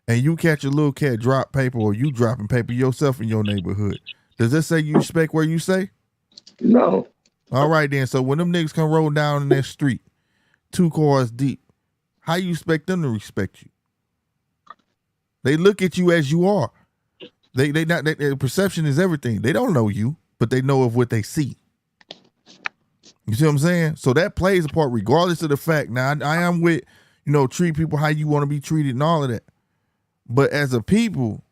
and you catch a little cat drop paper, or you dropping paper yourself in your neighborhood, does that say you respect where you say? No. All right then. So when them niggas come rolling down in that street, 2 cars deep, how you expect them to respect you? They look at you as you are. Their perception is everything. They don't know you, but they know of what they see. You see what I'm saying? So that plays a part regardless of the fact. Now I am with, treat people how you want to be treated and all of that. But as a people,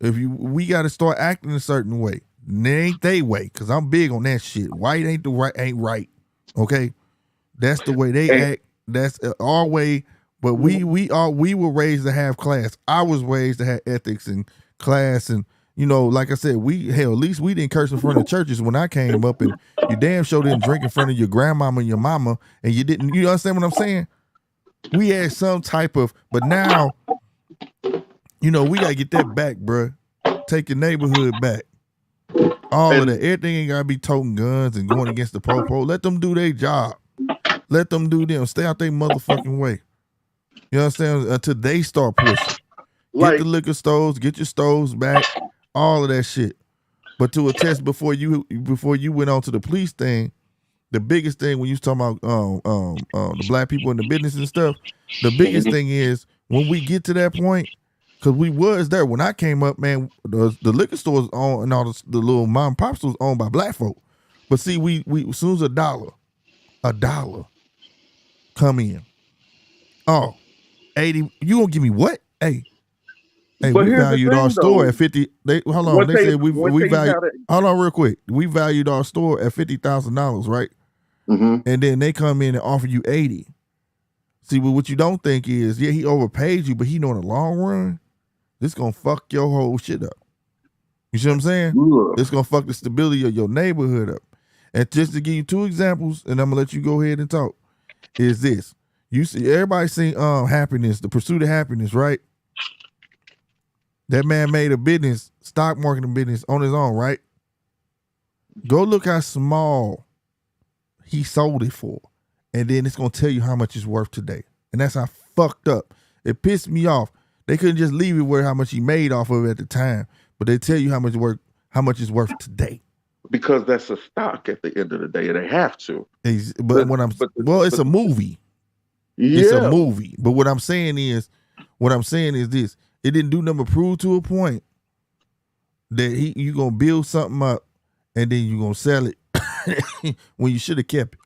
we got to start acting a certain way. And it ain't they way, because I'm big on that shit. White ain't right. Okay? That's the way they act. That's our way. But we were raised to have class. I was raised to have ethics and class, and like I said, at least we didn't curse in front of churches when I came up, and you damn sure didn't drink in front of your grandmama and your mama, and you understand what I'm saying? We had some type of, but now, we gotta get that back, bruh. Take your neighborhood back. All of that. Everything ain't gotta be toting guns and going against the po-po. Let them do their job. Let them do them. Stay out their motherfucking way. You understand? Until they start pushing. Get the liquor stores, get your stores back, all of that shit. But to attest before you went on to the police thing, the biggest thing when you was talking about the black people in the business and stuff, the biggest thing is when we get to that point, because we was there when I came up, man. The liquor stores owned and all the little mom and pop stores owned by black folk. But see, we as soon as a dollar come in, 80. You gonna give me what? Hey, we valued our store at 50. Hold on. They said we valued. Hold on, real quick. We valued our store at $50,000, right? Mm-hmm. And then they come in and offer you 80. See, but what you don't think is, he overpaid you, but he know in the long run, this gonna fuck your whole shit up. You see what I'm saying? Yeah. It's gonna fuck the stability of your neighborhood up. And just to give you 2 examples, and I'm gonna let you go ahead and talk, is this. You see, everybody seen happiness, the pursuit of happiness, right? That man made a business, stock marketing business on his own, right? Go look how small he sold it for. And then it's going to tell you how much it's worth today. And that's how fucked up. It pissed me off. They couldn't just leave it where how much he made off of it at the time, but they tell you how much it's worth today. Because that's a stock at the end of the day. They have to. It's a movie. Yeah. It's a movie. But what I'm saying is this. It didn't do nothing but prove to a point that you gonna build something up and then you gonna sell it when you should have kept it.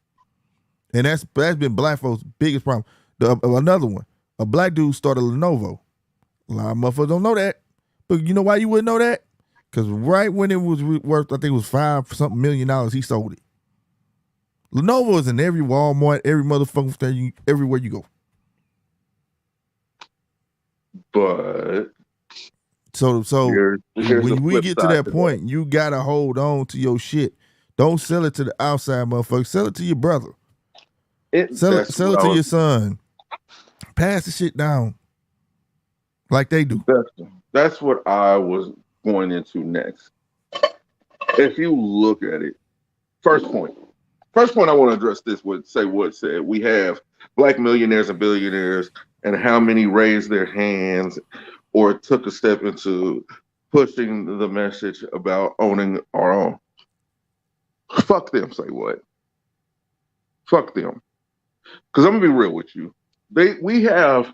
And that's been black folks' biggest problem. Another one, a black dude started Lenovo. A lot of motherfuckers don't know that. But you know why you wouldn't know that? Because right when it was worth, I think it was $5 million, he sold it. Lenovo is in every Walmart, every motherfucking thing, everywhere you go. But so here's when we get to that point, you gotta hold on to your shit. Don't sell it to the outside motherfucker. Sell it to your brother. Sell it to your son. Pass the shit down like they do. That's what I was going into next. If you look at it, first point I want to address this would say what said. We have black millionaires and billionaires, and how many raised their hands or took a step into pushing the message about owning our own. Fuck them, say what? Fuck them. Because I'm gonna be real with you. We have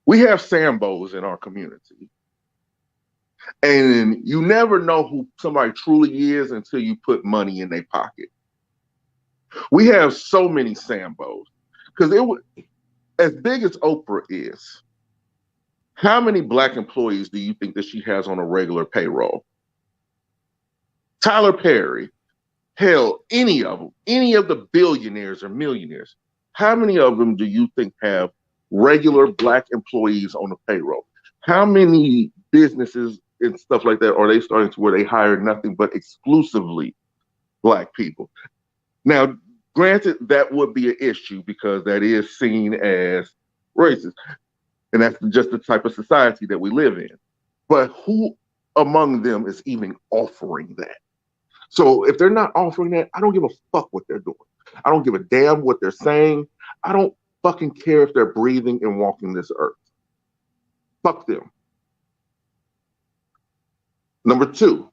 Sambos in our community. And you never know who somebody truly is until you put money in their pocket. We have so many Sambos. Because as big as Oprah is, how many black employees do you think that she has on a regular payroll? Tyler Perry, hell, any of them, any of the billionaires or millionaires, how many of them do you think have regular black employees on the payroll? How many businesses and stuff like that are they starting to where they hire nothing but exclusively black people? Now, granted, that would be an issue because that is seen as racist. And that's just the type of society that we live in. But who among them is even offering that? So if they're not offering that, I don't give a fuck what they're doing. I don't give a damn what they're saying. I don't fucking care if they're breathing and walking this earth. Fuck them. Number two,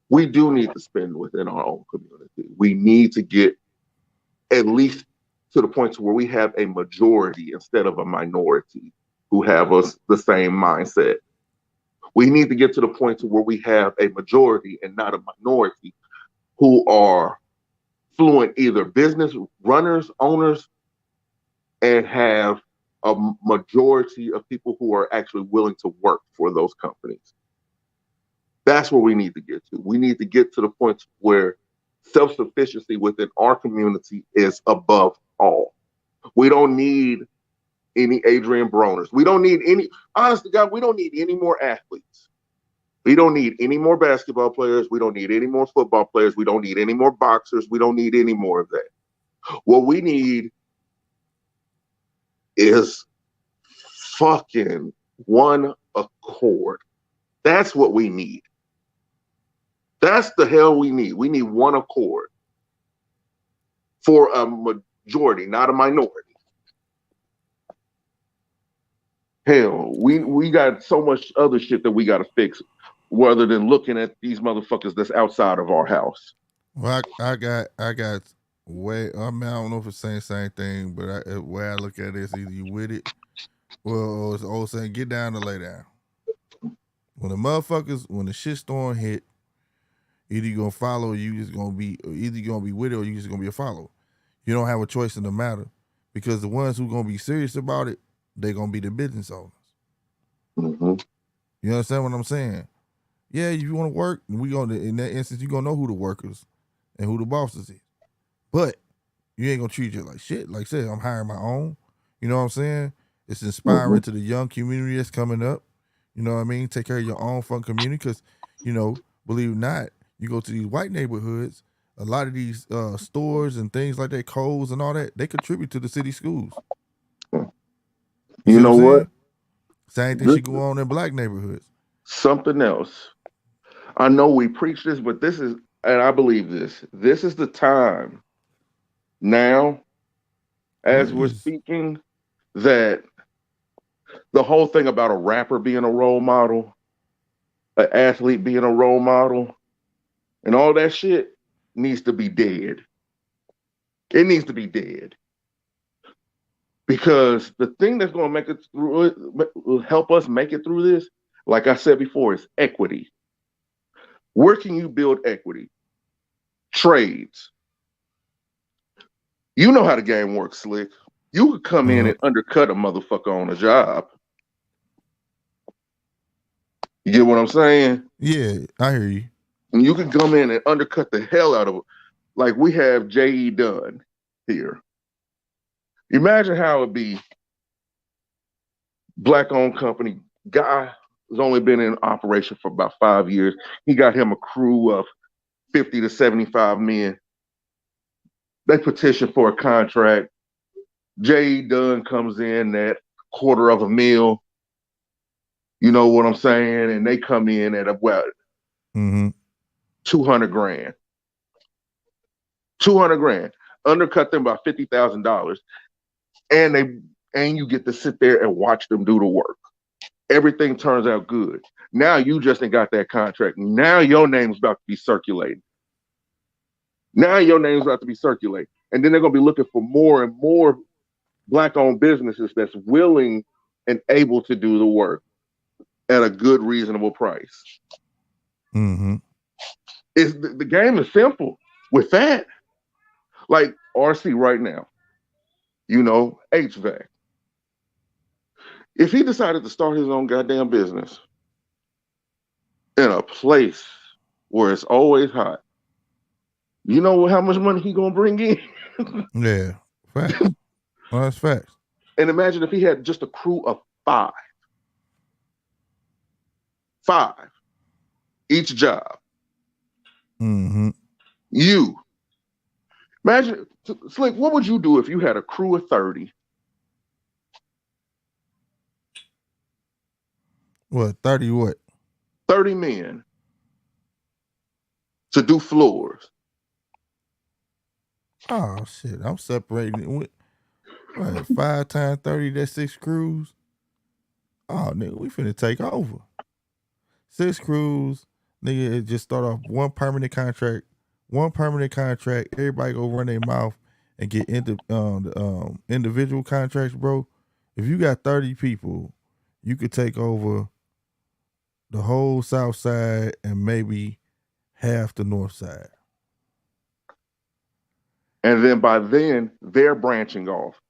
we do need to spend within our own community. We need to get at least to the point to where we have a majority instead of a minority who have us the same mindset. We need to get to the point to where we have a majority and not a minority who are fluent either business runners, owners, and have a majority of people who are actually willing to work for those companies. That's where we need to get to. We need to get to the point where self-sufficiency within our community is above all. We don't need any Adrian Broners. We don't need any, honest to God, we don't need any more athletes. We don't need any more basketball players. We don't need any more football players. We don't need any more boxers. We don't need any more of that. What we need is fucking one accord. That's what we need. That's the hell we need. We need one accord for a majority, not a minority. Hell, we got so much other shit that we got to fix rather than looking at these motherfuckers that's outside of our house. Well, I got way. I mean, I don't know if it's saying the same thing, but the way I look at it is either you with it, well, it's the old saying, get down or lay down. When the shitstorm hit, either you're gonna follow, or you just gonna be, either you're gonna be with it, or you just gonna be a follower. You don't have a choice in the matter because the ones who gonna be serious about it, they're gonna be the business owners. Mm-hmm. You understand what I'm saying? Yeah, if you want to work, in that instance, you're gonna know who the workers and who the bosses is. But you ain't gonna treat it like shit. Like I said, I'm hiring my own. You know what I'm saying? It's inspiring to the young community that's coming up. You know what I mean? Take care of your own fun community because, believe it or not, you go to these white neighborhoods, a lot of these stores and things like that, Kohl's and all that, they contribute to the city schools. You know what? Same thing should go on in black neighborhoods. Something else. I know we preach this, but this is, and I believe this is the time now, as we're speaking, that the whole thing about a rapper being a role model, an athlete being a role model, and all that shit needs to be dead. It needs to be dead. Because the thing that's going to make it through it, will help us make it through this, like I said before, is equity. Where can you build equity? Trades. You know how the game works, Slick. You could come in and undercut a motherfucker on a job. You get what I'm saying? Yeah, I hear you. And you could come in and undercut the hell out of it. Like we have J.E. Dunn here. Imagine how it'd be, black-owned company, guy has only been in operation for about 5 years. He got him a crew of 50 to 75 men. They petition for a contract. J.E. Dunn comes in at $250,000. You know what I'm saying? And they come in at about $200,000. $200,000. Undercut them by $50,000. And you get to sit there and watch them do the work. Everything turns out good. Now you just ain't got that contract. Now your name's about to be circulating. And then they're going to be looking for more and more black-owned businesses that's willing and able to do the work at a good, reasonable price. Mm-hmm. The game is simple with that. Like RC right now. HVAC. If he decided to start his own goddamn business in a place where it's always hot, you know how much money he gonna bring in? Yeah, facts. Well, that's facts. And imagine if he had just a crew of five each job. Mm-hmm. You imagine, Slick, what would you do if you had a crew of 30? What, 30 what? 30 men to do floors. Oh shit, I'm separating it with what, 5 times 30, that's 6 crews. Oh nigga, we finna take over. 6 crews, nigga, it just start off one permanent contract, everybody go run their mouth and get into the individual contracts, bro. If you got 30 people, you could take over the whole south side and maybe half the north side. And then by then, they're branching off.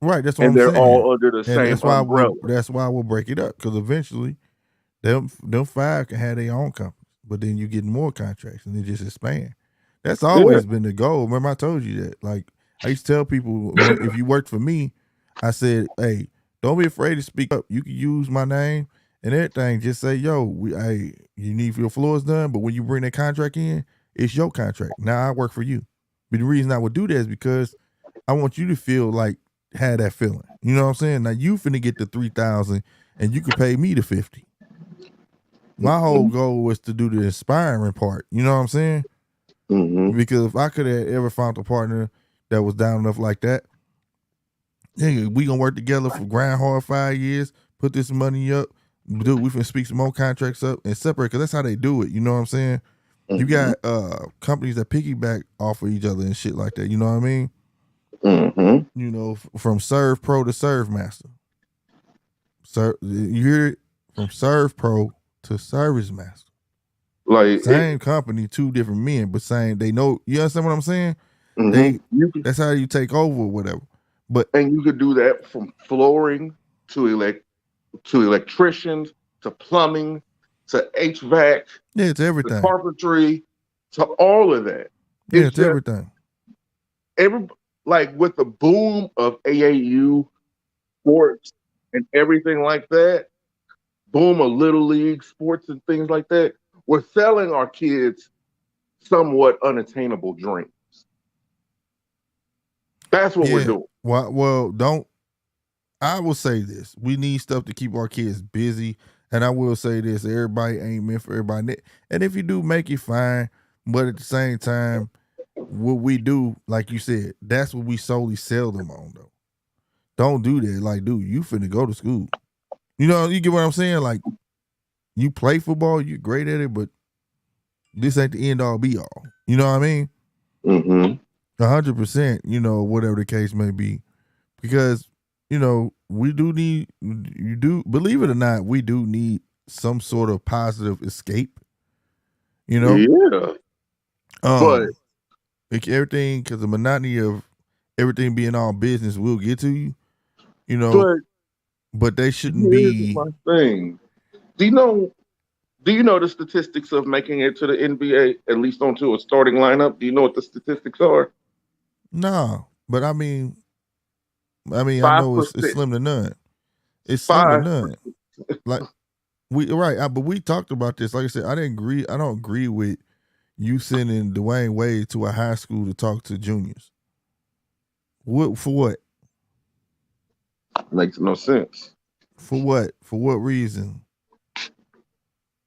Right, that's what and I'm they're saying. all under the And same umbrella. that's why we'll break it up, because eventually them 5 can have their own companies, but then you get more contracts and they just expand. That's always been the goal. Remember I told you that. Like, I used to tell people, if you worked for me, I said, hey, don't be afraid to speak up. You can use my name and everything. Just say, yo, you need your floors done, but when you bring that contract in, it's your contract. Now I work for you. But the reason I would do that is because I want you to feel like, had that feeling. You know what I'm saying? Now you finna get the 3,000 and you can pay me the 50. My whole goal was to do the inspiring part. You know what I'm saying? Mm-hmm. Because if I could have ever found a partner that was down enough like that, nigga, we gonna work together for grind hard 5 years, put this money up, we finna speak some more contracts up and separate, because that's how they do it. You know what I'm saying? Mm-hmm. You got companies that piggyback off of each other and shit like that. You know what I mean? Mm-hmm. You know, from Serve Pro to Serve Master. You hear it? From Serve Pro to Service Master. Like same company, 2 different men, but same. They know. You understand what I'm saying? Mm-hmm. That's how you take over, or whatever. And you could do that from flooring to electricians to plumbing to HVAC. Yeah, it's everything. To carpentry to all of that. Yeah, it's everything. Like with the boom of AAU sports and everything like that, boom of Little League sports and things like that, we're selling our kids somewhat unattainable dreams. That's what we're doing. Well, I will say this. We need stuff to keep our kids busy. And I will say this, everybody ain't meant for everybody. And if you do, make it fine. But at the same time, what we do, like you said, that's what we solely sell them on, though. Don't do that. Like, dude, you finna go to school. You know, you get what I'm saying? Like, you play football, you're great at it, but this ain't the end all be all. You know what I mean? Mm-hmm. 100%, you know, whatever the case may be. Because, you know, we do need, believe it or not, we do need some sort of positive escape. You know? Yeah. But everything, because the monotony of everything being all business will get to you, you know, but they shouldn't be. My thing. Do you know the statistics of making it to the NBA, at least onto a starting lineup? Do you know what the statistics are? No, but I mean, I know it's slim to none. It's slim to none. Like but we talked about this. Like I said, I don't agree with you sending Dwayne Wade to a high school to talk to juniors. For what? Makes no sense. For what? For what reason?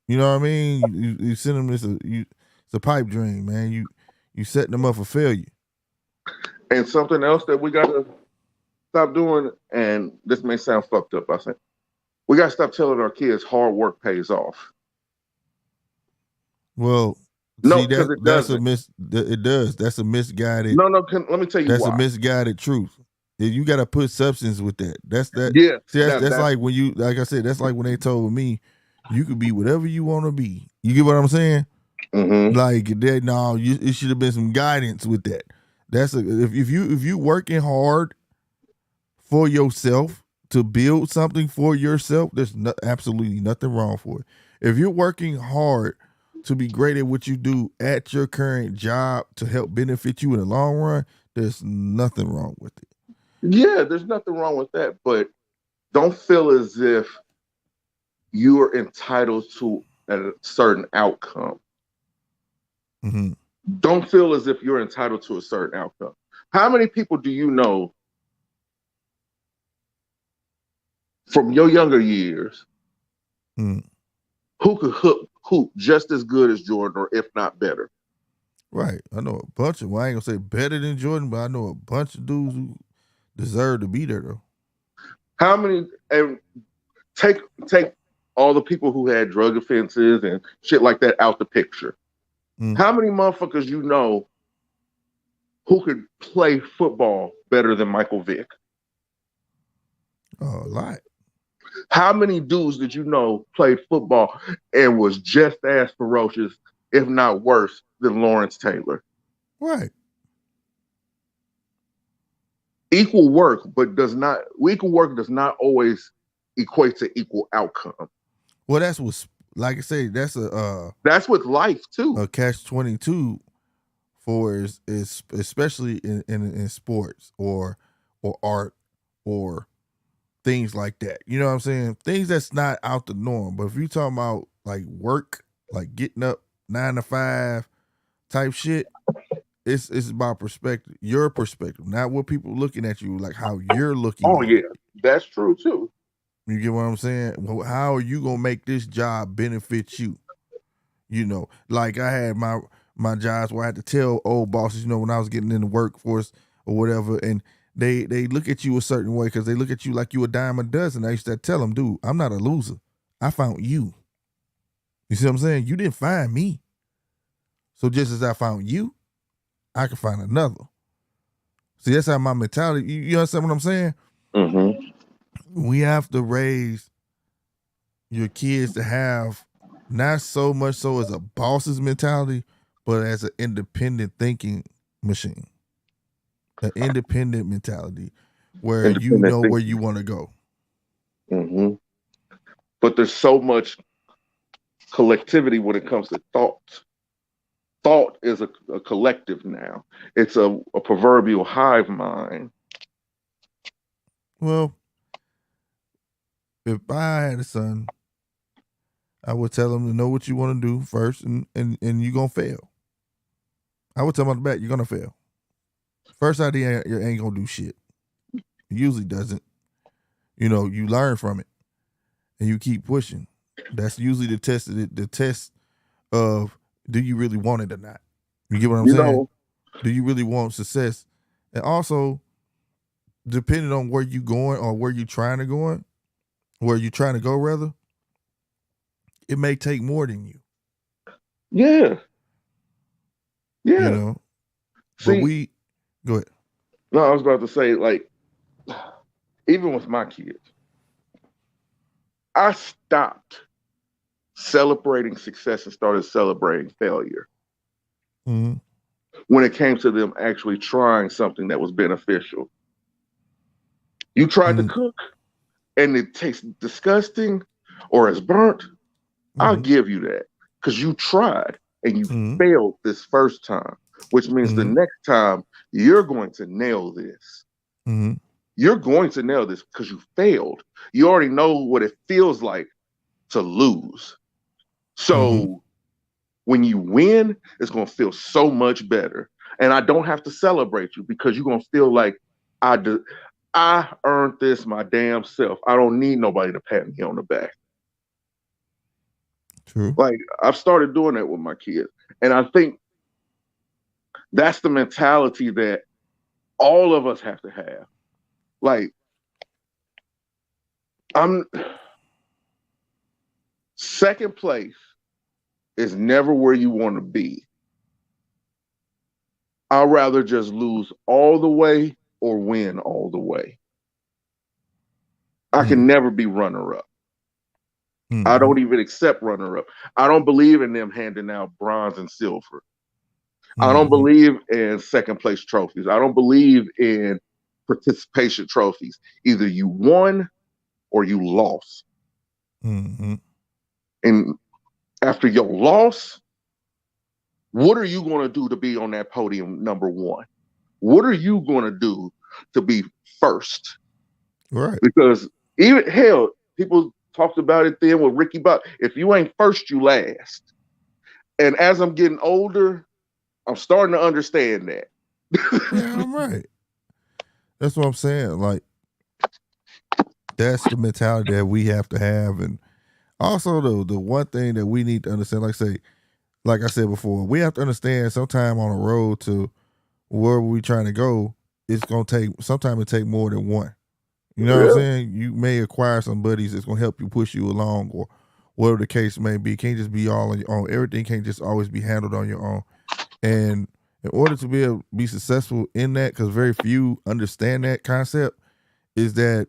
You know what I mean? You send them it's a pipe dream, man. You setting them up for failure. And something else that we gotta stop doing, and this may sound fucked up, I think, we gotta stop telling our kids hard work pays off. Well, no, see, it does. That's a misguided. No. Let me tell you that's why. A misguided truth. You got to put substance with that. That's that. Yeah. See, that's like when you, like I said, that's like when they told me, you could be whatever you want to be. You get what I'm saying? Mm-hmm. Like that. No, it should have been some guidance with that. That's if you working hard for yourself, to build something for yourself, there's absolutely nothing wrong for it. If you're working hard to be great at what you do at your current job to help benefit you in the long run, there's nothing wrong with it. Yeah, there's nothing wrong with that, but don't feel as if you are entitled to a certain outcome. Mm-hmm. Don't feel as if you're entitled to a certain outcome. How many people do you know from your younger years who could hoop just as good as Jordan, or if not better? Right. I know a bunch of, well, I ain't gonna say better than Jordan, but I know a bunch of dudes who deserve to be there though. How many, and take all the people who had drug offenses and shit like that out the picture. How many motherfuckers you know who could play football better than Michael Vick? A lot. How many dudes did you know played football and was just as ferocious, if not worse, than Lawrence Taylor? Right. Equal work does not always equate to equal outcome. Well, that's what, like I say, that's with life too. A catch-22 for is especially in sports or art or things like that. You know what I'm saying? Things that's not out the norm. But if you talking about like work, like getting up 9 to 5 type shit, it's about perspective, your perspective, not what people looking at you, like how you're looking. Oh yeah, that's true too. You get what I'm saying? Well, how are you gonna make this job benefit you? You know, like I had my jobs where I had to tell old bosses, you know, when I was getting in the workforce or whatever, and they look at you a certain way because they look at you like you a dime a dozen. I used to tell them, dude, I'm not a loser. I found you. You see what I'm saying? You didn't find me. So just as I found you, I can find another. See, that's how my mentality, you understand what I'm saying? Mm-hmm. We have to raise your kids to have not so much so as a boss's mentality, but as an independent thinking machine. An independent mentality where you know where you want to go. Mm-hmm. But there's so much collectivity when it comes to thought. Thought is a collective now. It's a proverbial hive mind. Well, if I had a son, I would tell him to know what you want to do first, and you're going to fail. I would tell him on the back, you're going to fail. First idea, you ain't going to do shit. It usually doesn't. You know, you learn from it, and you keep pushing. That's usually the test of, do you really want it or not? You get what I'm saying? Do you really want success? And also, depending on where you going or where you trying to go rather, it may take more than you. Yeah. Yeah. You know? See, go ahead. No, I was about to say, like, even with my kids, I stopped celebrating success and started celebrating failure. Mm-hmm. When it came to them actually trying something that was beneficial. You tried to cook and it tastes disgusting or it's burnt, I'll give you that because you tried and you failed this first time, which means the next time you're going to nail this. You're going to nail this because you failed. You already know what it feels like to lose. So when you win, it's going to feel so much better. And I don't have to celebrate you because you're going to feel like I earned this my damn self. I don't need nobody to pat me on the back. True. Like, I've started doing that with my kids. And I think that's the mentality that all of us have to have. Like, second place is never where you want to be. I'd rather just lose all the way or win all the way. I can never be runner-up. I don't even accept runner-up. I don't believe in them handing out bronze and silver. I don't believe in second place trophies. I don't believe in participation trophies. Either you won or you lost. Mm-hmm. And after your loss, what are you going to do to be on that podium number one? What are you going to do to be first? Right. Because even hell, people talked about it then with Ricky Bobby. If you ain't first, you last. And as I'm getting older, I'm starting to understand that. Yeah, I'm right. That's what I'm saying. Like, that's the mentality that we have to have. And also, the one thing that we need to understand, like I said before, we have to understand sometime on the road to where we trying to go, it's going to take, sometimes it take more than one. You know what I'm saying? You may acquire some buddies that's going to help you push you along or whatever the case may be. Can't just be all on your own. Everything can't just always be handled on your own. And in order to be able to be successful in that, because very few understand that concept, is that,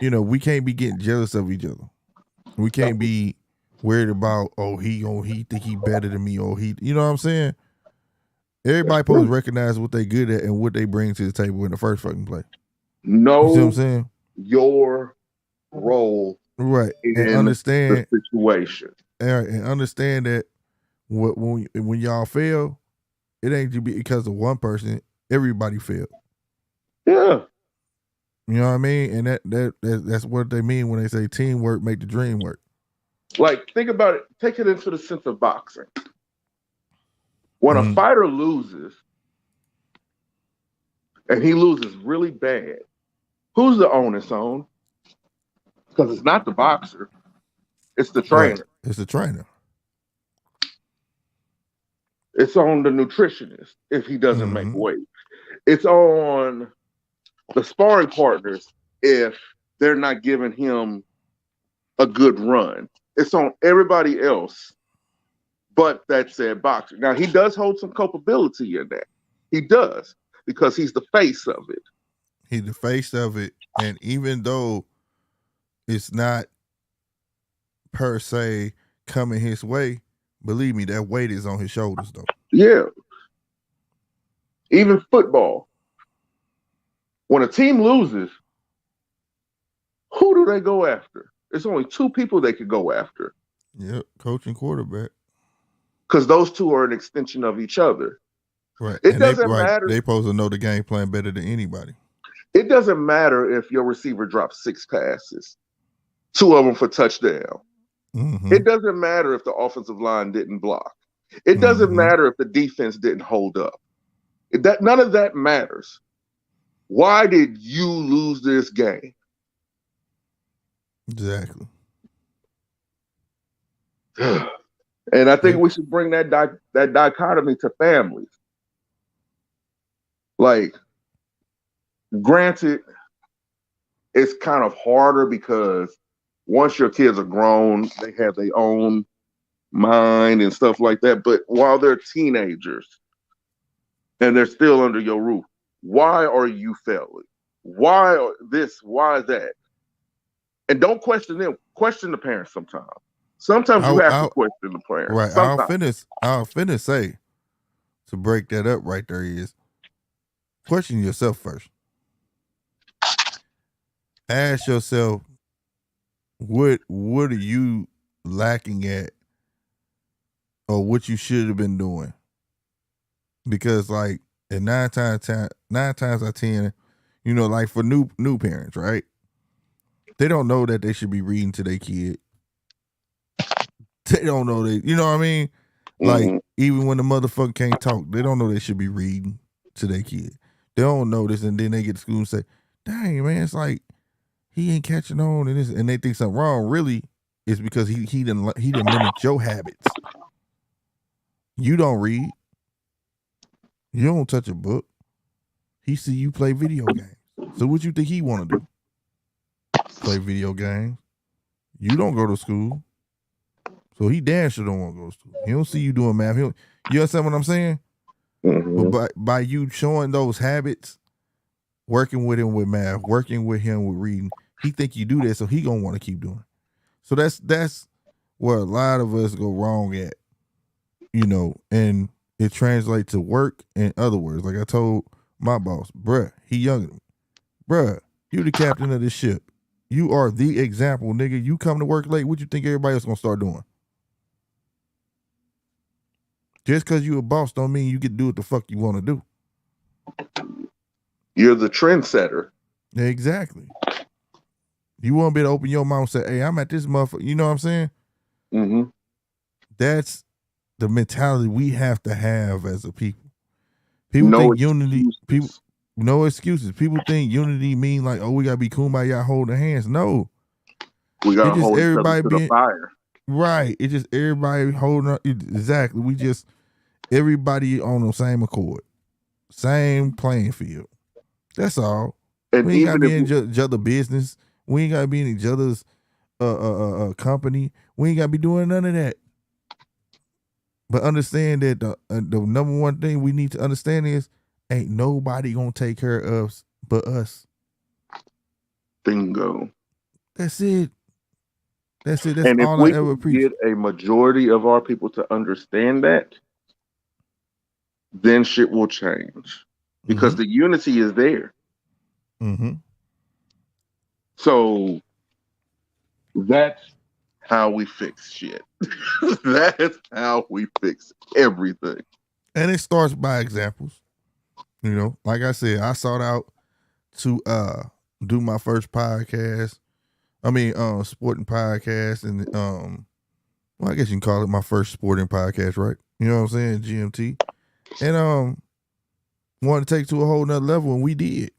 you know, we can't be getting jealous of each other. We can't be worried about, oh, he think he better than me, or he, you know what I'm saying? Everybody supposed to recognize what they good at and what they bring to the table in the first fucking place. Know you see what I'm saying? Your role, right, and in understand the situation, and understand that when y'all fail, it ain't just because of one person. Everybody failed. Yeah. You know what I mean? And that's what they mean when they say teamwork make the dream work. Like, think about it. Take it into the sense of boxing. When a fighter loses, and he loses really bad, who's the onus on? Because it's not the boxer, it's the trainer. Right. It's the trainer. It's on the nutritionist if he doesn't make weight. It's on the sparring partners if they're not giving him a good run. It's on everybody else but that said boxer. Now, he does hold some culpability in that. He does, because he's the face of it. He's the face of it. And even though it's not per se coming his way, believe me, that weight is on his shoulders, though. Yeah. Even football. When a team loses, who do they go after? There's only two people they could go after. Yep, coach and quarterback. Because those two are an extension of each other. Right. It doesn't matter. They supposed to know the game plan better than anybody. It doesn't matter if your receiver drops 6 passes, 2 of them for touchdown. It doesn't matter if the offensive line didn't block. It doesn't matter if the defense didn't hold up. None of that matters. Why did you lose this game? Exactly. And I think we should bring that dichotomy to families. Like, granted, it's kind of harder because once your kids are grown, they have their own mind and stuff like that. But while they're teenagers and they're still under your roof, why are you failing? Why this? Why that? And don't question them. Question the parents sometimes. Sometimes you have to question the parents. Right. Sometimes. I'll finish say, to break that up right there, is question yourself first. Ask yourself, what are you lacking at, or what you should have been doing? Because like, and 9 times out of 10, you know, like for new parents, right? They don't know that they should be reading to their kid. They don't know that, you know what I mean? Like, even when the motherfucker can't talk, they don't know they should be reading to their kid. They don't know this, and then they get to school and say, dang, man, it's like he ain't catching on, and they think something wrong. Really, it's because he didn't mimic your habits. You don't read. You don't touch a book. He see you play video games. So what you think he want to do? Play video games. You don't go to school. So he damn sure don't want to go to school. He don't see you doing math. You understand what I'm saying? But by you showing those habits, working with him with math, working with him with reading, he think you do that, so he gonna want to keep doing it. So that's where a lot of us go wrong at, you know, and it translates to work. In other words, like I told my boss, bruh, he younger than me. Bruh, you the captain of this ship. You are the example, nigga. You come to work late, what you think everybody else gonna start doing? Just because you a boss don't mean you get to do what the fuck you want to do. You're the trendsetter. Exactly. You want to be able to open your mouth and say, hey, I'm at this motherfucker. You know what I'm saying? Mm-hmm. That's the mentality we have to have as a people. People No think unity, excuses. no excuses. People think unity mean like, oh, we got to be kumbaya holding hands. No. We got to It's just hold each other everybody to being the fire. right. It's just everybody holding up. Exactly. We just everybody on the same accord, same playing field. That's all. And We ain't gotta even be if in each other's business. We ain't gotta be in each other's company. We ain't gotta be doing none of that. But understand that the number one thing we need to understand is ain't nobody gonna take care of us but us. bingo. That's it. That's it. That's And if all I we ever can preach. get a majority of our people to understand that, then shit will change. Because the unity is there. Mm-hmm. So that's how we fix shit. That's how we fix everything. And it starts by examples. You know, like I said, I sought out to do my first podcast. I mean, sporting podcast, and well, I guess you can call it my first sporting podcast, right? You know what I'm saying? GMT. And wanted to take to a whole nother level, and we did.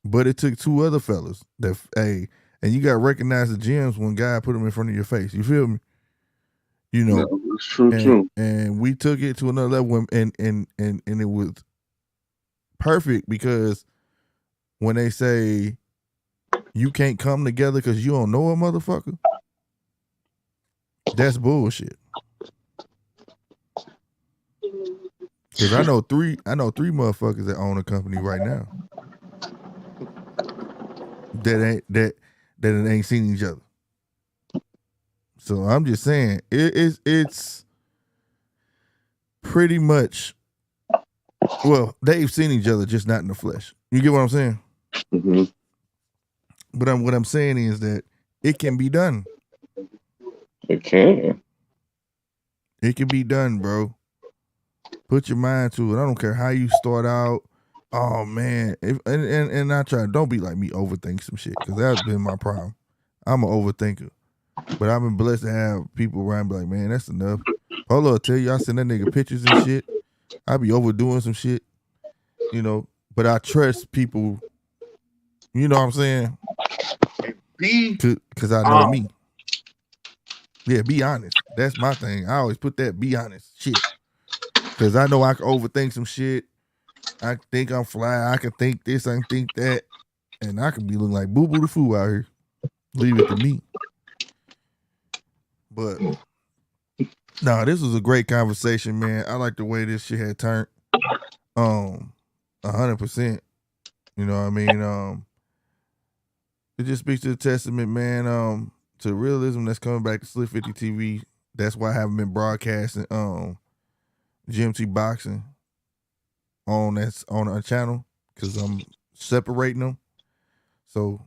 But it took two other fellas that and you gotta recognize the gems when God put them in front of your face. You feel me? You know, No, it's true. And we took it to another level, and it was perfect because when they say you can't come together because you don't know a motherfucker, that's bullshit. Because I know three motherfuckers that own a company right now that ain't seen each other. So I'm just saying it's pretty much, well, they've seen each other, just not in the flesh. You get what I'm saying? Mm-hmm. But what I'm saying is that it can be done. It can. It can be done, bro. Put your mind to it. I don't care how you start out. Oh man, and I try. Don't be like me, overthink some shit, because that's been my problem. I'm an overthinker, but I've been blessed to have people around be like, man, that's enough. Polo will tell you, I send that nigga pictures and shit. I be overdoing some shit, you know. But I trust people. You know what I'm saying? Because I know me. Yeah, be honest. That's my thing. I always put that be honest shit. Because I know I can overthink some shit. I think I'm fly. I can think this. I can think that. And I can be looking like boo-boo the fool out here. Leave it to me. But, no, this was a great conversation, man. I like the way this shit had turned. 100%. You know what I mean? It just speaks to the testament, man, to realism that's coming back to Slick 50 TV. That's why I haven't been broadcasting GMT Boxing on our channel, because I'm separating them. So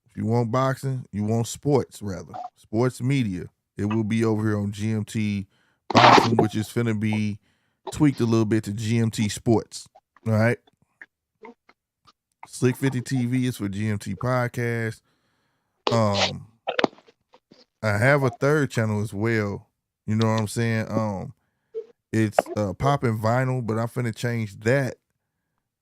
if you want boxing, you want sports media, it will be over here on GMT Boxing, which is finna be tweaked a little bit to GMT Sports. All right. Slick 50 TV is for GMT Podcast. I have a third channel as well. You know what I'm saying? It's Poppin' Vinyl, but I'm finna change that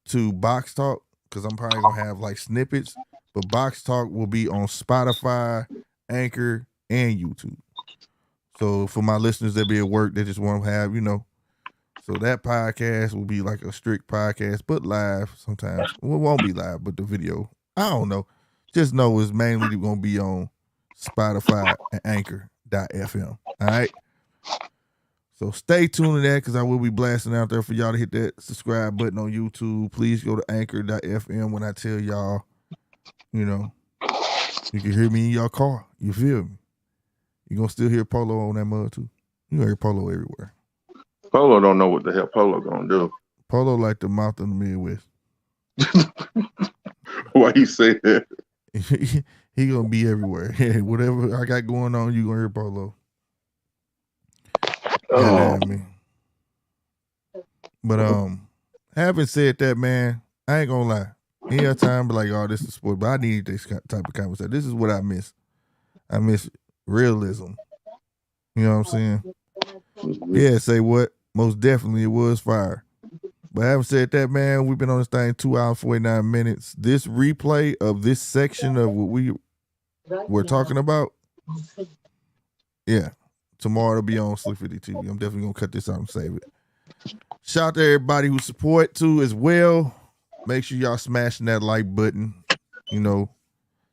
to Box Talk, because I'm probably gonna have like snippets. But Box Talk will be on Spotify, Anchor, and YouTube. So for my listeners that be at work, they just want to have, you know. So that podcast will be like a strict podcast, but live sometimes. Well, it won't be live, but the video, I don't know. Just know it's mainly going to be on Spotify and Anchor.fm. All right. So stay tuned to that, because I will be blasting out there for y'all to hit that subscribe button on YouTube. Please go to Anchor.fm when I tell y'all, you know, you can hear me in your car. You feel me? You going to still hear Polo on that mud too. You hear Polo everywhere. Polo don't know what the hell Polo gonna do. Polo like the mouth of the Midwest. Why you say that? He gonna be everywhere. Whatever I got going on, you gonna hear Polo. Oh, But having said that, man, I ain't gonna lie. Any other time, be like, oh, this is sport, but I need this type of conversation. This is what I miss. I miss realism. You know what I'm saying? Yeah, say what? Most definitely, it was fire. But having said that, man, we've been on this thing 2 hours 49 minutes. This replay of this section of what we were talking about, yeah, tomorrow it'll be on Slick 50 TV. I'm definitely gonna cut this out and save it. Shout out to everybody who support too as well. Make sure y'all smashing that like button. You know,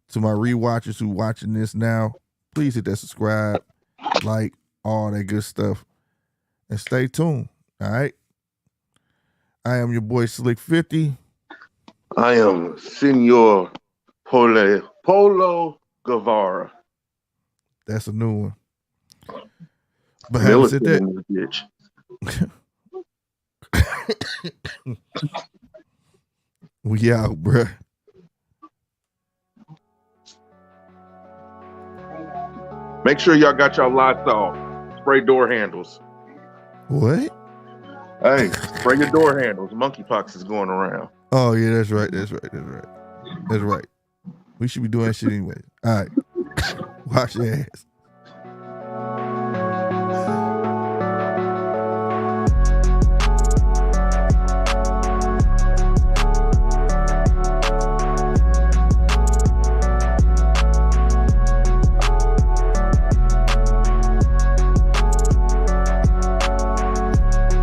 to my rewatchers who watching this now, please hit that subscribe, like, all that good stuff, and stay tuned. All right. I am your boy Slick 50. I am Senor Polo Guevara. That's a new one. But having said that, we out, bruh. Make sure y'all got y'all Lysol spray door handles. What? Hey, spray your door handles. Monkeypox is going around. Oh yeah, that's right. That's right. We should be doing that shit anyway. All right. Wash your ass.